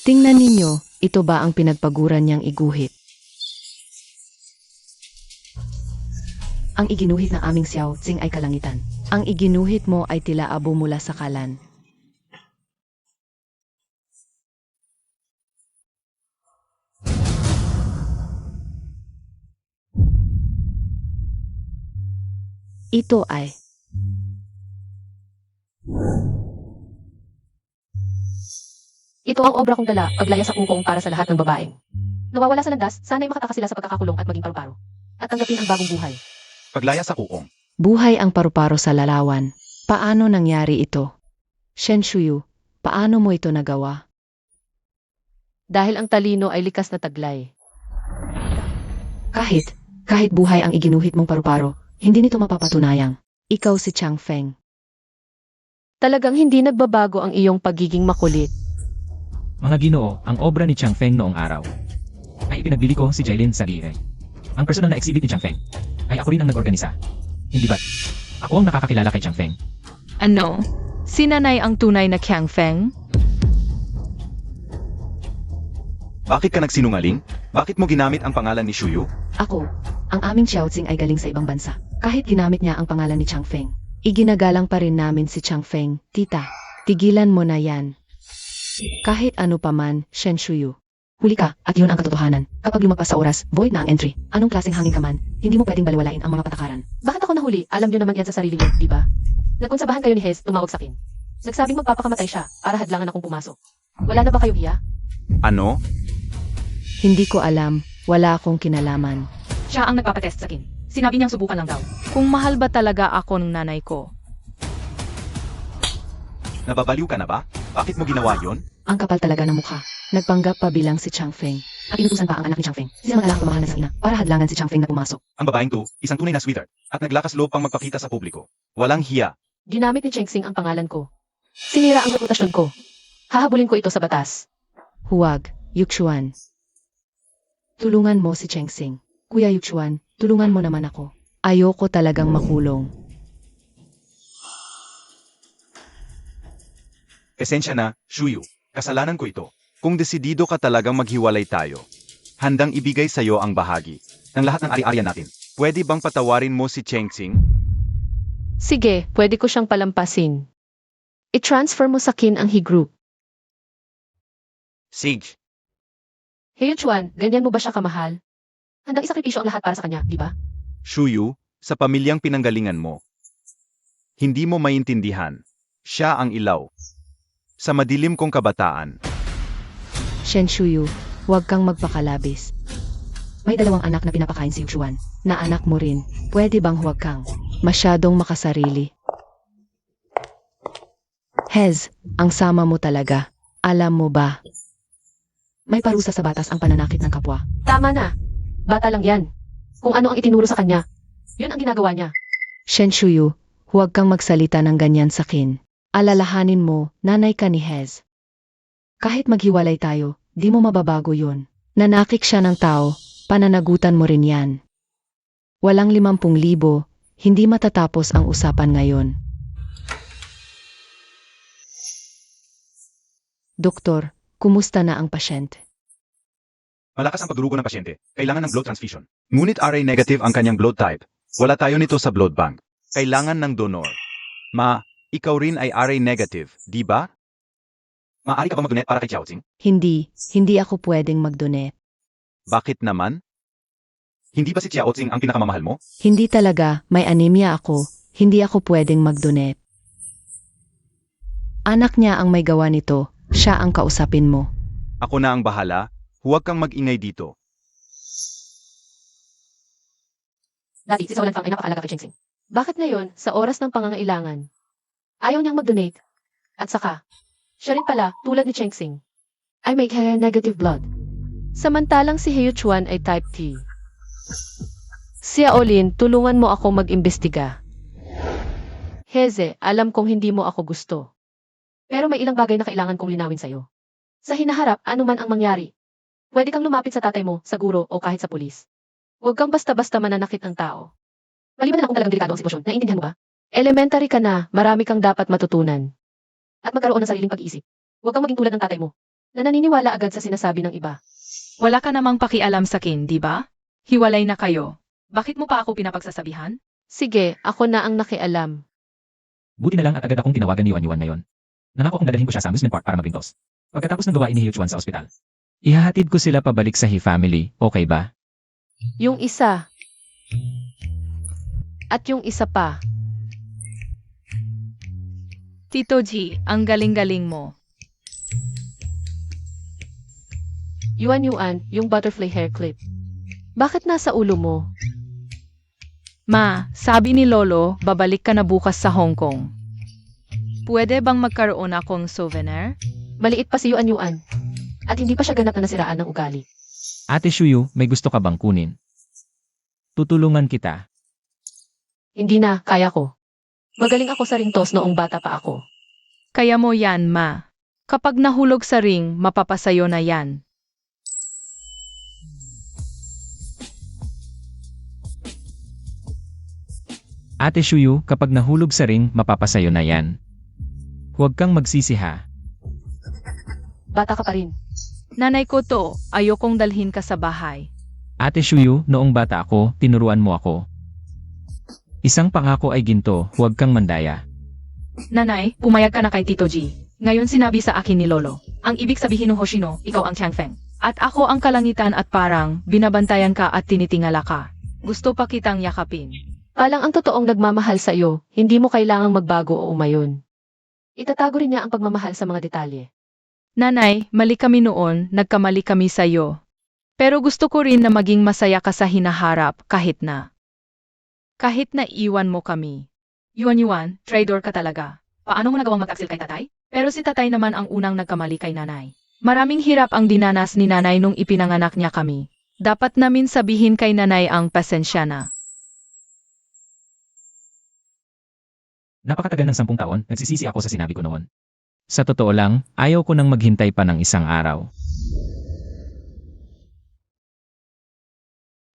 [SPEAKER 1] Tingnan ninyo, ito ba ang pinagpaguran niyang iguhit? Ang iginuhit ng aming Xiao Tsing ay kalangitan. Ang iginuhit mo ay tila abo mula sa kalan. Ito ay
[SPEAKER 2] Ito ang obra kong dala, paglaya sa ukong para sa lahat ng babaeng. Nawawala sa landas, sana'y makataka sila sa pagkakakulong at maging paru-paro. At tanggapin ang bagong buhay.
[SPEAKER 3] Paglaya sa kuong.
[SPEAKER 1] buhay ang paru-paro sa larawan. Paano nangyari ito? Shen Shuyu, paano mo ito nagawa?
[SPEAKER 2] Dahil ang talino ay likas na taglay.
[SPEAKER 1] Kahit buhay ang iginuhit mong paru-paro, hindi nito mapapatunayang ikaw si Changfeng.
[SPEAKER 2] Talagang hindi nagbabago ang iyong pagiging makulit.
[SPEAKER 5] Mga Ginoo, ang obra ni Changfeng noong araw ay ipinagbili ko si Jailin sa Lire. Ang personal na exhibit ni Changfeng ay ako rin ang nag-organisa. Hindi ba't? Ako ang nakakakilala kay Changfeng.
[SPEAKER 4] Ano? Si Nanay ang tunay na Changfeng?
[SPEAKER 3] Bakit ka nagsinungaling? Bakit mo ginamit ang pangalan ni Shuyu?
[SPEAKER 1] Ako, ang aming Xiaoqing ay galing sa ibang bansa. Kahit ginamit niya ang pangalan ni Changfeng, iginagalang pa rin namin si Changfeng. Tita, tigilan mo na yan. Kahit ano pa man, Shen Shuyu. Huli ka, at yun ang katotohanan. Kapag lumagpas sa oras, void na ang entry. Anong klaseng hangin ka man, hindi mo pwedeng baliwalain ang mga patakaran.
[SPEAKER 2] Bakit ako nahuli? Alam niyo naman yan sa sarili niyo, di ba? Nagkonsabahan kayo ni Hez, tumawag sa akin. Nagsabing magpapakamatay siya para hadlangan akong pumasok. Wala na ba kayong hiya?
[SPEAKER 3] Ano?
[SPEAKER 1] Hindi ko alam, wala akong kinalaman.
[SPEAKER 4] Siya ang nagpapatest sa akin. Sinabi niyang subukan lang daw. Kung mahal ba talaga ako ng nanay ko?
[SPEAKER 3] Nababaliw ka na ba? Bakit mo ginawa yon?
[SPEAKER 1] Ang kapal talaga ng mukha. Nagpanggap pa bilang si Changfeng. At inutusan pa ang anak ni Changfeng, sila mga anak pamahal na sa ina, para hadlangan si Changfeng na pumasok.
[SPEAKER 3] Ang babaeng to, isang tunay na sweetheart, at naglakas loob pang magpakita sa publiko. Walang hiya.
[SPEAKER 2] Ginamit ni Chengsing ang pangalan ko. Sinira ang reputasyon ko. Hahabulin ko ito sa batas.
[SPEAKER 1] Huwag, Yuxuan. Tulungan mo si Chengsing. Kuya Yuxuan, tulungan mo naman ako. Ayoko talagang makulong.
[SPEAKER 3] Esensya na, Shuyu. Kasalanan ko ito. Kung desidido ka talagang maghiwalay tayo, handang ibigay sa'yo ang bahagi ng lahat ng ari-arian natin. Pwede bang patawarin mo si Chengsing?
[SPEAKER 2] Sige, pwede ko siyang palampasin. I-transfer mo sa kin ang He-group.
[SPEAKER 3] Sige.
[SPEAKER 2] Hey Chuan, ganyan mo ba siya kamahal? Handang isakripisyo ang lahat para sa kanya, di ba?
[SPEAKER 3] Shuyu, sa pamilyang pinanggalingan mo, hindi mo maintindihan. Siya ang ilaw. Sa madilim kong kabataan,
[SPEAKER 1] Shen Shuyu, huwag kang magpakalabis. May 2 anak na pinapakain si Yuxuan, na anak mo rin. Pwede bang huwag kang masyadong makasarili? Hez, ang sama mo talaga. Alam mo ba? May parusa sa batas ang pananakit ng kapwa.
[SPEAKER 2] Tama na. Bata lang yan. Kung ano ang itinuro sa kanya, yun ang ginagawa niya.
[SPEAKER 1] Shen Shuyu, huwag kang magsalita ng ganyan sa kin. Alalahanin mo, nanay ka ni Hez. Kahit maghiwalay tayo, di mo mababago yun. Nanakik siya ng tao, pananagutan mo rin yan. Walang 50,000, hindi matatapos ang usapan ngayon. Doktor, kumusta na ang pasyente?
[SPEAKER 3] malakas ang pagdurugo ng pasyente. Kailangan ng blood transfusion. Ngunit RA negative ang kanyang blood type. Wala tayo nito sa blood bank. Kailangan ng donor. Ikaw rin ay RA negative, di ba? Maaari ka ba mag-donate para kay Xiaoqing?
[SPEAKER 1] Hindi ako pwedeng mag-donate.
[SPEAKER 3] Bakit naman? Hindi ba si Xiaoqing ang pinakamamahal mo?
[SPEAKER 1] Hindi talaga, may anemia ako, hindi ako pwedeng mag-donate. Anak niya ang may gawa nito, siya ang kausapin mo.
[SPEAKER 3] Ako na ang bahala. Huwag kang mag-ingay dito.
[SPEAKER 2] Dati, si Solan Fang ay napakaalaga kay Chengsing. Bakit ngayon, sa oras ng pangangailangan, ayaw niyang mag-donate? At saka, siya rin pala, tulad ni Chengsing, I make her negative blood. Samantalang si Heo Chuan ay type T. Xiaolin, tulungan mo ako mag-imbestiga. Heze, alam kong hindi mo ako gusto. Pero may ilang bagay na kailangan kong linawin sa'yo. Sa hinaharap, ano man ang mangyari, pwede kang lumapit sa tatay mo, sa guro, o kahit sa pulis. Huwag kang basta-basta mananakit ng tao. Maliban na kung talagang delikado ang sitwasyon, naiintindihan mo ba? Elementary ka na, marami kang dapat matutunan. At magkaroon ng sariling pag-iisip. Huwag kang maging tulad ng tatay mo, na naniniwala agad sa sinasabi ng iba.
[SPEAKER 4] Wala ka namang pakialam sa akin, di ba? Hiwalay na kayo. Bakit mo pa ako pinapagsasabihan?
[SPEAKER 2] Sige, ako na ang nakialam.
[SPEAKER 5] Buti na lang at agad akong tinawagan ni Yuan Yuan ngayon. Nangako kong dadalhin ko siya sa amusement park para magpintos. Pagkatapos ng gawain ni Heo Chuan sa ospital. Ihahatid ko sila pabalik sa He family, okay ba?
[SPEAKER 2] Yung isa. At yung isa pa.
[SPEAKER 4] Tito G, ang galing-galing mo.
[SPEAKER 2] Yuan, yung butterfly hair clip. Bakit nasa ulo mo?
[SPEAKER 4] Ma, sabi ni Lolo, babalik ka na bukas sa Hong Kong. Pwede bang magkaroon akong souvenir?
[SPEAKER 2] Maliit pa si Yuan. At hindi pa siya ganap na nasiraan ng ugali.
[SPEAKER 5] Ate Shuyu, may gusto ka bang kunin? Tutulungan kita.
[SPEAKER 2] Hindi na, kaya ko. Magaling ako sa ringtos noong bata pa ako.
[SPEAKER 4] Kaya mo yan, Ma. Kapag nahulog sa ring, mapapasayo na yan.
[SPEAKER 5] Ate Shuyu, kapag nahulog sa ring, mapapasayo na yan. Huwag kang magsisi ha.
[SPEAKER 2] Bata ka pa rin.
[SPEAKER 4] Nanay ko to, ayokong dalhin ka sa bahay.
[SPEAKER 5] Ate Shuyu, noong bata ako, tinuruan mo ako. Isang pangako ay ginto, huwag kang mandaya.
[SPEAKER 4] Nanay, pumayag ka na kay Tito G. Ngayon sinabi sa akin ni Lolo. Ang ibig sabihin ng Hoshino, ikaw ang Changfeng. At ako ang kalangitan at parang, binabantayan ka at tinitingala ka. Gusto pa kitang yakapin.
[SPEAKER 2] Palang ang totoong nagmamahal sa iyo, hindi mo kailangang magbago o umayon. Itatago rin niya ang pagmamahal sa mga detalye.
[SPEAKER 4] Nanay, mali kami noon, nagkamali kami sa iyo. Pero gusto ko rin na maging masaya ka sa hinaharap kahit na iwan mo kami. Yuan, traitor ka talaga. Paano mo nagawang mag-aksil kay tatay? Pero si tatay naman ang unang nagkamali kay nanay. Maraming hirap ang dinanas ni nanay nung ipinanganak niya kami. Dapat namin sabihin kay nanay ang pasensya na.
[SPEAKER 5] Napakatagal ng 10 taon, nagsisisi ako sa sinabi ko noon. Sa totoo lang, ayaw ko nang maghintay pa ng isang araw.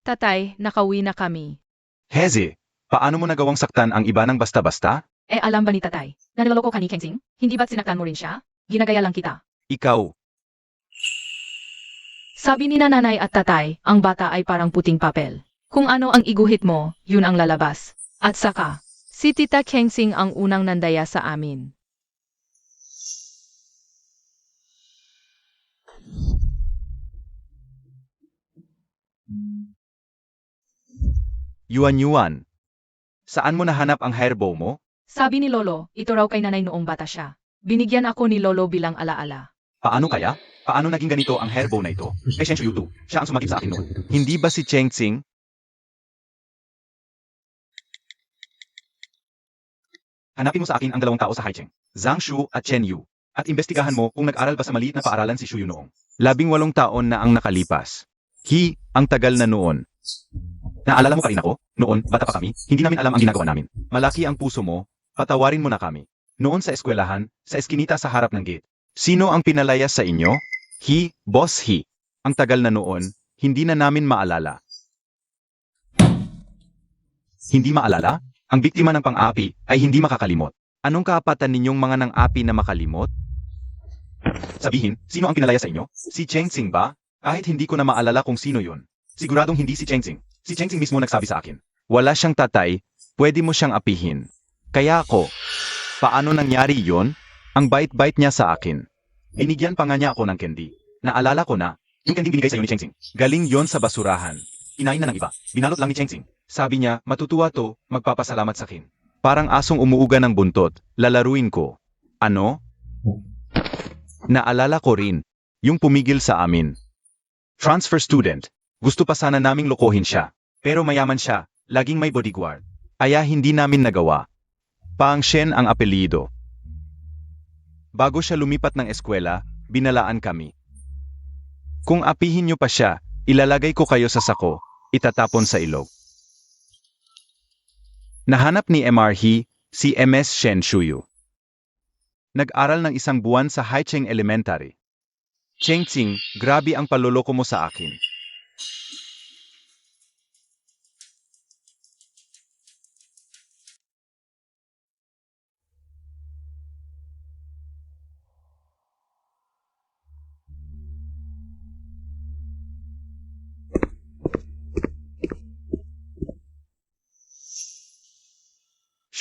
[SPEAKER 4] Tatay, nakauwi na kami.
[SPEAKER 3] Hezi, paano mo nagawang saktan ang iba ng basta-basta?
[SPEAKER 4] Alam ba ni tatay? Na niloloko ka ni Kengsing? Hindi ba't sinaktan mo rin siya? Ginagaya lang kita.
[SPEAKER 3] Ikaw,
[SPEAKER 4] Sabi ni nanay at tatay, ang bata ay parang puting papel. Kung ano ang iguhit mo, yun ang lalabas. At saka, si Tita Kengsing ang unang nandaya sa amin.
[SPEAKER 3] Yuan. Saan mo nahanap ang hairbow mo?
[SPEAKER 4] Sabi ni Lolo, ito raw kay nanay noong bata siya. Binigyan ako ni Lolo bilang alaala.
[SPEAKER 3] Paano kaya? Paano naging ganito ang hairbow na ito? Kay Shen Shuyu 2, siya ang sumakit sa akin noon. Hindi ba si Cheng Tsing? Hanapin mo sa akin ang 2 tao sa Haicheng, Zhang Shu at Chen Yu. At imbestigahan mo kung nag-aral ba sa maliit na paaralan si Shuyu noong 18 taon na ang nakalipas. Ang tagal na noon. Naalala mo pa rin ako? Noon, bata pa kami, hindi namin alam ang ginagawa namin. Malaki ang puso mo, patawarin mo na kami. Noon sa eskwelahan, sa eskinita sa harap ng gate. Sino ang pinalayas sa inyo? Boss. Ang tagal na noon, hindi na namin maalala. Hindi maalala? Ang biktima ng pang-api ay hindi makakalimot. Anong kaapatan ninyong mga nang-api na makalimot? Sabihin, sino ang pinalayas sa inyo? Si Cheng Tsing ba? Kahit hindi ko na maalala kung sino yun. Siguradong hindi si Cheng Tsing. Si Cheng Tsing mismo nagsabi sa akin. Wala siyang tatay, pwede mo siyang apihin. Kaya ako, paano nangyari yon? Ang bait-bait niya sa akin. Binigyan pa nga niya ako ng candy. Naalala ko na, yung candy binigay sa'yo ni Cheng Tsing. Galing yon sa basurahan. Kinain na ng iba. Binalot lang ni Cheng Tsing. Sabi niya, matutuwa to, magpapasalamat sa akin. Parang asong umuuga ng buntot, lalaruin ko. Ano? Naalala ko rin, yung pumigil sa amin. Transfer student. Gusto pa sana naming lokohin siya. Pero mayaman siya, laging may bodyguard. Kaya hindi namin nagawa. Pang Shen ang apelyido. Bago siya lumipat ng eskwela, binalaan kami. Kung apihin niyo pa siya, ilalagay ko kayo sa sako, itatapon sa ilog. Nahanap ni MR si MS Shen Shuyu. Nag-aral ng 1 buwan sa Haicheng Elementary. Cheng Tsing, grabe ang paloloko mo sa akin.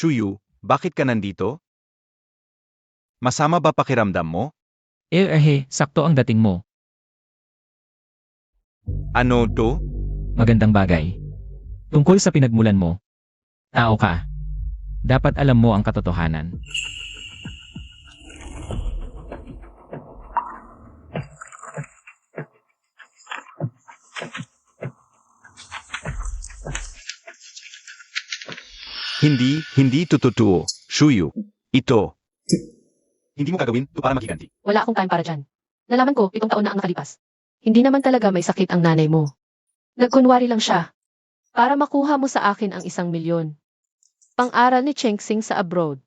[SPEAKER 3] Shuyu, bakit ka nandito? Masama ba pakiramdam mo?
[SPEAKER 5] Sakto ang dating mo.
[SPEAKER 3] Ano to?
[SPEAKER 5] Magandang bagay. Tungkol sa pinagmulan mo. Tao ka. Dapat alam mo ang katotohanan.
[SPEAKER 3] Hindi totoo, Shuyu. Ito. Hindi mo gagawin ito para makiganti.
[SPEAKER 2] Wala akong time para dyan. Nalaman ko, 7 taon na ang nakalipas. Hindi naman talaga may sakit ang nanay mo. Nagkunwari lang siya. Para makuha mo sa akin ang 1 milyon. Pang-aral ni Cheng Tsing sa abroad.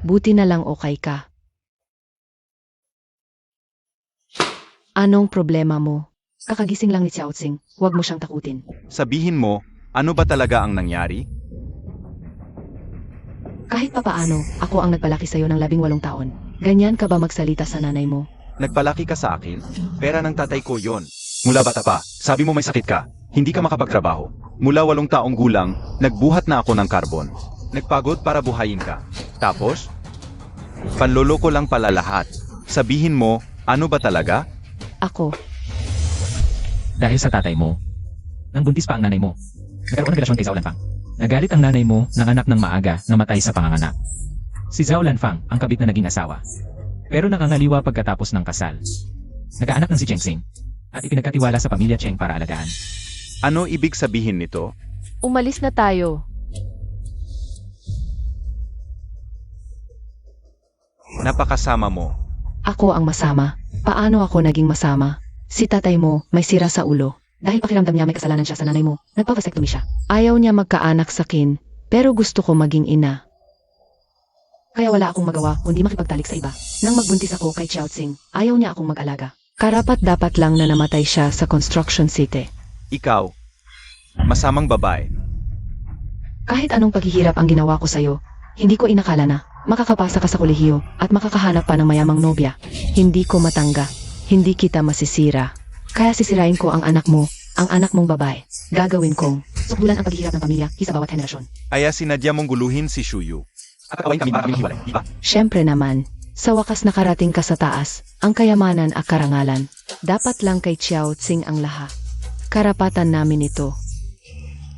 [SPEAKER 1] Buti na lang okay ka. Anong problema mo? Kakagising lang ni Xiao Tsing, huwag mo siyang takutin.
[SPEAKER 3] Sabihin mo, ano ba talaga ang nangyari?
[SPEAKER 1] Kahit papaano, ako ang nagpalaki sa'yo ng 18 taon. Ganyan ka ba magsalita sa nanay mo?
[SPEAKER 3] Nagpalaki ka sa akin? Pera ng tatay ko yon. Mula bata pa, sabi mo may sakit ka. Hindi ka makapagtrabaho. Mula 8 taong gulang, nagbuhat na ako ng karbon. Nagpagod para buhayin ka. Tapos? Panloloko lang pala lahat. Sabihin mo, ano ba talaga?
[SPEAKER 1] Ako,
[SPEAKER 5] Dahil sa tatay mo, nang buntis pa ang nanay mo. Nagkaroon ng relasyon kay Zhao Lanfang. Nagalit ang nanay mo ng anak ng maaga na matay sa panganganak. Si Zhao Lanfang ang kabit na naging asawa. Pero nakangaliwa pagkatapos ng kasal. Nagkaanak ng si Cheng Xing at ipinagkatiwala sa pamilya Cheng para alagaan.
[SPEAKER 3] Ano ibig sabihin nito?
[SPEAKER 2] Umalis na tayo.
[SPEAKER 3] Napakasama mo.
[SPEAKER 1] ako ang masama. Paano ako naging masama? Si tatay mo, may sira sa ulo. Dahil pakiramdam niya may kasalanan siya sa nanay mo, nagpa-vasectomy siya. Ayaw niya magkaanak sa akin, pero gusto ko maging ina. Kaya wala akong magawa kundi makipagtalik sa iba. Nang magbuntis ako kay Chiao Tsing, ayaw niya akong mag-alaga. Karapat dapat lang na namatay siya sa construction city.
[SPEAKER 3] Ikaw, masamang babae.
[SPEAKER 1] Kahit anong paghihirap ang ginawa ko sa'yo, hindi ko inakala na makakapasa ka sa kolehiyo at makakahanap pa ng mayamang nobya. Hindi ko matangga. Hindi kita masisira. Kaya sisirain ko ang anak mo, ang anak mong babae. Gagawin kong sukdulan ang paghihirap ng pamilya sa bawat henerasyon.
[SPEAKER 3] Aya sinadya mong guluhin si Shuyu. At kakawain kami para kami hiwalay, di ba?
[SPEAKER 1] Siyempre naman, sa wakas nakarating ka sa taas, ang kayamanan at karangalan. Dapat lang kay Chiao Tsing ang lahat. Karapatan namin ito.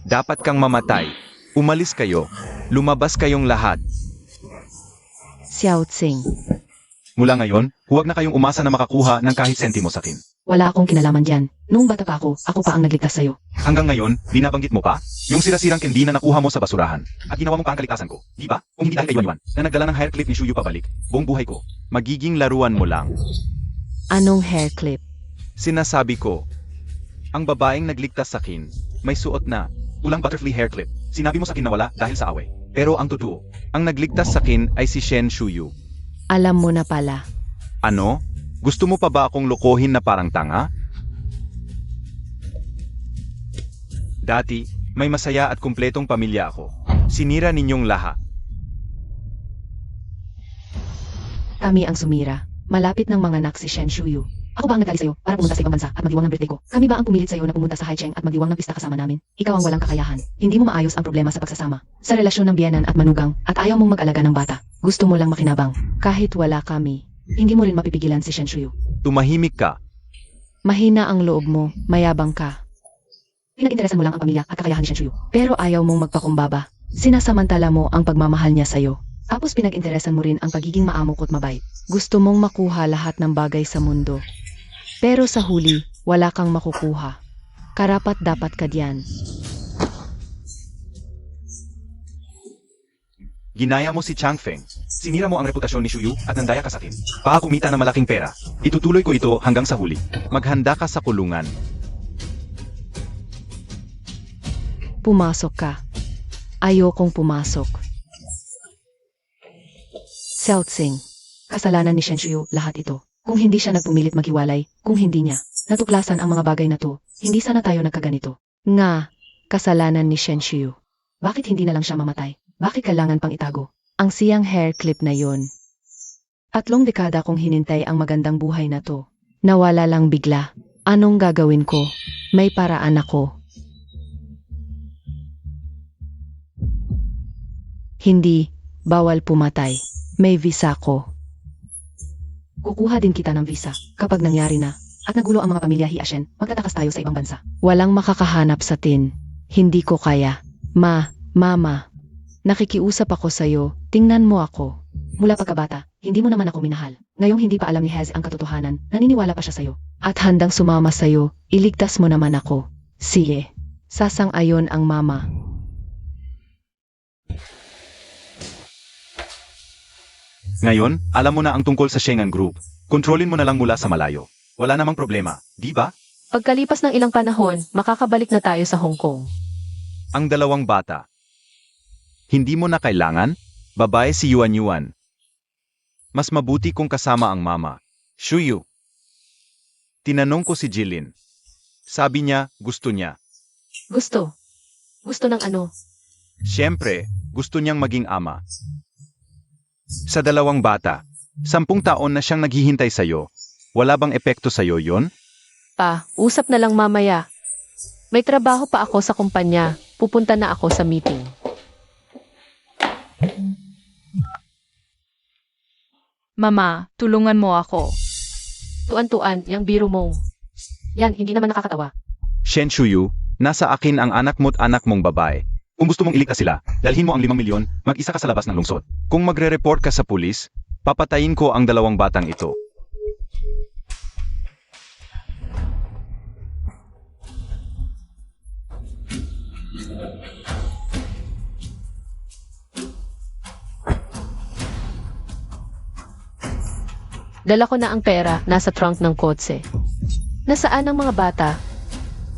[SPEAKER 3] Dapat kang mamatay. Umalis kayo. Lumabas kayong lahat.
[SPEAKER 1] Xiao Tsing,
[SPEAKER 3] Mula ngayon, huwag na kayong umasa na makakuha ng kahit sentimo sa akin.
[SPEAKER 1] wala akong kinalaman dyan. Noong bata pa ako pa ang nagligtas sa'yo.
[SPEAKER 3] Hanggang ngayon, binabanggit mo pa? Yung sira-sirang candy na nakuha mo sa basurahan. At ginawa mo pa ang kaligtasan ko, di ba? Kung hindi dahil kay Yuan na nagdala ng hair clip ni Shuyu pabalik, buong buhay ko, magiging laruan mo lang.
[SPEAKER 1] Anong hair clip?
[SPEAKER 3] Sinasabi ko, ang babaeng nagligtas sa akin, may suot na ulang butterfly hair clip. Sinabi mo sa akin na wala dahil sa away. Pero ang totoo, ang nagligtas sa akin ay si Shen Shuyu.
[SPEAKER 1] Alam mo na pala.
[SPEAKER 3] Ano? Gusto mo pa ba akong lokohin na parang tanga? Dati, may masaya at kumpletong pamilya ako. Sinira ninyong lahat.
[SPEAKER 1] Kami ang sumira. Malapit ng mga anak si Shen Shuyu. Ako ba ang nagdali sa'yo para pumunta sa ibang bansa at magdiwang ng birthday ko? Kami ba ang pumilit sa'yo na pumunta sa Haicheng at magdiwang ng pista kasama namin? Ikaw ang walang kakayahan. Hindi mo maayos ang problema sa pagsasama. Sa relasyon ng biyenan at manugang at ayaw mong mag-alaga ng bata. Gusto mo lang makinabang. Kahit wala kami, hindi mo rin mapipigilan si Shen Shuyu.
[SPEAKER 3] Tumahimik ka.
[SPEAKER 1] Mahina ang loob mo, mayabang ka. Pinag-interesan mo lang ang pamilya at kakayahan ni Shen Shuyu. Pero ayaw mong magpakumbaba. Sinasamantala mo ang pagmamahal niya sa'yo. Tapos pinag-interesan mo rin ang pagiging maamok at mabait. Gusto mong makuha lahat ng bagay sa mundo. Pero sa huli, wala kang makukuha. Karapat dapat ka diyan.
[SPEAKER 3] Ginaya mo si Changfeng. Sinira mo ang reputasyon ni Shuyu at nandaya ka sa akin. Para kumita ng malaking pera. Itutuloy ko ito hanggang sa huli. Maghanda ka sa kulungan.
[SPEAKER 1] Pumasok ka. Ayokong pumasok. Xiao Tsing, kasalanan ni Shen Shuyu lahat ito. Kung hindi siya nagpumilit maghiwalay, kung hindi niya natuklasan ang mga bagay na to, hindi sana tayo nagkaganito. Nga, kasalanan ni Shen Shuyu. Bakit hindi na lang siya mamatay? Bakit kailangan pang itago? Ang siyang hair clip na yon. 3 dekada kong hinintay ang magandang buhay na to. Nawala lang bigla. Anong gagawin ko? May paraan ako. Hindi, bawal pumatay. May visa ko. Kukuha din kita ng visa kapag nangyari na at nagulo ang mga pamilya Hiashen, magtatakas tayo sa ibang bansa. Walang makakahanap sa tin. Hindi ko kaya. Mama, nakikiusap ako sa'yo, tingnan mo ako. Mula pagkabata, hindi mo naman ako minahal. Ngayong hindi pa alam ni Hez ang katotohanan, naniniwala pa siya sa'yo. At handang sumama sa'yo, iligtas mo naman ako. Sige, sasang-ayon ang mama.
[SPEAKER 3] Ngayon, alam mo na ang tungkol sa Shengan Group. Kontrolin mo na lang mula sa malayo. Wala namang problema, di ba?
[SPEAKER 2] Pagkalipas ng ilang panahon, makakabalik na tayo sa Hong Kong.
[SPEAKER 3] Ang dalawang bata. Hindi mo na kailangan? Babae si Yuan. Mas mabuti kung kasama ang mama. Shuyu. Tinanong ko si Jilin. Sabi niya, gusto niya.
[SPEAKER 2] Gusto. Gusto ng ano?
[SPEAKER 3] Siyempre, gusto niyang maging ama. Sa dalawang bata, 10 taon na siyang naghihintay sa'yo. Wala bang epekto sa'yo yon?
[SPEAKER 2] Pa, usap na lang mamaya. May trabaho pa ako sa kumpanya. Pupunta na ako sa meeting.
[SPEAKER 4] Mama, tulungan mo ako.
[SPEAKER 2] Tuan-tuan, yung biro mo. Yan, hindi naman nakakatawa.
[SPEAKER 3] Shen Shuyu, nasa akin ang anak mo't anak mong babae. Kung gusto mong iligtas sila, dalhin mo ang 5 milyon, mag-isa ka sa labas ng lungsod. Kung magre-report ka sa pulis, papatayin ko ang 2 batang ito.
[SPEAKER 2] Dala ko na ang pera, nasa trunk ng kotse. Nasaan ang mga bata?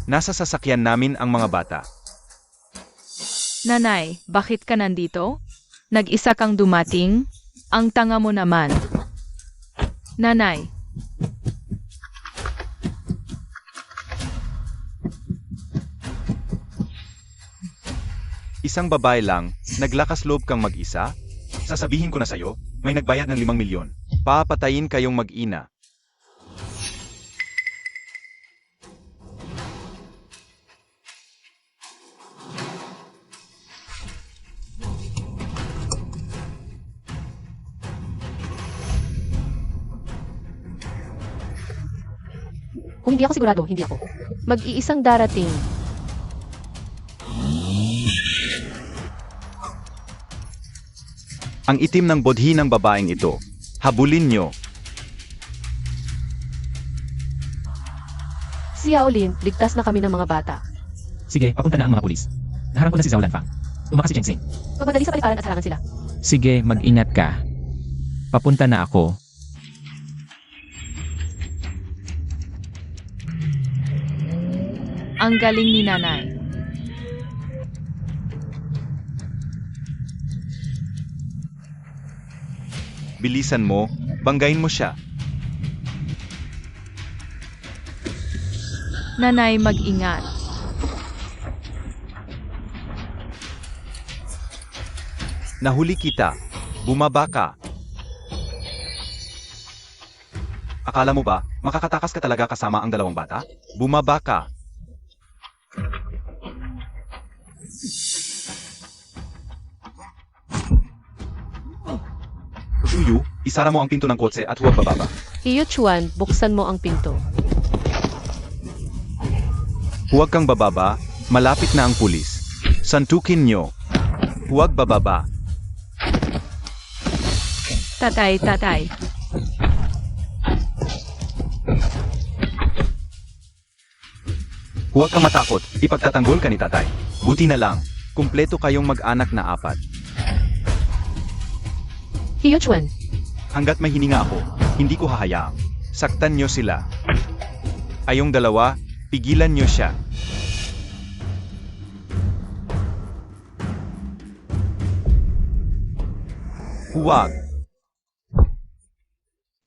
[SPEAKER 3] Nasa sasakyan namin ang mga bata.
[SPEAKER 4] Nanay, bakit ka nandito? Nag-isa kang dumating? Ang tanga mo naman. Nanay,
[SPEAKER 3] Isang babae lang, naglakas loob kang mag-isa? Sasabihin ko na sa'yo, may nagbayad ng 5 milyon. Papatayin kayong mag-ina.
[SPEAKER 2] Kung hindi ako sigurado, hindi ako. Mag-iisang darating.
[SPEAKER 3] Ang itim ng bodhi ng babaeng ito. Habulin nyo.
[SPEAKER 2] Si Yaolin, ligtas na kami ng mga bata.
[SPEAKER 5] Sige, papunta na ang mga pulis. Naharang ko na si Zhao Lanfang. Tumakas si Cheng Xing.
[SPEAKER 2] Magmadali sa paliparan at harangan sila.
[SPEAKER 5] Sige, mag-ingat ka. Papunta na ako.
[SPEAKER 4] ang galing ni nanay.
[SPEAKER 3] Bilisan mo, banggain mo siya.
[SPEAKER 4] Nanay, mag-ingat.
[SPEAKER 3] Nahuli kita. Bumaba ka. Akala mo ba, makakatakas ka talaga kasama ang 2 bata? Bumaba ka. Shuyu, isara mo ang pinto ng kotse at huwag bababa.
[SPEAKER 2] Hiyo Chuan, buksan mo ang pinto.
[SPEAKER 3] Huwag kang bababa, malapit na ang pulis. Santukin nyo. Huwag bababa.
[SPEAKER 4] Tatay, tatay.
[SPEAKER 3] Huwag kang matakot, ipagtatanggol ka ni tatay. Buti na lang, kumpleto kayong mag-anak na 4.
[SPEAKER 2] Hiyo Chuan,
[SPEAKER 3] Hanggat may hininga ako, hindi ko hahayaang. Saktan nyo sila. Ayong 2, pigilan nyo siya. Huwag.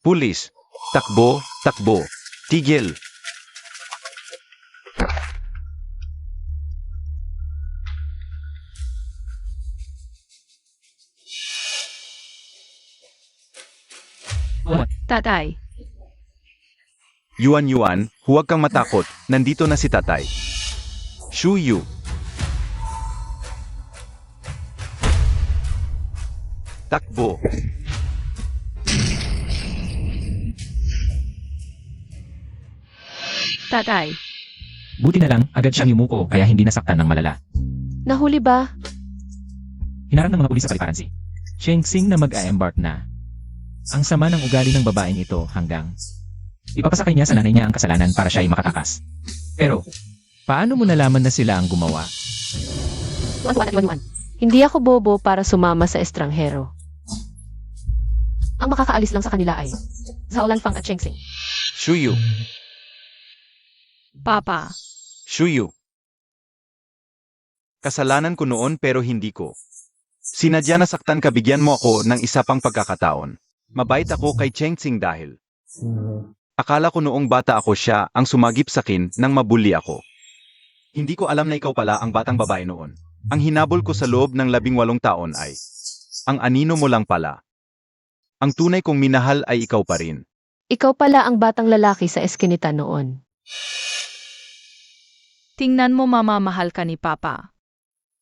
[SPEAKER 3] Pulis. Takbo, takbo. Tigil.
[SPEAKER 4] Tatay.
[SPEAKER 3] Yuan, huwag kang matakot, nandito na si tatay. Shuyu. Takbo.
[SPEAKER 4] Tatay.
[SPEAKER 5] Buti na lang, agad siyang yumuko kaya hindi nasaktan ng malala.
[SPEAKER 2] nahuli ba?
[SPEAKER 5] Hinarang ng mga pulis sa paliparan si Cheng Xing na mag-a-embark na. Ang sama ng ugali ng babaeng ito hanggang ipapasakay niya sa nanay niya ang kasalanan para siya ay makatakas. Pero, paano mo nalaman na sila ang gumawa?
[SPEAKER 2] Tuan-tuan at yuan-yuan. Hindi ako bobo para sumama sa estranghero. Ang makakaalis lang sa kanila ay Zhao Lanfang at Cheng Xing.
[SPEAKER 3] Shuyu.
[SPEAKER 4] Papa.
[SPEAKER 3] Shuyu. Kasalanan ko noon pero hindi ko. Sinadya na saktan ka, bigyan mo ako ng isa pang pagkakataon. Mabait ako kay Cheng Xing dahil akala ko noong bata ako siya ang sumagip sa akin nang mabuli ako. Hindi ko alam na ikaw pala ang batang babae noon. Ang hinabol ko sa loob ng 18 taon ay ang anino mo lang pala. Ang tunay kong minahal ay ikaw pa rin.
[SPEAKER 2] Ikaw pala ang batang lalaki sa eskinita noon.
[SPEAKER 4] Tingnan mo mama, mahal ka ni Papa.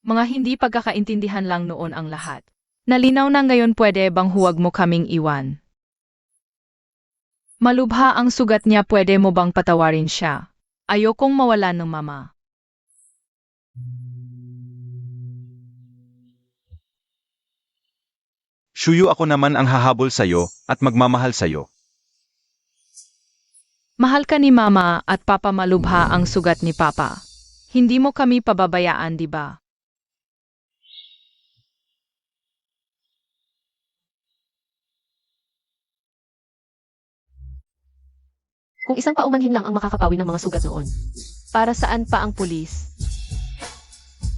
[SPEAKER 4] Mga hindi pagkakaintindihan lang noon ang lahat. Nalinaw na ngayon, pwede bang huwag mo kaming iwan? Malubha ang sugat niya, pwede mo bang patawarin siya? Ayokong mawalan ng mama.
[SPEAKER 3] Shuyu, ako naman ang hahabol sa'yo at magmamahal sa'yo.
[SPEAKER 4] Mahal ka ni mama at Papa, malubha ang sugat ni Papa. Hindi mo kami pababayaan, di ba?
[SPEAKER 2] Kung isang paumanhin lang ang makakapawi ng mga sugat noon. Para saan pa ang pulis?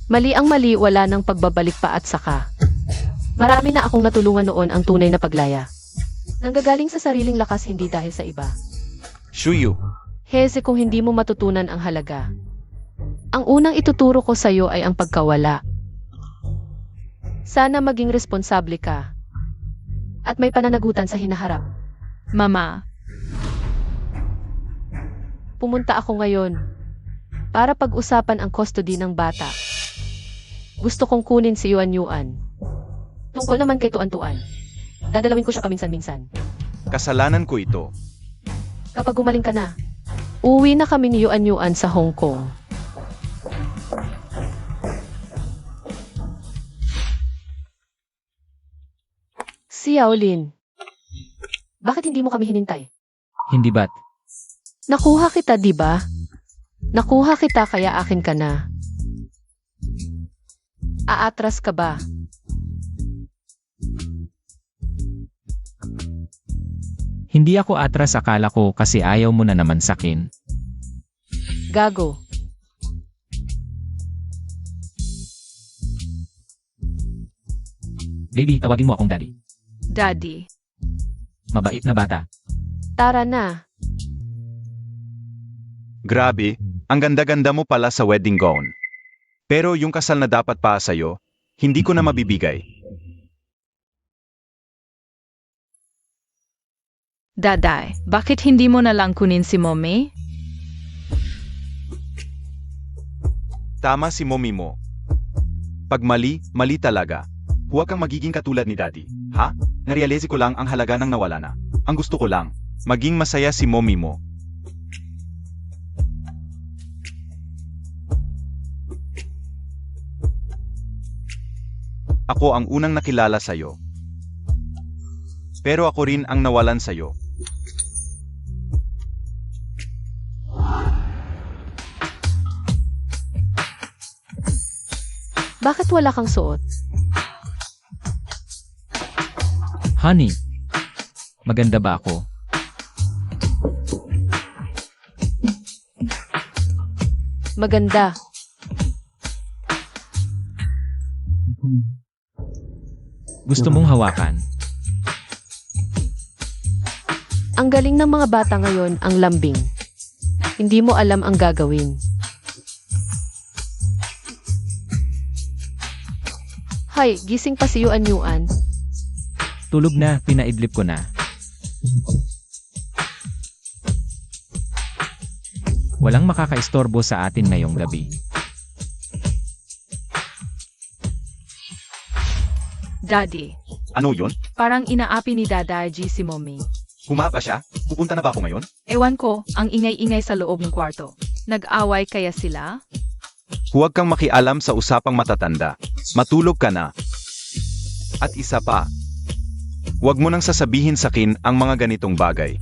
[SPEAKER 2] Mali ang mali, wala ng pagbabalik pa at saka. Marami na akong natulungan noon ang tunay na paglaya. Nanggagaling sa sariling lakas, hindi dahil sa iba.
[SPEAKER 3] Shuyu,
[SPEAKER 2] Heze, kung hindi mo matutunan ang halaga. Ang unang ituturo ko sa'yo ay ang pagkawala. Sana maging responsable ka. At may pananagutan sa hinaharap.
[SPEAKER 4] Mama,
[SPEAKER 2] Pumunta ako ngayon para pag-usapan ang custody ng bata. Gusto kong kunin si Yuan. Tungkol naman kay Tuan. Dadalawin ko siya paminsan-minsan.
[SPEAKER 3] kasalanan ko ito.
[SPEAKER 2] Kapag gumaling ka na, uwi na kami ni Yuan sa Hong Kong. Si Yaolin, bakit hindi mo kami hinintay?
[SPEAKER 5] Hindi ba't?
[SPEAKER 2] Nakuha kita, di ba? Nakuha kita, kaya akin ka na. Aatras ka ba?
[SPEAKER 5] Hindi ako atras, akala ko kasi ayaw mo na naman sakin.
[SPEAKER 2] Gago.
[SPEAKER 5] Baby, tawagin mo akong daddy.
[SPEAKER 4] Daddy.
[SPEAKER 5] Mabait na bata.
[SPEAKER 2] Tara na.
[SPEAKER 3] Grabe, ang ganda-ganda mo pala sa wedding gown. Pero yung kasal na dapat pa sa'yo, hindi ko na mabibigay.
[SPEAKER 4] Daday, bakit hindi mo na lang kunin si Mommy?
[SPEAKER 3] Tama si mommy mo. Pag mali, mali talaga. Huwag kang magiging katulad ni daddy. Ha? Narealize ko lang ang halaga ng nawala na. Ang gusto ko lang, maging masaya si mommy mo. Ako ang unang nakilala sa'yo. Pero ako rin ang nawalan sa'yo.
[SPEAKER 2] Bakit wala kang suot?
[SPEAKER 5] Honey, maganda ba ako?
[SPEAKER 2] Maganda.
[SPEAKER 5] Gusto mong hawakan?
[SPEAKER 2] Ang galing ng mga bata ngayon, ang lambing. Hindi mo alam ang gagawin. Hay, gising pa si Yuan.
[SPEAKER 5] Tulog na, pinaidlip ko na. Walang makakaistorbo sa atin ngayong gabi.
[SPEAKER 4] Daddy,
[SPEAKER 3] Ano yun?
[SPEAKER 4] parang inaapi ni Dadaji si Mommy.
[SPEAKER 3] Humapa siya? Pupunta na ba ako ngayon?
[SPEAKER 4] Ewan ko, ang ingay-ingay sa loob ng kwarto. Nag-away kaya sila?
[SPEAKER 3] Huwag kang makialam sa usapang matatanda. Matulog ka na. At isa pa, huwag mo nang sasabihin sa akin ang mga ganitong bagay.